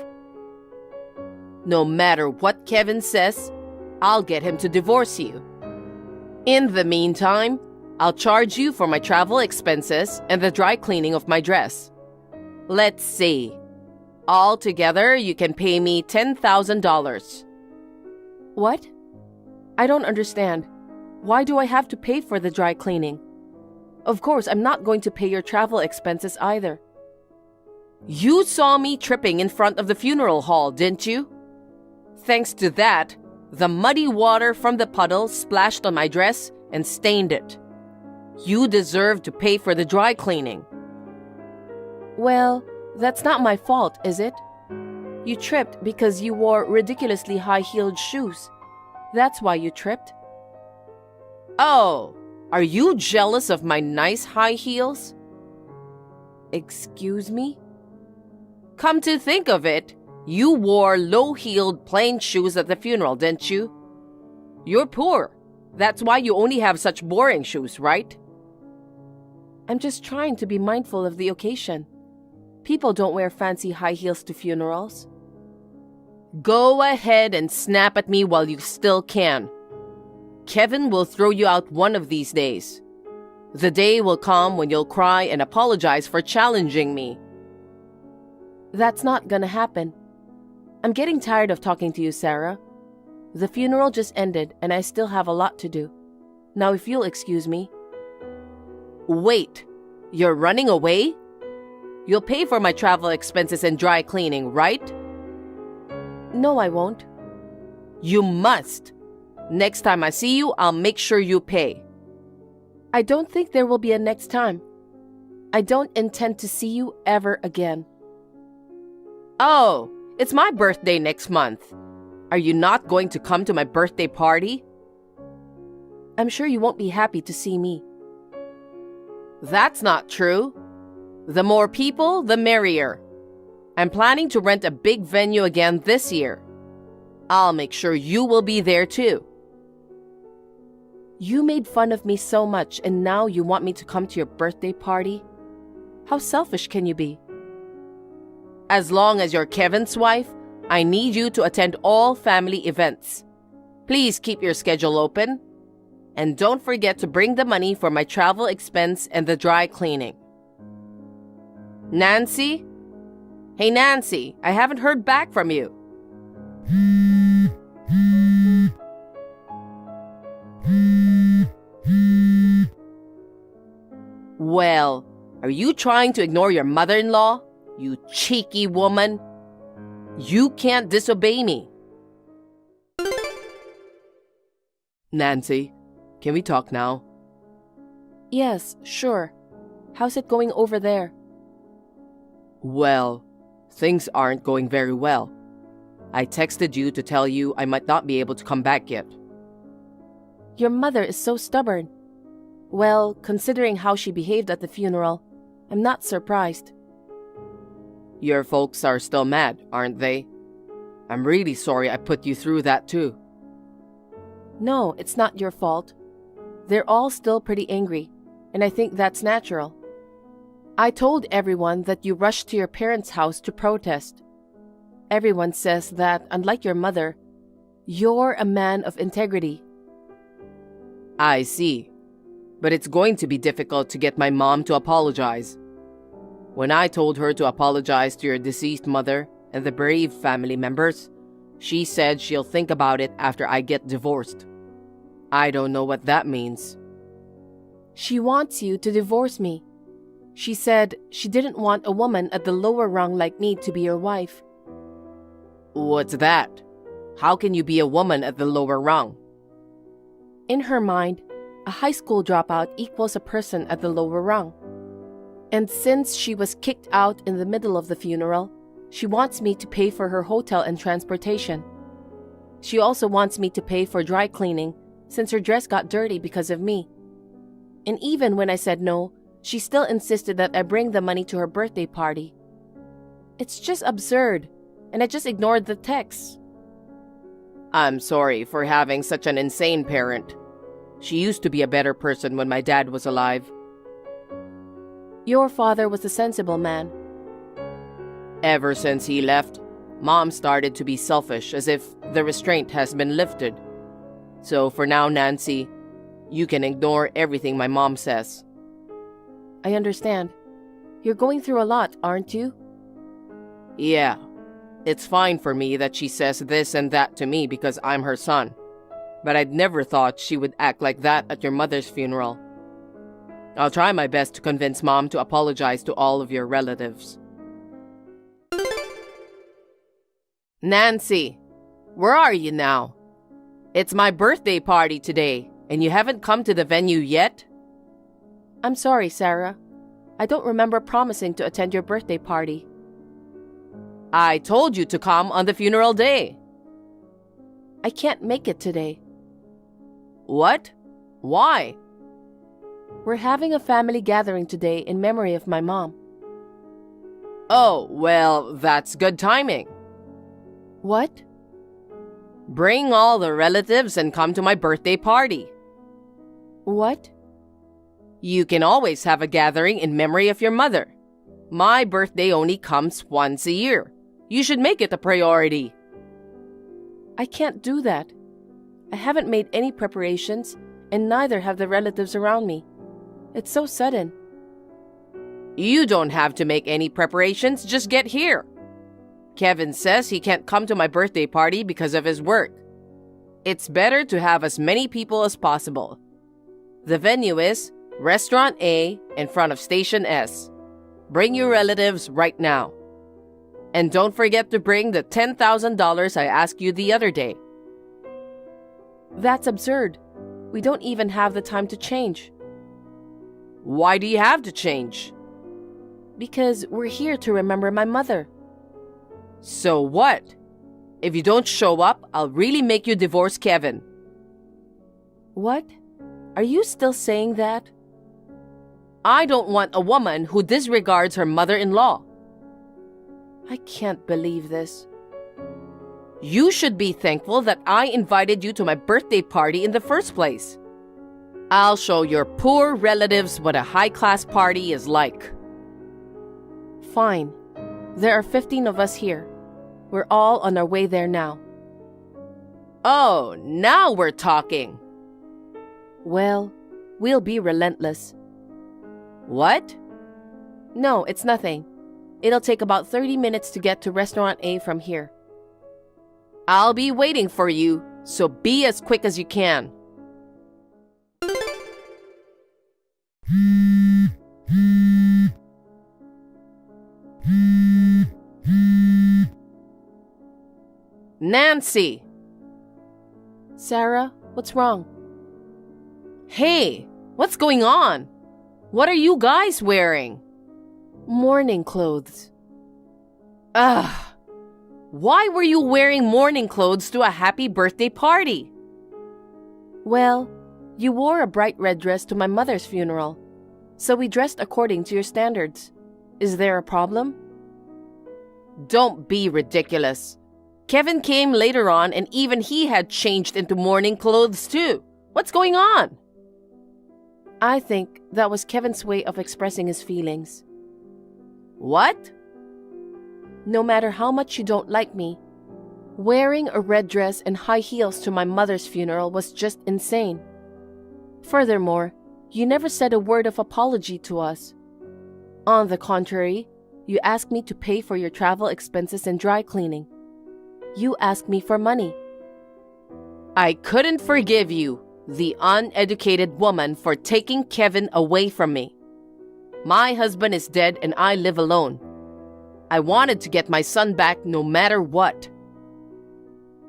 No matter what Kevin says, I'll get him to divorce you. In the meantime, I'll charge you for my travel expenses and the dry cleaning of my dress. Let's see. Altogether, you can pay me $10,000. What? I don't understand. Why do I have to pay for the dry cleaning? Of course, I'm not going to pay your travel expenses either. You saw me tripping in front of the funeral hall, didn't you? Thanks to that, the muddy water from the puddle splashed on my dress and stained it. You deserve to pay for the dry cleaning. Well, that's not my fault, is it? You tripped because you wore ridiculously high-heeled shoes. That's why you tripped. Oh, are you jealous of my nice high heels? Excuse me? Come to think of it, you wore low-heeled plain shoes at the funeral, didn't you? You're poor. That's why you only have such boring shoes, right? I'm just trying to be mindful of the occasion. People don't wear fancy high heels to funerals. Go ahead and snap at me while you still can. Kevin will throw you out one of these days. The day will come when you'll cry and apologize for challenging me. That's not gonna happen. I'm getting tired of talking to you, Sarah. The funeral just ended and I still have a lot to do. Now if you'll excuse me. Wait, you're running away? You'll pay for my travel expenses and dry cleaning, right? No, I won't. You must. Next time I see you, I'll make sure you pay. I don't think there will be a next time. I don't intend to see you ever again. Oh, it's my birthday next month. Are you not going to come to my birthday party? I'm sure you won't be happy to see me. That's not true. The more people, the merrier. I'm planning to rent a big venue again this year. I'll make sure you will be there too. You made fun of me so much and now you want me to come to your birthday party? How selfish can you be? As long as you're Kevin's wife, I need you to attend all family events. Please keep your schedule open. And don't forget to bring the money for my travel expense and the dry cleaning. Nancy? Hey, Nancy, I haven't heard back from you. Well, are you trying to ignore your mother-in-law? You cheeky woman. You can't disobey me. Nancy, can we talk now? Yes, sure. How's it going over there? Well, things aren't going very well. I texted you to tell you I might not be able to come back yet. Your mother is so stubborn. Well, considering how she behaved at the funeral, I'm not surprised. Your folks are still mad, aren't they? I'm really sorry I put you through that too. No, it's not your fault. They're all still pretty angry, and I think that's natural. I told everyone that you rushed to your parents' house to protest. Everyone says that, unlike your mother, you're a man of integrity. I see. But it's going to be difficult to get my mom to apologize. When I told her to apologize to your deceased mother and the bereaved family members, she said she'll think about it after I get divorced. I don't know what that means. She wants you to divorce me. She said she didn't want a woman at the lower rung like me to be your wife. What's that? How can you be a woman at the lower rung? In her mind, a high school dropout equals a person at the lower rung. And since she was kicked out in the middle of the funeral, she wants me to pay for her hotel and transportation. She also wants me to pay for dry cleaning since her dress got dirty because of me. And even when I said no, she still insisted that I bring the money to her birthday party. It's just absurd, and I just ignored the texts. I'm sorry for having such an insane parent. She used to be a better person when my dad was alive. Your father was a sensible man. Ever since he left, Mom started to be selfish, as if the restraint has been lifted. So for now, Nancy, you can ignore everything my mom says. I understand. You're going through a lot, aren't you? Yeah. It's fine for me that she says this and that to me because I'm her son. But I'd never thought she would act like that at your mother's funeral. I'll try my best to convince Mom to apologize to all of your relatives. Nancy, where are you now? It's my birthday party today, and you haven't come to the venue yet? I'm sorry, Sarah. I don't remember promising to attend your birthday party. I told you to come on the funeral day. I can't make it today. What? Why? We're having a family gathering today in memory of my mom. Oh, well, that's good timing. What? Bring all the relatives and come to my birthday party. What? You can always have a gathering in memory of your mother. My birthday only comes once a year. You should make it a priority. I can't do that. I haven't made any preparations, and neither have the relatives around me. It's so sudden. You don't have to make any preparations, just get here. Kevin says he can't come to my birthday party because of his work. It's better to have as many people as possible. The venue is Restaurant A in front of Station S. Bring your relatives right now. And don't forget to bring the $10,000 I asked you the other day. That's absurd. We don't even have the time to change. Why do you have to change? Because we're here to remember my mother. So what? If you don't show up, I'll really make you divorce Kevin. What? Are you still saying that? I don't want a woman who disregards her mother-in-law. I can't believe this. You should be thankful that I invited you to my birthday party in the first place. I'll show your poor relatives what a high-class party is like. Fine. There are 15 of us here. We're all on our way there now. Oh, now we're talking. Well, we'll be relentless. What? No, it's nothing. It'll take about 30 minutes to get to Restaurant A from here. I'll be waiting for you, so be as quick as you can. Nancy! Sarah, what's wrong? Hey, what's going on? What are you guys wearing? Mourning clothes. Ugh. Why were you wearing mourning clothes to a happy birthday party? Well, You wore a bright red dress to my mother's funeral, so we dressed according to your standards. Is there a problem? Don't be ridiculous. Kevin came later on and even he had changed into mourning clothes too. What's going on? I think that was Kevin's way of expressing his feelings. What? No matter how much you don't like me, wearing a red dress and high heels to my mother's funeral was just insane. Furthermore, you never said a word of apology to us. On the contrary, you asked me to pay for your travel expenses and dry cleaning. You asked me for money. I couldn't forgive you, the uneducated woman, for taking Kevin away from me. My husband is dead and I live alone. I wanted to get my son back no matter what.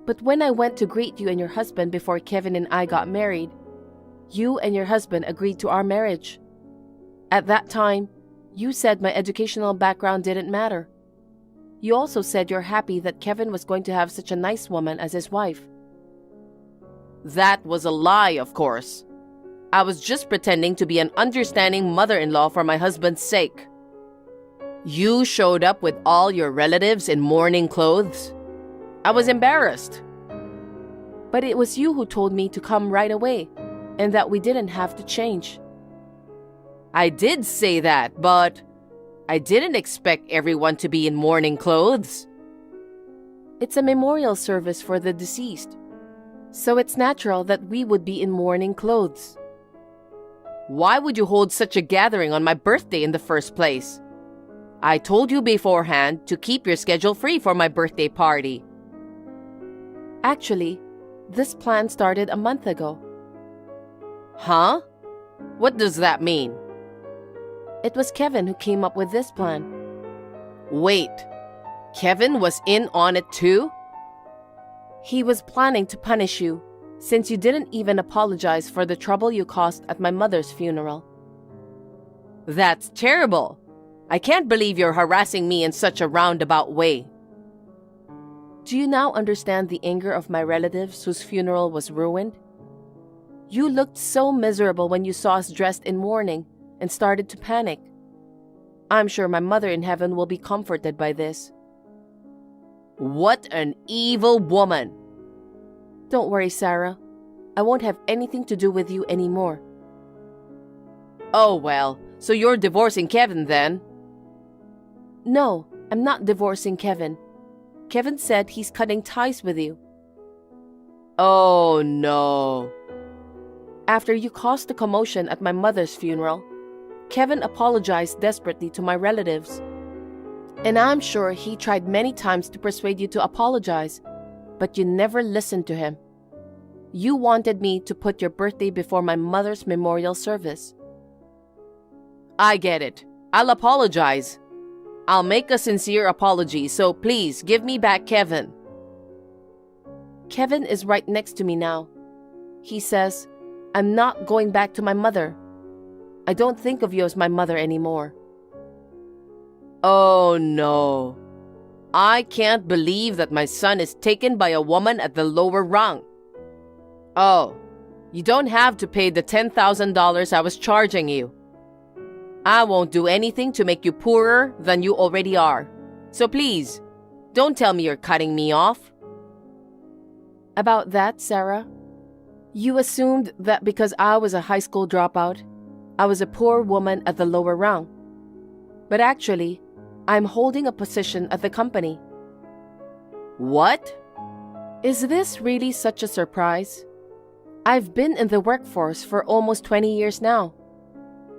But when I went to greet you and your husband before Kevin and I got married, you and your husband agreed to our marriage. At that time, you said my educational background didn't matter. You also said you're happy that Kevin was going to have such a nice woman as his wife. That was a lie, of course. I was just pretending to be an understanding mother-in-law for my husband's sake. You showed up with all your relatives in mourning clothes. I was embarrassed. But it was you who told me to come right away, and that we didn't have to change. I did say that, but I didn't expect everyone to be in mourning clothes. It's a memorial service for the deceased, so it's natural that we would be in mourning clothes. Why would you hold such a gathering on my birthday in the first place? I told you beforehand to keep your schedule free for my birthday party. Actually, this plan started a month ago. Huh? What does that mean? It was Kevin who came up with this plan. Wait, Kevin was in on it too? He was planning to punish you, since you didn't even apologize for the trouble you caused at my mother's funeral. That's terrible. I can't believe you're harassing me in such a roundabout way. Do you now understand the anger of my relatives whose funeral was ruined? You looked so miserable when you saw us dressed in mourning and started to panic. I'm sure my mother in heaven will be comforted by this. What an evil woman! Don't worry, Sarah. I won't have anything to do with you anymore. Oh well, so you're divorcing Kevin then? No, I'm not divorcing Kevin. Kevin said he's cutting ties with you. Oh no. After you caused the commotion at my mother's funeral, Kevin apologized desperately to my relatives. And I'm sure he tried many times to persuade you to apologize, but you never listened to him. You wanted me to put your birthday before my mother's memorial service. I get it. I'll apologize. I'll make a sincere apology, so please give me back Kevin. Kevin is right next to me now. He says, I'm not going back to my mother. I don't think of you as my mother anymore. Oh no. I can't believe that my son is taken by a woman at the lower rung. Oh, you don't have to pay the $10,000 I was charging you. I won't do anything to make you poorer than you already are. So please, don't tell me you're cutting me off. About that, Sarah, you assumed that because I was a high school dropout, I was a poor woman at the lower rung. But actually, I'm holding a position at the company. What? Is this really such a surprise? I've been in the workforce for almost 20 years now.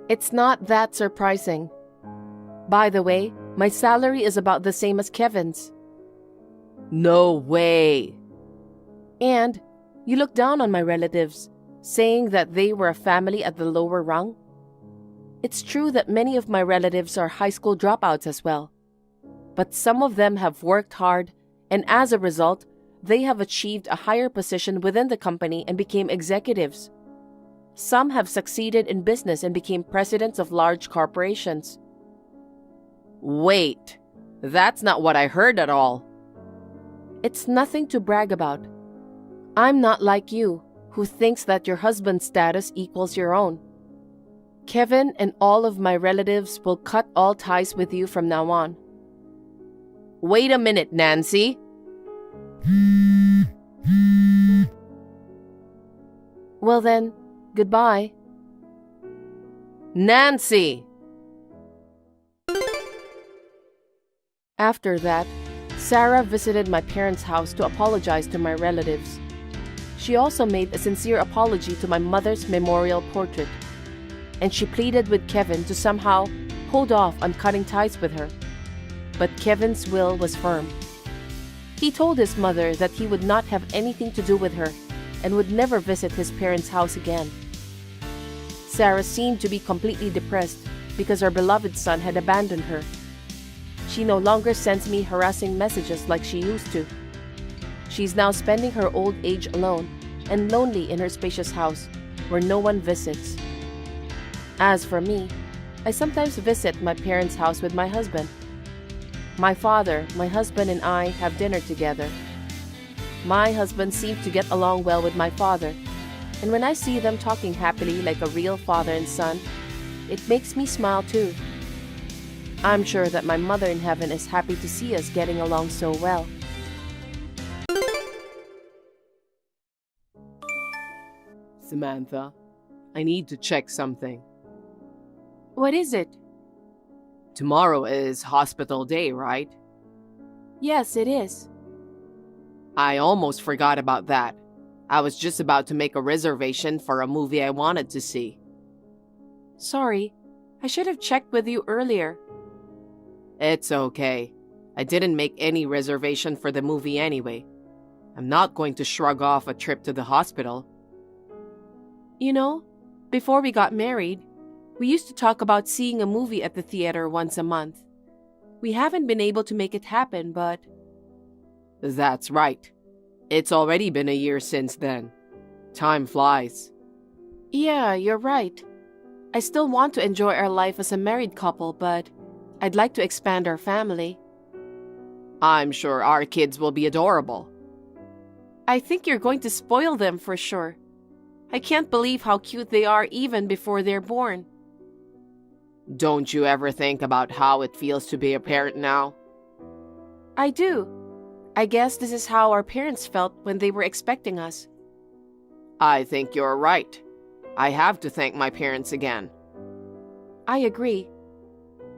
It's not that surprising. By the way, my salary is about the same as Kevin's. No way. And you look down on my relatives, saying that they were a family at the lower rung. It's true that many of my relatives are high school dropouts as well. But some of them have worked hard, and as a result, they have achieved a higher position within the company and became executives. Some have succeeded in business and became presidents of large corporations. Wait, that's not what I heard at all. It's nothing to brag about. I'm not like you, who thinks that your husband's status equals your own. Kevin and all of my relatives will cut all ties with you from now on. Wait a minute, Nancy. Well then, goodbye. Nancy! After that, Sarah visited my parents' house to apologize to my relatives. She also made a sincere apology to my mother's memorial portrait, and she pleaded with Kevin to somehow hold off on cutting ties with her. But Kevin's will was firm. He told his mother that he would not have anything to do with her and would never visit his parents' house again. Sarah seemed to be completely depressed because her beloved son had abandoned her. She no longer sends me harassing messages like she used to. She's now spending her old age alone and lonely in her spacious house where no one visits. As for me, I sometimes visit my parents' house with my husband. My father, my husband, and I have dinner together. My husband seems to get along well with my father, and when I see them talking happily like a real father and son, it makes me smile too. I'm sure that my mother in heaven is happy to see us getting along so well. Samantha, I need to check something. What is it? Tomorrow is hospital day, right? Yes, it is. I almost forgot about that. I was just about to make a reservation for a movie I wanted to see. Sorry, I should have checked with you earlier. It's okay. I didn't make any reservation for the movie anyway. I'm not going to shrug off a trip to the hospital. You know, before we got married, we used to talk about seeing a movie at the theater once a month. We haven't been able to make it happen, but... That's right. It's already been a year since then. Time flies. Yeah, you're right. I still want to enjoy our life as a married couple, but I'd like to expand our family. I'm sure our kids will be adorable. I think you're going to spoil them for sure. I can't believe how cute they are even before they're born. Don't you ever think about how it feels to be a parent now? I do. I guess this is how our parents felt when they were expecting us. I think you're right. I have to thank my parents again. I agree.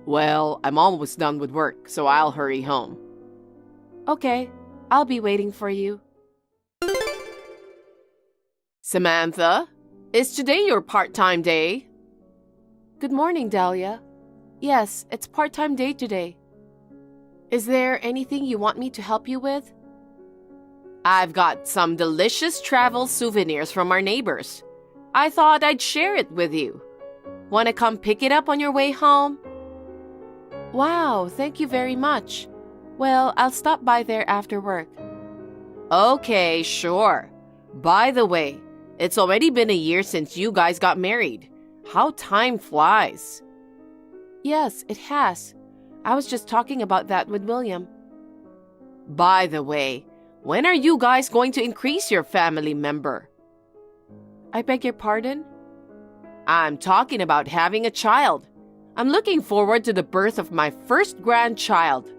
Well, I'm almost done with work, so I'll hurry home. Okay, I'll be waiting for you. Samantha, is today your part-time day? Good morning, Dahlia. Yes, it's part-time day today. Is there anything you want me to help you with? I've got some delicious travel souvenirs from our neighbors. I thought I'd share it with you. Want to come pick it up on your way home? Wow, thank you very much. Well, I'll stop by there after work. Okay, sure. By the way, it's already been a year since you guys got married. How time flies. Yes, it has. I was just talking about that with William. By the way, when are you guys going to increase your family member? I beg your pardon? I'm talking about having a child. I'm looking forward to the birth of my first grandchild.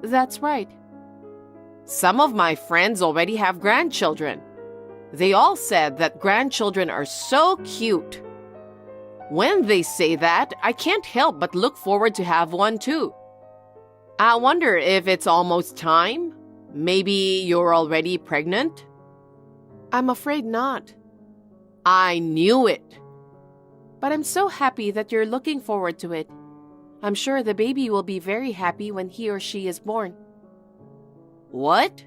That's right. Some of my friends already have grandchildren. They all said that grandchildren are so cute. When they say that, I can't help but look forward to have one too. I wonder if it's almost time? Maybe you're already pregnant? I'm afraid not. I knew it. But I'm so happy that you're looking forward to it. I'm sure the baby will be very happy when he or she is born. What?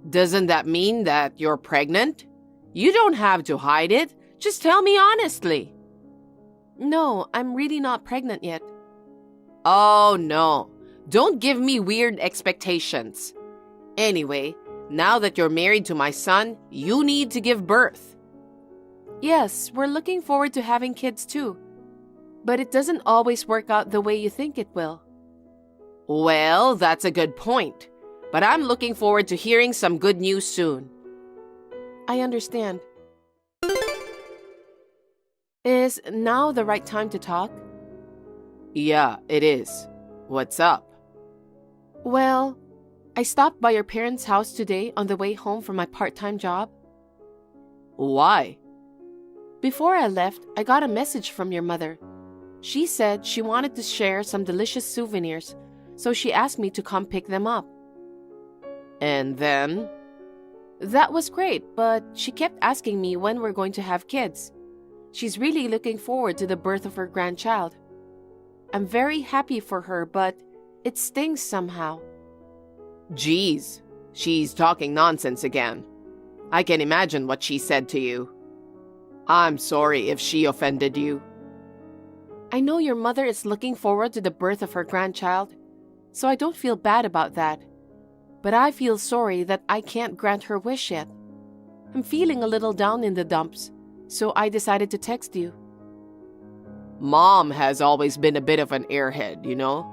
Doesn't that mean that you're pregnant? You don't have to hide it. Just tell me honestly. No, I'm really not pregnant yet. Oh no. Don't give me weird expectations. Anyway, now that you're married to my son, you need to give birth. Yes, we're looking forward to having kids too. But it doesn't always work out the way you think it will. Well, that's a good point. But I'm looking forward to hearing some good news soon. I understand. Is now the right time to talk? Yeah, it is. What's up? Well, I stopped by your parents' house today on the way home from my part-time job. Why? Before I left, I got a message from your mother. She said she wanted to share some delicious souvenirs, so she asked me to come pick them up. And then? That was great, but she kept asking me when we're going to have kids. She's really looking forward to the birth of her grandchild. I'm very happy for her, but it stings somehow. Geez, she's talking nonsense again. I can imagine what she said to you. I'm sorry if she offended you. I know your mother is looking forward to the birth of her grandchild, so I don't feel bad about that. But I feel sorry that I can't grant her wish yet. I'm feeling a little down in the dumps, so I decided to text you. Mom has always been a bit of an airhead, you know?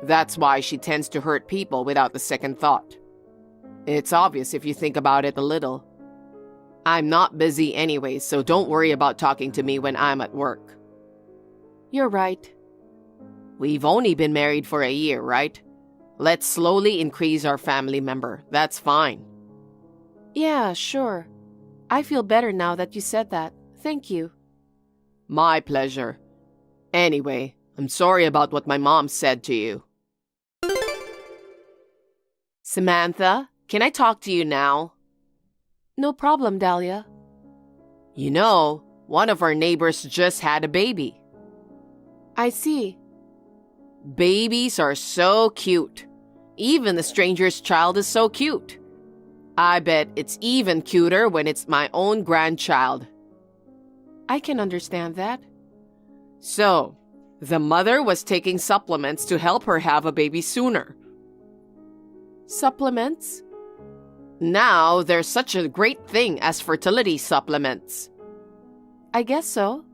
That's why she tends to hurt people without a second thought. It's obvious if you think about it a little. I'm not busy anyway, so don't worry about talking to me when I'm at work. You're right. We've only been married for a year, right? Let's slowly increase our family member. That's fine. Yeah, sure. I feel better now that you said that. Thank you. My pleasure. Anyway, I'm sorry about what my mom said to you. Samantha, can I talk to you now? No problem, Dahlia. You know, one of our neighbors just had a baby. I see. Babies are so cute. Even a stranger's child is so cute. I bet it's even cuter when it's my own grandchild. I can understand that. So, the mother was taking supplements to help her have a baby sooner. Supplements? Now, there's such a great thing as fertility supplements. I guess so.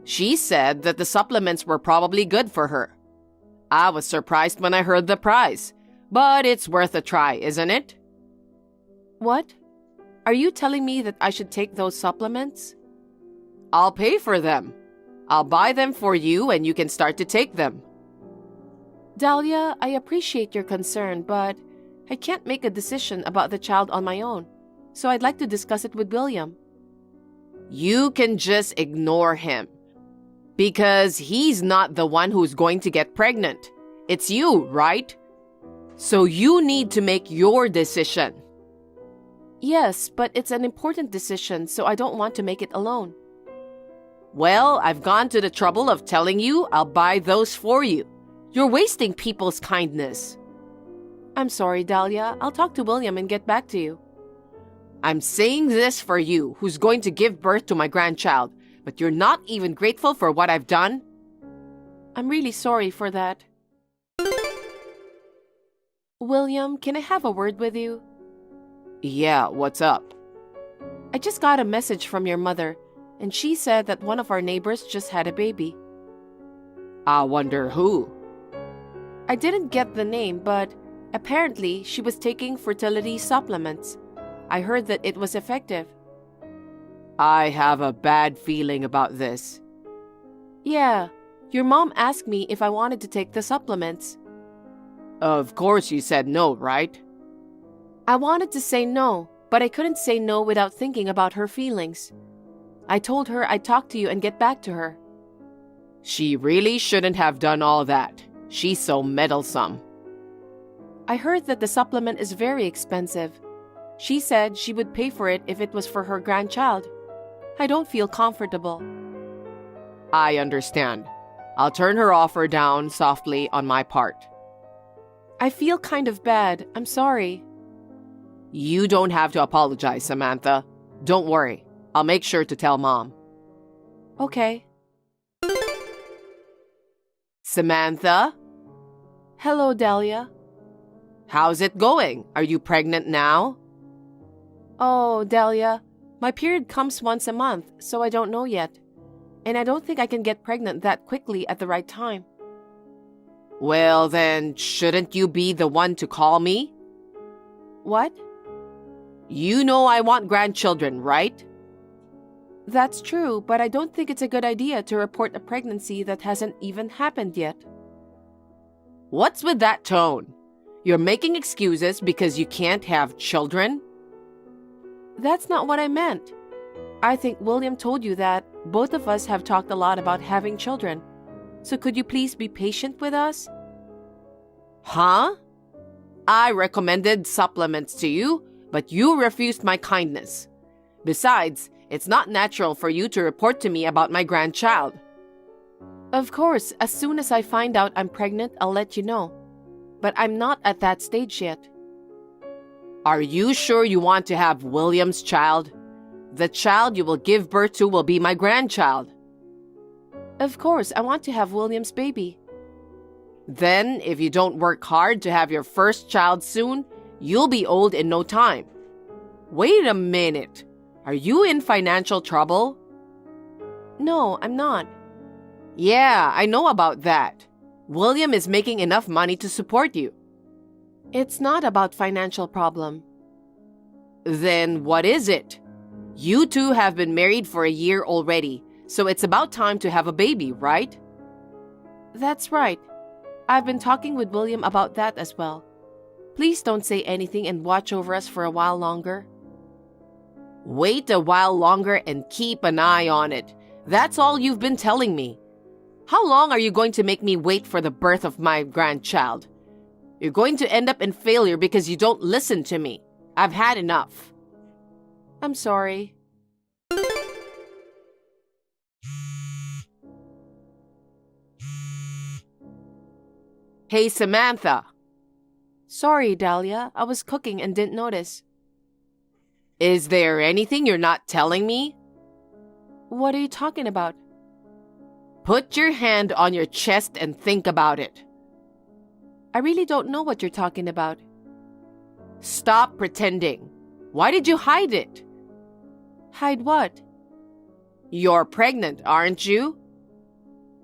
She said that the supplements were probably good for her. I was surprised when I heard the price, but it's worth a try, isn't it? What? Are you telling me that I should take those supplements? I'll pay for them. I'll buy them for you and you can start to take them. Dahlia, I appreciate your concern, but I can't make a decision about the child on my own, so I'd like to discuss it with William. You can just ignore him. Because he's not the one who's going to get pregnant. It's you, right? So you need to make your decision. Yes, but it's an important decision, so I don't want to make it alone. Well, I've gone to the trouble of telling you I'll buy those for you. You're wasting people's kindness. I'm sorry, Dahlia. I'll talk to William and get back to you. I'm saying this for you, who's going to give birth to my grandchild, but you're not even grateful for what I've done? I'm really sorry for that. William, can I have a word with you? Yeah, what's up? I just got a message from your mother, and she said that one of our neighbors just had a baby. I wonder who. I didn't get the name, but apparently she was taking fertility supplements. I heard that it was effective. I have a bad feeling about this. Yeah, your mom asked me if I wanted to take the supplements. Of course you said no, right? I wanted to say no, but I couldn't say no without thinking about her feelings. I told her I'd talk to you and get back to her. She really shouldn't have done all that. She's so meddlesome. I heard that the supplement is very expensive. She said she would pay for it if it was for her grandchild. I don't feel comfortable. I understand. I'll turn her offer down softly on my part. I feel kind of bad. I'm sorry. You don't have to apologize, Samantha. Don't worry. I'll make sure to tell Mom. Okay. Samantha? Hello, Dahlia. How's it going? Are you pregnant now? Oh, Dahlia, my period comes once a month, so I don't know yet. And I don't think I can get pregnant that quickly at the right time. Well, then, shouldn't you be the one to call me? What? You know I want grandchildren, right? That's true, but I don't think it's a good idea to report a pregnancy that hasn't even happened yet. What's with that tone? You're making excuses because you can't have children? That's not what I meant. I think William told you that both of us have talked a lot about having children. So could you please be patient with us? Huh? I recommended supplements to you, but you refused my kindness. Besides, it's not natural for you to report to me about my grandchild. Of course, as soon as I find out I'm pregnant, I'll let you know. But I'm not at that stage yet. Are you sure you want to have William's child? The child you will give birth to will be my grandchild. Of course, I want to have William's baby. Then, if you don't work hard to have your first child soon, you'll be old in no time. Wait a minute. Are you in financial trouble? No, I'm not. Yeah, I know about that. William is making enough money to support you. It's not about financial problem. Then what is it? You two have been married for a year already, so it's about time to have a baby, right? That's right. I've been talking with William about that as well. Please don't say anything and watch over us for a while longer. Wait a while longer and keep an eye on it. That's all you've been telling me. How long are you going to make me wait for the birth of my grandchild? You're going to end up in failure because you don't listen to me. I've had enough. I'm sorry. Hey, Samantha. Sorry, Dahlia. I was cooking and didn't notice. Is there anything you're not telling me? What are you talking about? Put your hand on your chest and think about it. I really don't know what you're talking about. Stop pretending. Why did you hide it? Hide what? You're pregnant, aren't you?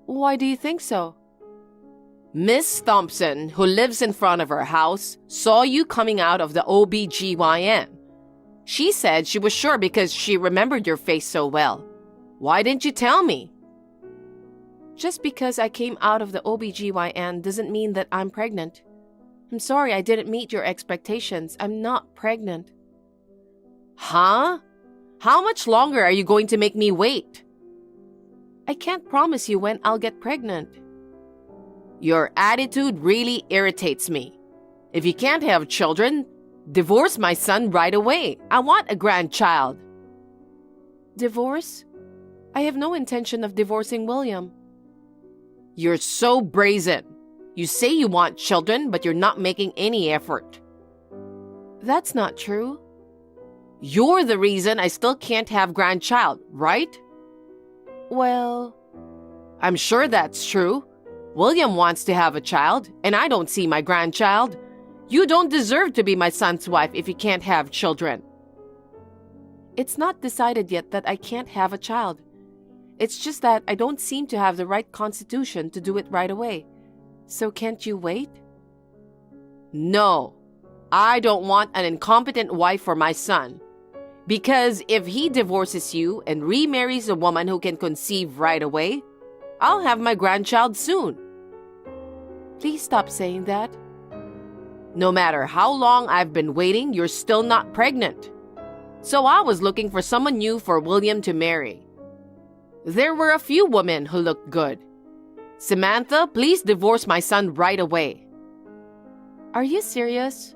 Why do you think so? Miss Thompson, who lives in front of her house, saw you coming out of the OBGYN. She said she was sure because she remembered your face so well. Why didn't you tell me? Just because I came out of the OBGYN doesn't mean that I'm pregnant. I'm sorry I didn't meet your expectations. I'm not pregnant. Huh? How much longer are you going to make me wait? I can't promise you when I'll get pregnant. Your attitude really irritates me. If you can't have children, divorce my son right away. I want a grandchild. Divorce? I have no intention of divorcing William. You're so brazen. You say you want children, but you're not making any effort. That's not true. You're the reason I still can't have grandchild, right? Well, I'm sure that's true. William wants to have a child, and I don't see my grandchild. You don't deserve to be my son's wife if you can't have children. It's not decided yet that I can't have a child. It's just that I don't seem to have the right constitution to do it right away. So can't you wait? No, I don't want an incompetent wife for my son. Because if he divorces you and remarries a woman who can conceive right away, I'll have my grandchild soon. Please stop saying that. No matter how long I've been waiting, you're still not pregnant. So I was looking for someone new for William to marry. There were a few women who looked good. Samantha, please divorce my son right away. Are you serious?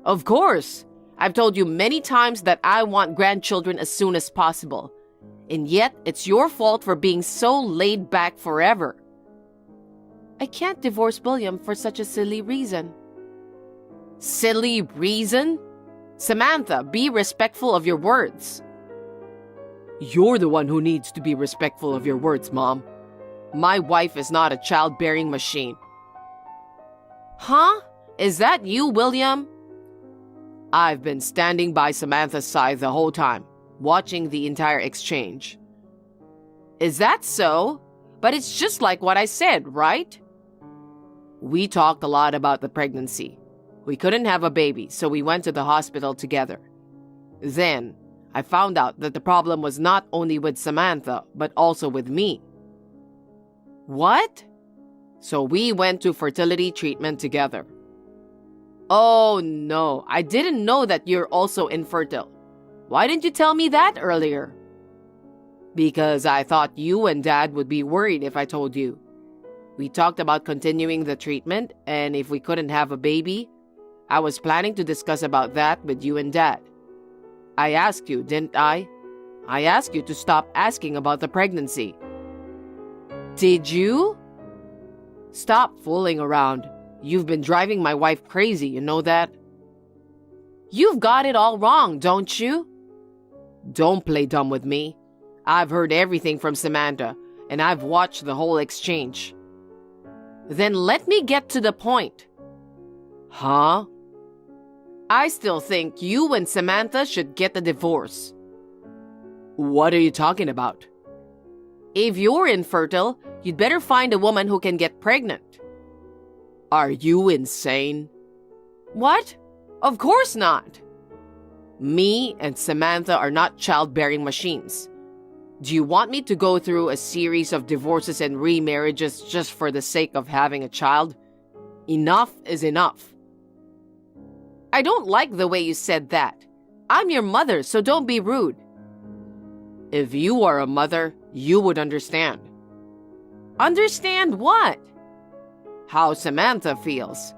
Of course. I've told you many times that I want grandchildren as soon as possible. And yet, it's your fault for being so laid back forever. I can't divorce William for such a silly reason. Silly reason? Samantha, be respectful of your words. You're the one who needs to be respectful of your words, Mom. My wife is not a childbearing machine. Huh? Is that you, William? I've been standing by Samantha's side the whole time, watching the entire exchange. Is that so? But it's just like what I said, right? We talked a lot about the pregnancy. We couldn't have a baby, so we went to the hospital together. Then, I found out that the problem was not only with Samantha, but also with me. What? So we went to fertility treatment together. Oh no, I didn't know that you're also infertile. Why didn't you tell me that earlier? Because I thought you and Dad would be worried if I told you. We talked about continuing the treatment, and if we couldn't have a baby, I was planning to discuss about that with you and Dad. I asked you, didn't I? I asked you to stop asking about the pregnancy. Did you? Stop fooling around. You've been driving my wife crazy, you know that? You've got it all wrong, don't you? Don't play dumb with me. I've heard everything from Samantha, and I've watched the whole exchange. Then let me get to the point. Huh? I still think you and Samantha should get a divorce. What are you talking about? If you're infertile, you'd better find a woman who can get pregnant. Are you insane? What? Of course not. Me and Samantha are not childbearing machines. Do you want me to go through a series of divorces and remarriages just for the sake of having a child? Enough is enough. I don't like the way you said that. I'm your mother, so don't be rude. If you are a mother, you would understand. Understand what? How Samantha feels.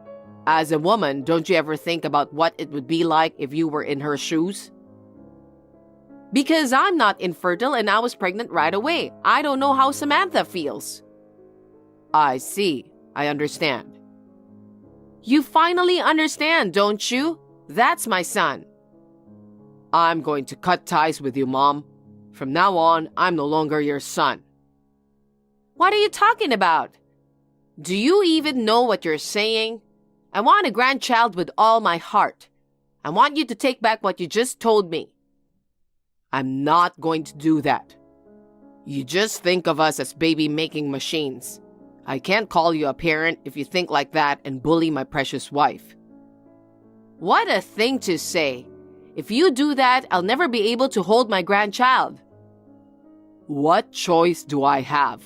As a woman, don't you ever think about what it would be like if you were in her shoes? Because I'm not infertile and I was pregnant right away. I don't know how Samantha feels. I see. I understand. You finally understand, don't you? That's my son. I'm going to cut ties with you, Mom. From now on, I'm no longer your son. What are you talking about? Do you even know what you're saying? I want a grandchild with all my heart. I want you to take back what you just told me. I'm not going to do that. You just think of us as baby-making machines. I can't call you a parent if you think like that and bully my precious wife. What a thing to say. If you do that, I'll never be able to hold my grandchild. What choice do I have?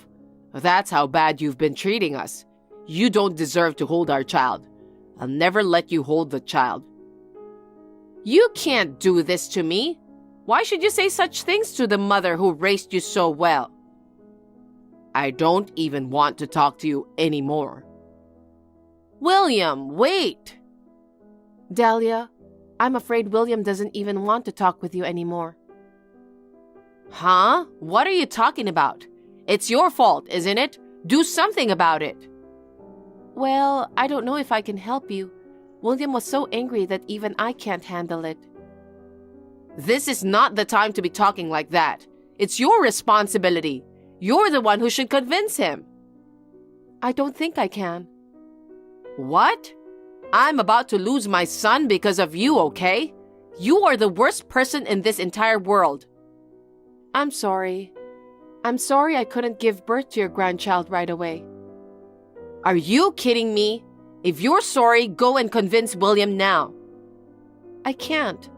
That's how bad you've been treating us. You don't deserve to hold our child. I'll never let you hold the child. You can't do this to me. Why should you say such things to the mother who raised you so well? I don't even want to talk to you anymore. William, wait! Dahlia, I'm afraid William doesn't even want to talk with you anymore. Huh? What are you talking about? It's your fault, isn't it? Do something about it. Well, I don't know if I can help you. William was so angry that even I can't handle it. This is not the time to be talking like that. It's your responsibility. You're the one who should convince him. I don't think I can. What? I'm about to lose my son because of you, okay? You are the worst person in this entire world. I'm sorry. I'm sorry I couldn't give birth to your grandchild right away. Are you kidding me? If you're sorry, go and convince William now. I can't.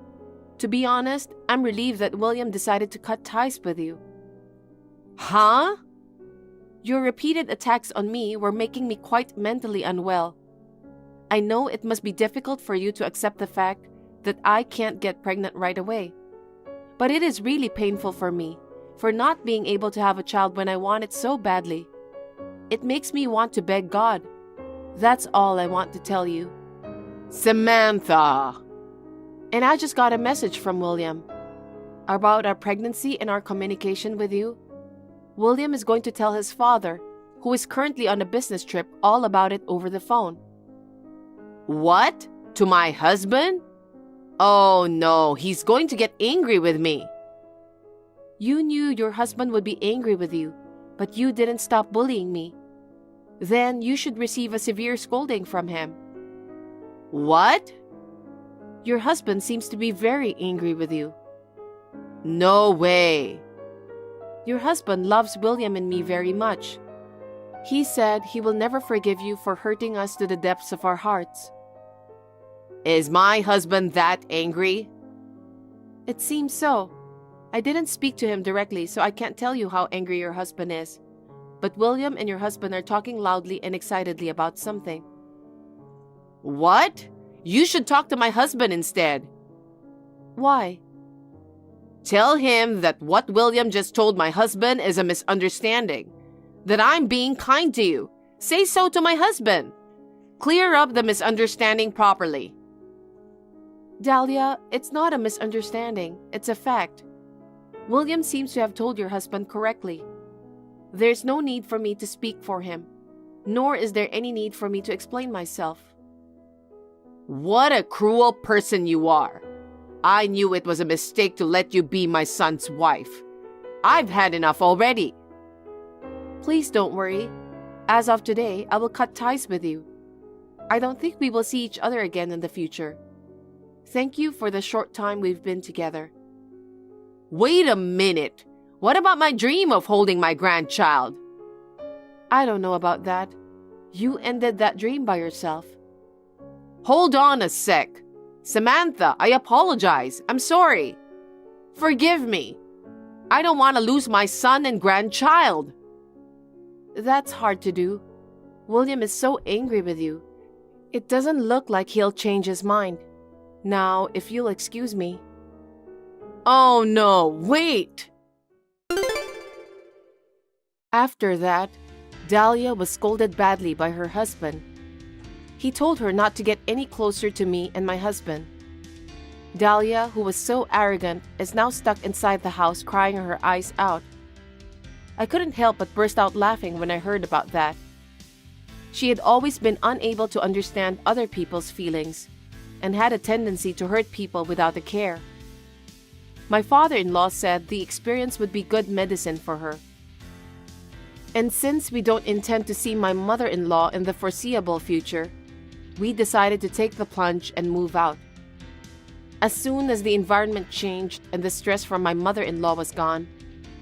To be honest, I'm relieved that William decided to cut ties with you. Huh? Your repeated attacks on me were making me quite mentally unwell. I know it must be difficult for you to accept the fact that I can't get pregnant right away. But it is really painful for me, for not being able to have a child when I want it so badly. It makes me want to beg God. That's all I want to tell you. Samantha! And I just got a message from William about our pregnancy and our communication with you. William is going to tell his father, who is currently on a business trip, all about it over the phone. What? To my husband? Oh no, he's going to get angry with me. You knew your husband would be angry with you, but you didn't stop bullying me. Then you should receive a severe scolding from him. What? Your husband seems to be very angry with you. No way. Your husband loves William and me very much. He said he will never forgive you for hurting us to the depths of our hearts. Is my husband that angry? It seems so. I didn't speak to him directly, so I can't tell you how angry your husband is. But William and your husband are talking loudly and excitedly about something. What? You should talk to my husband instead. Why? Tell him that what William just told my husband is a misunderstanding. That I'm being kind to you. Say so to my husband. Clear up the misunderstanding properly. Dahlia, it's not a misunderstanding. It's a fact. William seems to have told your husband correctly. There's no need for me to speak for him, nor is there any need for me to explain myself. What a cruel person you are. I knew it was a mistake to let you be my son's wife. I've had enough already. Please don't worry. As of today, I will cut ties with you. I don't think we will see each other again in the future. Thank you for the short time we've been together. Wait a minute. What about my dream of holding my grandchild? I don't know about that. You ended that dream by yourself. Hold on a sec. Samantha, I apologize. I'm sorry. Forgive me. I don't want to lose my son and grandchild. That's hard to do. William is so angry with you. It doesn't look like he'll change his mind. Now, if you'll excuse me. Oh no, wait! After that, Dahlia was scolded badly by her husband. He told her not to get any closer to me and my husband. Dahlia, who was so arrogant, is now stuck inside the house crying her eyes out. I couldn't help but burst out laughing when I heard about that. She had always been unable to understand other people's feelings and had a tendency to hurt people without a care. My father-in-law said the experience would be good medicine for her. And since we don't intend to see my mother-in-law in the foreseeable future, we decided to take the plunge and move out. As soon as the environment changed and the stress from my mother-in-law was gone,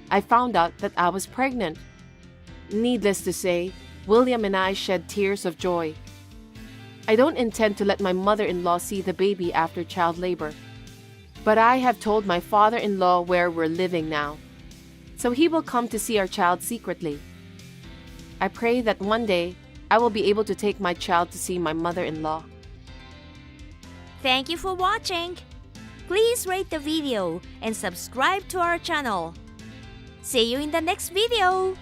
I found out that I was pregnant. Needless to say, William and I shed tears of joy. I don't intend to let my mother-in-law see the baby after child labor, but I have told my father-in-law where we're living now, so he will come to see our child secretly. I pray that one day I will be able to take my child to see my mother-in-law. Thank you for watching. Please rate the video and subscribe to our channel. See you in the next video.